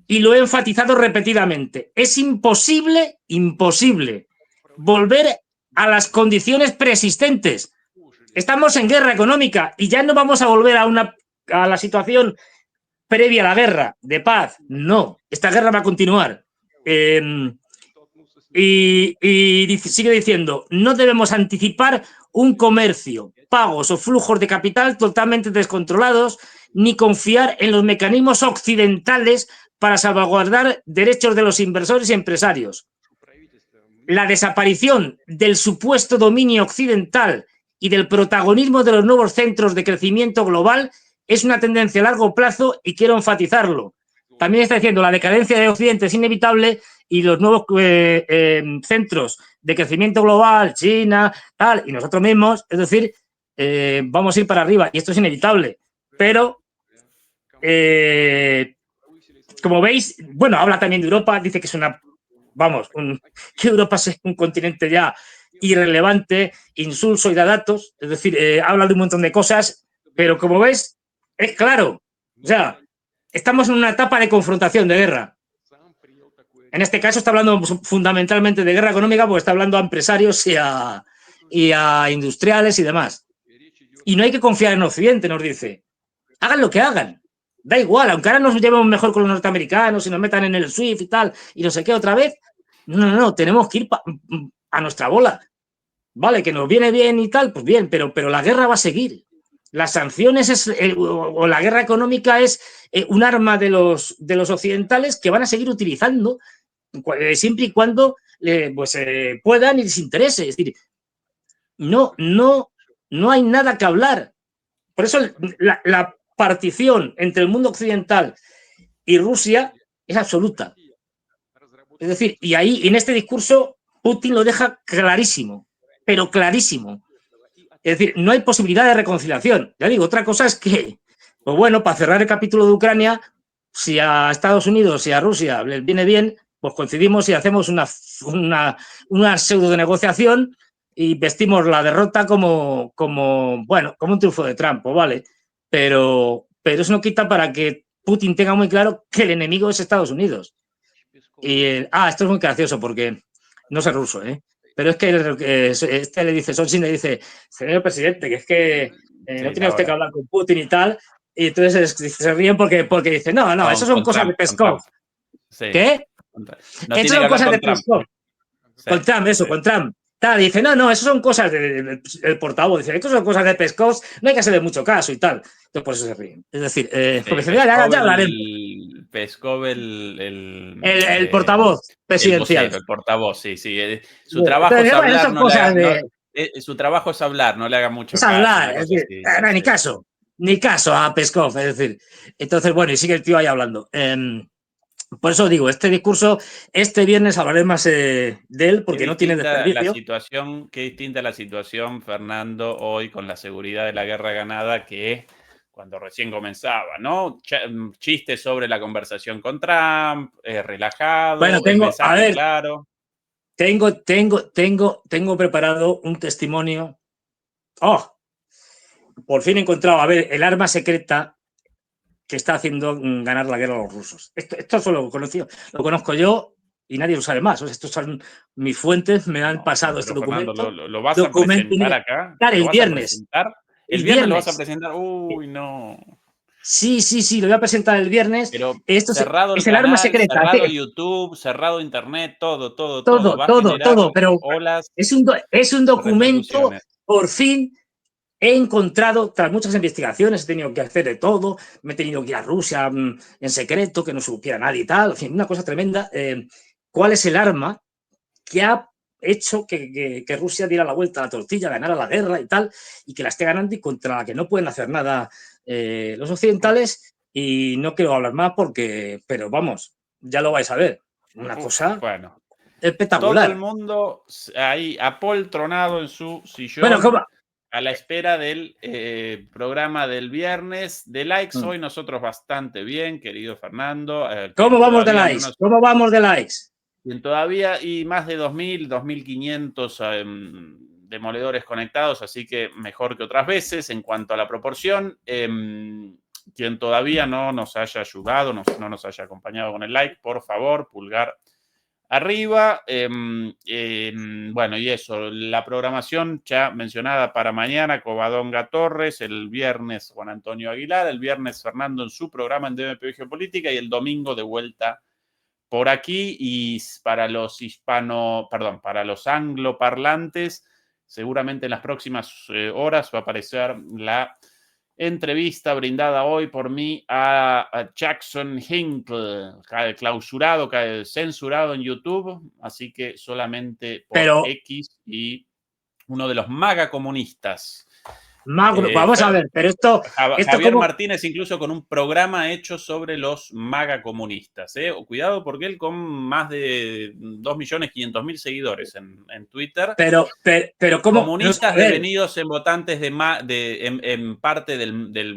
Speaker 2: Y lo he enfatizado repetidamente. Es imposible volver a las condiciones preexistentes. Estamos en guerra económica y ya no vamos a volver a la situación previa a la guerra, de paz. No, esta guerra va a continuar. Y sigue diciendo, no debemos anticipar un comercio, pagos o flujos de capital totalmente descontrolados, ni confiar en los mecanismos occidentales para salvaguardar derechos de los inversores y empresarios. La desaparición del supuesto dominio occidental y del protagonismo de los nuevos centros de crecimiento global es una tendencia a largo plazo y quiero enfatizarlo. También está diciendo la decadencia de Occidente es inevitable y los nuevos centros de crecimiento global, China, tal, y nosotros mismos, es decir, vamos a ir para arriba y esto es inevitable. Pero, como veis, bueno, habla también de Europa, dice que es que Europa es un continente ya irrelevante, insulso y da datos, es decir, habla de un montón de cosas, pero como ves, es claro, o sea, estamos en una etapa de confrontación, de guerra. En este caso está hablando fundamentalmente de guerra económica porque está hablando a empresarios y a industriales y demás. Y no hay que confiar en Occidente, nos dice. Hagan lo que hagan. Da igual, aunque ahora nos llevemos mejor con los norteamericanos y nos metan en el SWIFT y tal, y no sé qué otra vez. No, tenemos que ir a nuestra bola. Vale, que nos viene bien y tal, pues bien, pero la guerra va a seguir. Las sanciones o la guerra económica es un arma de los occidentales que van a seguir utilizando siempre y cuando puedan y les interese. Es decir, no hay nada que hablar. Por eso la partición entre el mundo occidental y Rusia es absoluta. Es decir, y ahí en este discurso Putin lo deja clarísimo, pero clarísimo. Es decir, no hay posibilidad de reconciliación. Ya digo, otra cosa es que, pues bueno, para cerrar el capítulo de Ucrania, si a Estados Unidos y a Rusia les viene bien, pues coincidimos y hacemos una pseudo de negociación y vestimos la derrota como un triunfo de Trump, ¿vale? Pero eso no quita para que Putin tenga muy claro que el enemigo es Estados Unidos. Y esto es muy gracioso porque no sé ruso, ¿eh? Pero es que este le dice, Solzhenitsyn le dice, señor presidente, que es que no tiene usted que hablar con Putin y tal. Y entonces se ríen porque dice, no, eso son cosas de Peskov. ¿Qué? Eso son cosas de Peskov. Con Trump, eso, con Trump. Tal, y dice, no, eso son cosas del portavoz. Dice, eso son cosas de Peskov, no hay que hacerle mucho caso y tal. Entonces, por eso se ríen. Es decir, porque se ya hablaremos.
Speaker 1: Peskov,
Speaker 2: el portavoz presidencial.
Speaker 1: El portavoz, sí. Su trabajo es hablar, su trabajo es hablar, no le haga mucho caso.
Speaker 2: Es hablar, es decir, ni caso a Peskov, es decir. Entonces, bueno, y sigue el tío ahí hablando. Por eso digo, este discurso, este viernes hablaré más de él porque no tiene desperdicio.
Speaker 1: Qué distinta la situación, Fernando, hoy con la seguridad de la guerra ganada que cuando recién comenzaba, ¿no? Chistes sobre la conversación con Trump, relajado,
Speaker 2: bueno,
Speaker 1: el mensaje claro.
Speaker 2: Tengo preparado un testimonio. ¡Oh! Por fin he encontrado, el arma secreta que está haciendo ganar la guerra a los rusos. Esto solo lo conozco yo y nadie lo sabe más. Estos son mis fuentes, me han pasado este documento.
Speaker 1: Fernando, ¿lo vas a presentar acá?
Speaker 2: El viernes.
Speaker 1: ¿El viernes lo vas a presentar? Uy, no.
Speaker 2: Sí, lo voy a presentar el viernes.
Speaker 1: Pero
Speaker 2: esto
Speaker 1: cerrado
Speaker 2: es el arma secreta.
Speaker 1: Cerrado YouTube, cerrado Internet, todo.
Speaker 2: Pero
Speaker 1: olas,
Speaker 2: es un documento, por fin he encontrado, tras muchas investigaciones, he tenido que hacer de todo, me he tenido que ir a Rusia en secreto, que no supiera nadie y tal, en fin, una cosa tremenda. ¿Cuál es el arma que ha hecho que Rusia diera la vuelta a la tortilla, ganara la guerra y tal, y que la esté ganando y contra la que no pueden hacer nada los occidentales? Y no quiero hablar más pero vamos, ya lo vais a ver. Una cosa espectacular.
Speaker 1: Todo el mundo ahí apoltronado en su sillón.
Speaker 2: Bueno, ¿cómo?
Speaker 1: A la espera del programa del viernes. De likes hoy nosotros bastante bien, querido Fernando.
Speaker 2: ¿Cómo vamos de likes? ¿Cómo vamos de likes?
Speaker 1: Todavía y más de 2.000, 2.500 demoledores conectados, así que mejor que otras veces en cuanto a la proporción. Quien todavía no nos haya ayudado, no nos haya acompañado con el like, por favor, pulgar arriba. Bueno, y eso, la programación ya mencionada para mañana, Covadonga Torres, el viernes Juan Antonio Aguilar, el viernes Fernando en su programa en DMP Geopolítica y el domingo de vuelta por aquí. Y para los para los angloparlantes, seguramente en las próximas horas va a aparecer la entrevista brindada hoy por mí a Jackson Hinkle, clausurado, censurado en YouTube, así que solamente por X, y uno de los MAGA comunistas.
Speaker 2: Vamos a ver, pero esto
Speaker 1: Javier Martínez, incluso con un programa hecho sobre los MAGA comunistas. Cuidado, porque él con más de 2.500.000 seguidores en Twitter.
Speaker 2: Pero ¿cómo?
Speaker 1: Comunistas devenidos en votantes en parte del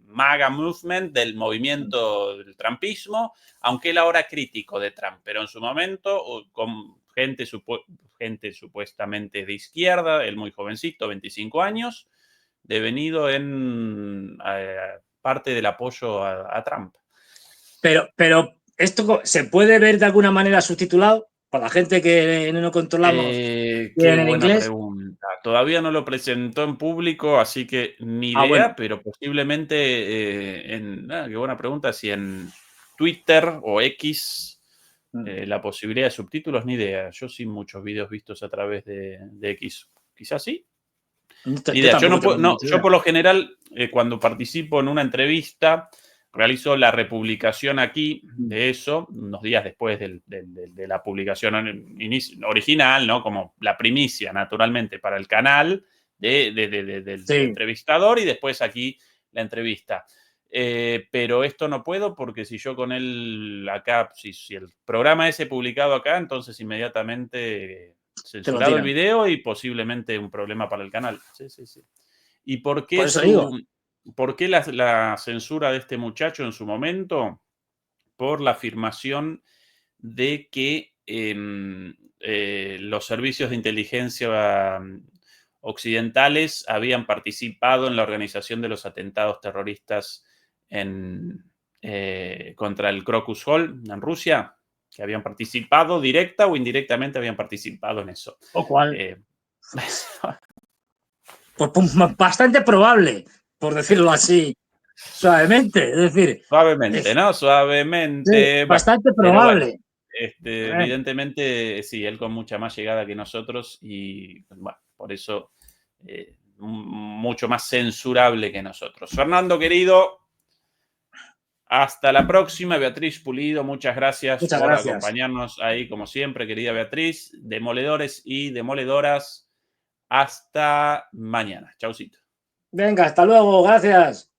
Speaker 1: MAGA movement, del movimiento del trumpismo, aunque él ahora crítico de Trump, pero en su momento con gente supuestamente de izquierda, él muy jovencito, 25 años, devenido en parte del apoyo a Trump.
Speaker 2: Pero esto se puede ver de alguna manera subtitulado, Para la gente que no controlamos
Speaker 1: Qué
Speaker 2: bien el
Speaker 1: buena
Speaker 2: inglés.
Speaker 1: pregunta. Todavía no lo presentó en público, así que ni idea,
Speaker 2: Bueno.
Speaker 1: pero posiblemente qué buena pregunta, si en Twitter o X la posibilidad de subtítulos, ni idea. Yo sí muchos videos vistos a través de X. Quizás sí. Ni
Speaker 2: Yo
Speaker 1: idea. Yo,
Speaker 2: tampoco tengo
Speaker 1: no,
Speaker 2: mucha
Speaker 1: yo
Speaker 2: idea.
Speaker 1: por lo general, cuando participo en una entrevista, realizo la republicación aquí de eso, unos días después de la publicación original, ¿no? Como la primicia, naturalmente, para el canal del entrevistador y después aquí la entrevista. Pero esto no puedo porque si yo con él acá, si el programa ese publicado acá, entonces inmediatamente censurado el video y posiblemente un problema para el canal. Sí, sí, sí. ¿Y por qué, por qué la censura de este muchacho en su momento? Por la afirmación de que los servicios de inteligencia occidentales habían participado en la organización de los atentados terroristas contra el Crocus Hall en Rusia, que habían participado directa o indirectamente habían participado en eso.
Speaker 2: ¿O cuál? Pues bastante probable, por decirlo así, suavemente. Es decir,
Speaker 1: suavemente, ¿no? Suavemente.
Speaker 2: Sí, bastante probable.
Speaker 1: Evidentemente, sí, él con mucha más llegada que nosotros y bueno, por eso mucho más censurable que nosotros. Fernando, querido, hasta la próxima. Beatriz Pulido, muchas gracias por acompañarnos ahí, como siempre, querida Beatriz. Demoledores y demoledoras, hasta mañana. Chaucito.
Speaker 2: Venga, hasta luego, gracias.